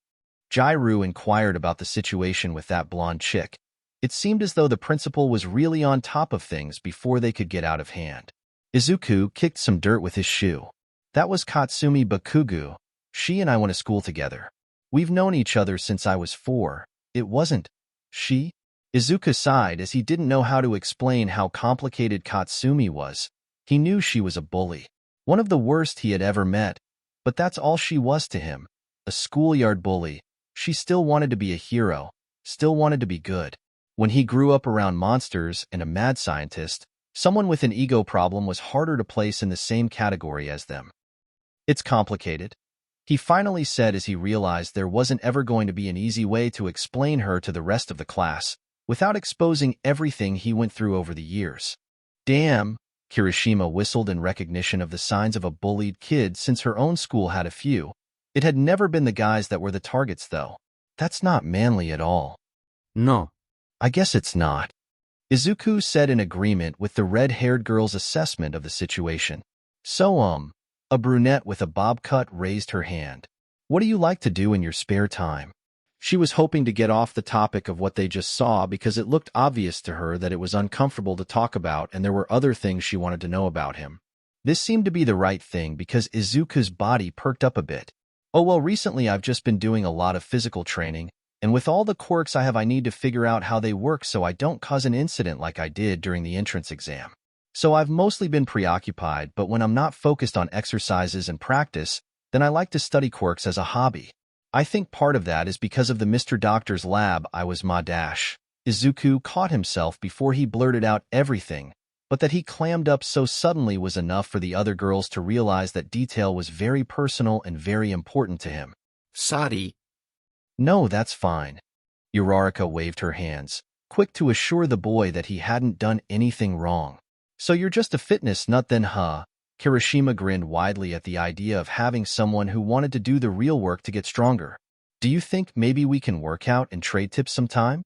Jairu inquired about the situation with that blonde chick. It seemed as though the principal was really on top of things before they could get out of hand. Izuku kicked some dirt with his shoe. That was Katsumi Bakugu. She and I went to school together. We've known each other since I was 4. It wasn't she? Izuku sighed as he didn't know how to explain how complicated Katsumi was. He knew she was a bully, one of the worst he had ever met. But that's all she was to him, a schoolyard bully. She still wanted to be a hero, still wanted to be good. When he grew up around monsters and a mad scientist, someone with an ego problem was harder to place in the same category as them. It's complicated. he finally said as he realized there wasn't ever going to be an easy way to explain her to the rest of the class without exposing everything he went through over the years. Damn, Kirishima whistled in recognition of the signs of a bullied kid since her own school had a few. It had never been the guys that were the targets, though. That's not manly at all.
No.
I guess it's not. Izuku said in agreement with the red-haired girl's assessment of the situation. So, a brunette with a bob cut raised her hand. What do you like to do in your spare time? She was hoping to get off the topic of what they just saw because it looked obvious to her that it was uncomfortable to talk about and there were other things she wanted to know about him. This seemed to be the right thing because Izuku's body perked up a bit. Oh well, recently I've just been doing a lot of physical training, and with all the quirks I need to figure out how they work so I don't cause an incident like I did during the entrance exam. So I've mostly been preoccupied, but when I'm not focused on exercises and practice, then I like to study quirks as a hobby. I think part of that is because of the Mr. Doctor's lab I was ma-dash. Izuku caught himself before he blurted out everything, but that he clammed up so suddenly was enough for the other girls to realize that detail was very personal and very important to him.
Sorry.
No, that's fine. Uraraka waved her hands, quick to assure the boy that he hadn't done anything wrong. So you're just a fitness nut then, huh? Kirishima grinned widely at the idea of having someone who wanted to do the real work to get stronger. Do you think maybe we can work out and trade tips sometime?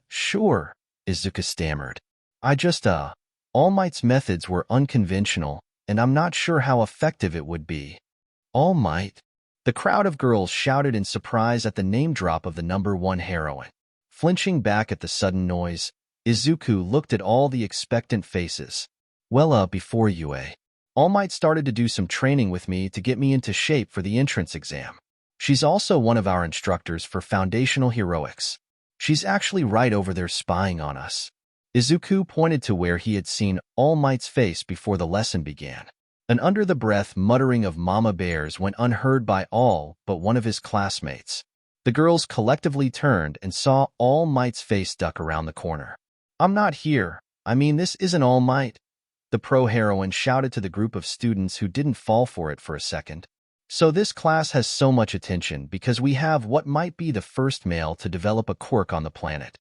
Sure, Izuku stammered. All Might's methods were unconventional, and I'm not sure how effective it would be. All Might? The crowd of girls shouted in surprise at the name drop of the #1 heroine. Flinching back at the sudden noise, Izuku looked at all the expectant faces. Well, before Yue, All Might started to do some training with me to get me into shape for the entrance exam. She's also one of our instructors for foundational heroics. She's actually right over there spying on us. Izuku pointed to where he had seen All Might's face before the lesson began. An under-the-breath muttering of mama bears went unheard by all but one of his classmates. The girls collectively turned and saw All Might's face duck around the corner. I'm not here. I mean, this isn't All Might. The pro-heroine shouted to the group of students who didn't fall for it for a second. So this class has so much attention because we have what might be the first male to develop a quirk on the planet.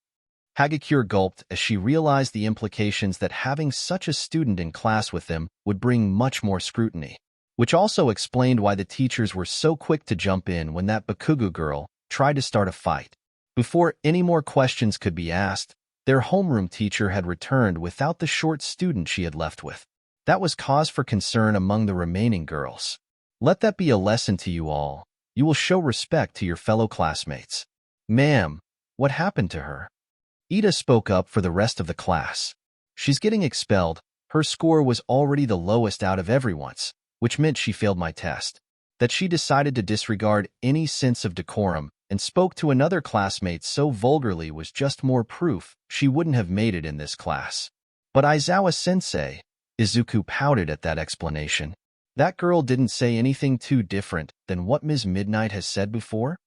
Hagakure gulped as she realized the implications that having such a student in class with them would bring much more scrutiny, which also explained why the teachers were so quick to jump in when that Bakugu girl tried to start a fight. Before any more questions could be asked, their homeroom teacher had returned without the short student she had left with. That was cause for concern among the remaining girls. Let that be a lesson to you all. You will show respect to your fellow classmates. Ma'am, what happened to her? Ida spoke up for the rest of the class. She's getting expelled. Her score was already the lowest out of everyone's, which meant she failed my test. That she decided to disregard any sense of decorum and spoke to another classmate so vulgarly was just more proof she wouldn't have made it in this class. But Aizawa-sensei, Izuku pouted at that explanation. That girl didn't say anything too different than what Ms. Midnight has said before?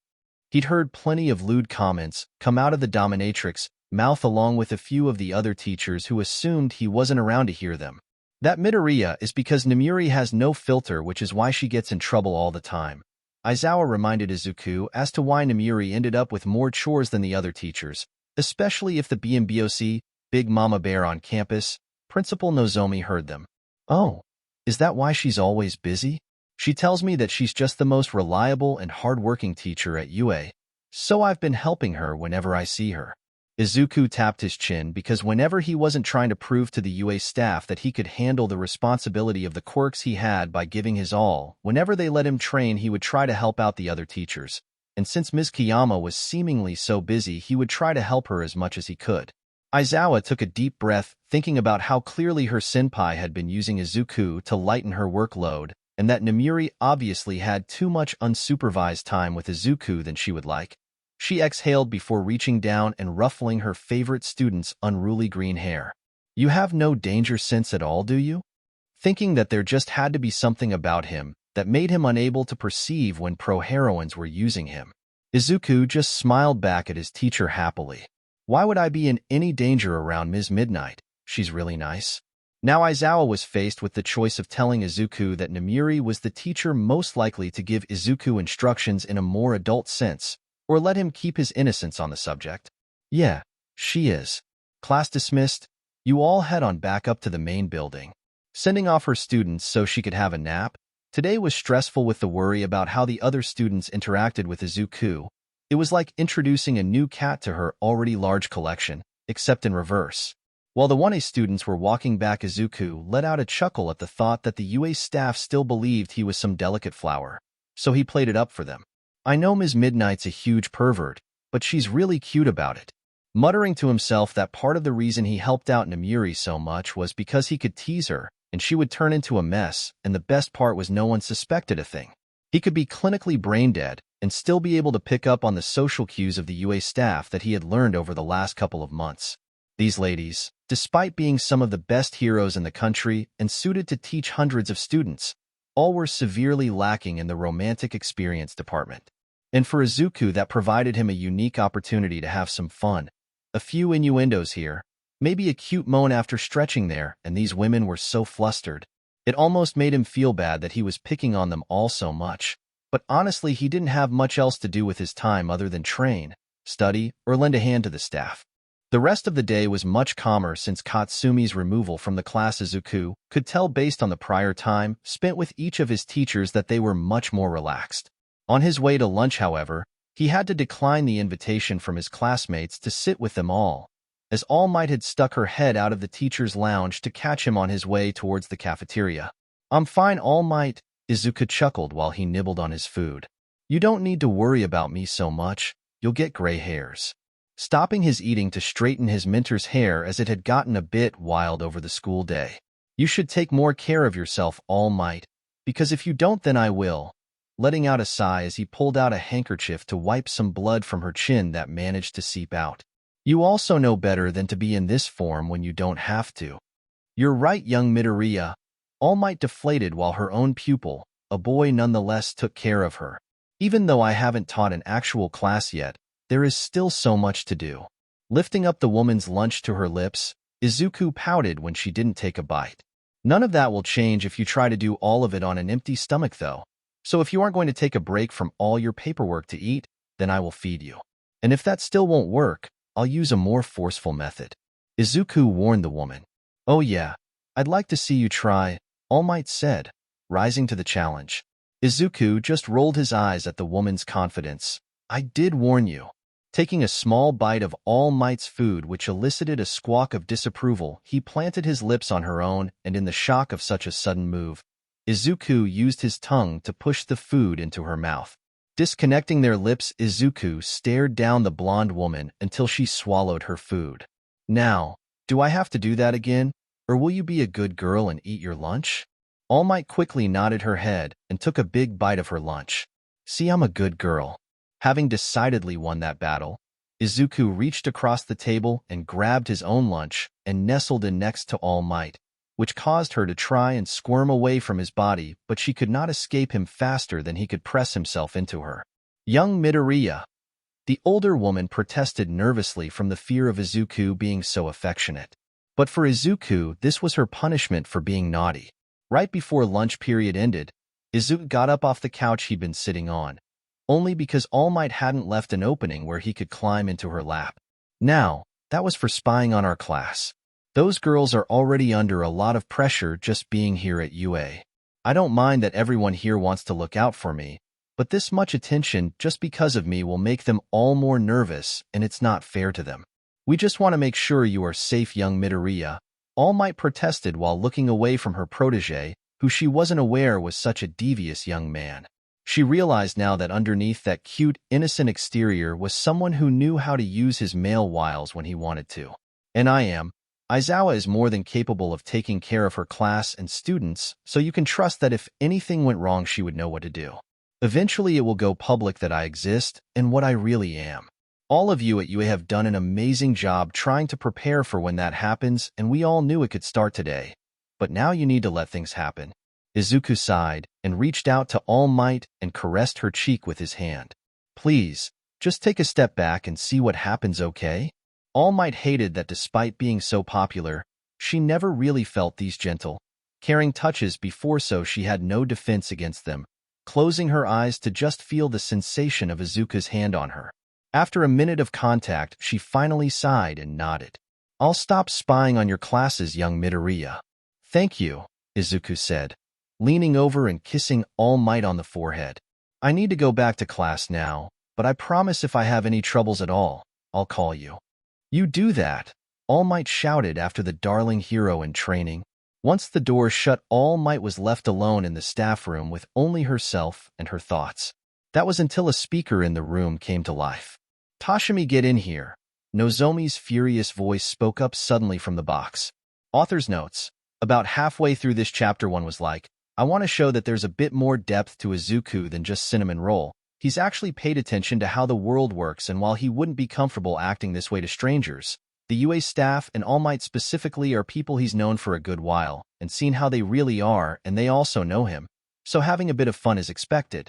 He'd heard plenty of lewd comments come out of the dominatrix mouth along with a few of the other teachers who assumed he wasn't around to hear them. That Midoriya is because Namuri has no filter, which is why she gets in trouble all the time. Aizawa reminded Izuku as to why Namuri ended up with more chores than the other teachers, especially if the BMBOC, Big Mama Bear on campus, Principal Nozomi heard them. Oh, is that why she's always busy? She tells me that she's just the most reliable and hard-working teacher at UA, so I've been helping her whenever I see her. Izuku tapped his chin because whenever he wasn't trying to prove to the UA staff that he could handle the responsibility of the quirks he had by giving his all, whenever they let him train he would try to help out the other teachers, and since Ms. Kiyama was seemingly so busy he would try to help her as much as he could. Aizawa took a deep breath, thinking about how clearly her senpai had been using Izuku to lighten her workload, and that Namuri obviously had too much unsupervised time with Izuku than she would like. She exhaled before reaching down and ruffling her favorite student's unruly green hair. You have no danger sense at all, do you? Thinking that there just had to be something about him that made him unable to perceive when pro-heroines were using him. Izuku just smiled back at his teacher happily. Why would I be in any danger around Ms. Midnight? She's really nice. Now Aizawa was faced with the choice of telling Izuku that Namiri was the teacher most likely to give Izuku instructions in a more adult sense, or let him keep his innocence on the subject. Yeah, she is. Class dismissed. You all head on back up to the main building. Sending off her students so she could have a nap. Today was stressful with the worry about how the other students interacted with Izuku. It was like introducing a new cat to her already large collection, except in reverse. While the 1A students were walking back, Izuku let out a chuckle at the thought that the UA staff still believed he was some delicate flower, so he played it up for them. I know Ms. Midnight's a huge pervert, but she's really cute about it. Muttering to himself that part of the reason he helped out Namiri so much was because he could tease her, and she would turn into a mess, and the best part was no one suspected a thing. He could be clinically brain dead and still be able to pick up on the social cues of the UA staff that he had learned over the last couple of months. These ladies, despite being some of the best heroes in the country and suited to teach hundreds of students, all were severely lacking in the romantic experience department. And for Izuku, that provided him a unique opportunity to have some fun. A few innuendos here, maybe a cute moan after stretching there, and these women were so flustered. It almost made him feel bad that he was picking on them all so much. But honestly, he didn't have much else to do with his time other than train, study, or lend a hand to the staff. The rest of the day was much calmer since Katsumi's removal from the class. Izuku could tell based on the prior time spent with each of his teachers that they were much more relaxed. On his way to lunch, however, he had to decline the invitation from his classmates to sit with them all, as All Might had stuck her head out of the teacher's lounge to catch him on his way towards the cafeteria. I'm fine, All Might, Izuku chuckled while he nibbled on his food. You don't need to worry about me so much, you'll get gray hairs. Stopping his eating to straighten his mentor's hair as it had gotten a bit wild over the school day. You should take more care of yourself, All Might, because if you don't then I will. Letting out a sigh as he pulled out a handkerchief to wipe some blood from her chin that managed to seep out. You also know better than to be in this form when you don't have to. You're right, young Midoriya. All Might deflated while her own pupil, a boy nonetheless, took care of her. Even though I haven't taught an actual class yet, there is still so much to do. Lifting up the woman's lunch to her lips, Izuku pouted when she didn't take a bite. None of that will change if you try to do all of it on an empty stomach, though. So if you aren't going to take a break from all your paperwork to eat, then I will feed you. And if that still won't work, I'll use a more forceful method. Izuku warned the woman. Oh yeah, I'd like to see you try, All Might said, rising to the challenge. Izuku just rolled his eyes at the woman's confidence. I did warn you. Taking a small bite of All Might's food, which elicited a squawk of disapproval, he planted his lips on her own, and in the shock of such a sudden move, Izuku used his tongue to push the food into her mouth. Disconnecting their lips, Izuku stared down the blonde woman until she swallowed her food. Now, do I have to do that again, or will you be a good girl and eat your lunch? All Might quickly nodded her head and took a big bite of her lunch. See, I'm a good girl. Having decidedly won that battle, Izuku reached across the table and grabbed his own lunch and nestled in next to All Might, which caused her to try and squirm away from his body, but she could not escape him faster than he could press himself into her. Young Midoriya. The older woman protested nervously from the fear of Izuku being so affectionate. But for Izuku, this was her punishment for being naughty. Right before lunch period ended, Izuku got up off the couch he'd been sitting on, only because All Might hadn't left an opening where he could climb into her lap. Now, that was for spying on our class. Those girls are already under a lot of pressure just being here at UA. I don't mind that everyone here wants to look out for me, but this much attention just because of me will make them all more nervous, and it's not fair to them. We just want to make sure you are safe, young Midoriya. All Might protested while looking away from her protege, who she wasn't aware was such a devious young man. She realized now that underneath that cute, innocent exterior was someone who knew how to use his male wiles when he wanted to. And Aizawa is more than capable of taking care of her class and students, so you can trust that if anything went wrong she would know what to do. Eventually it will go public that I exist and what I really am. All of you at UA have done an amazing job trying to prepare for when that happens, and we all knew it could start today. But now you need to let things happen. Izuku sighed and reached out to All Might and caressed her cheek with his hand. Please, just take a step back and see what happens, okay? All Might hated that despite being so popular, She never really felt these gentle, caring touches before, so she had no defense against them, closing her eyes to just feel the sensation of Izuku's hand on her. After a minute of contact, she finally sighed and nodded. "I'll stop spying on your classes, young Midoriya." "Thank you," Izuku said, leaning over and kissing All Might on the forehead. "I need to go back to class now, but I promise if I have any troubles at all, I'll call you." "You do that," All Might shouted after the darling hero in training. Once the door shut, All Might was left alone in the staff room with only herself and her thoughts. That was until a speaker in the room came to life. "Toshimi, get in here." Nozomi's furious voice spoke up suddenly from the box. Author's notes. About halfway through this chapter, one was like, I want to show that there's a bit more depth to Izuku than just cinnamon roll. He's actually paid attention to how the world works, and while he wouldn't be comfortable acting this way to strangers, the UA staff and All Might specifically are people he's known for a good while and seen how they really are, and they also know him. So having a bit of fun is expected.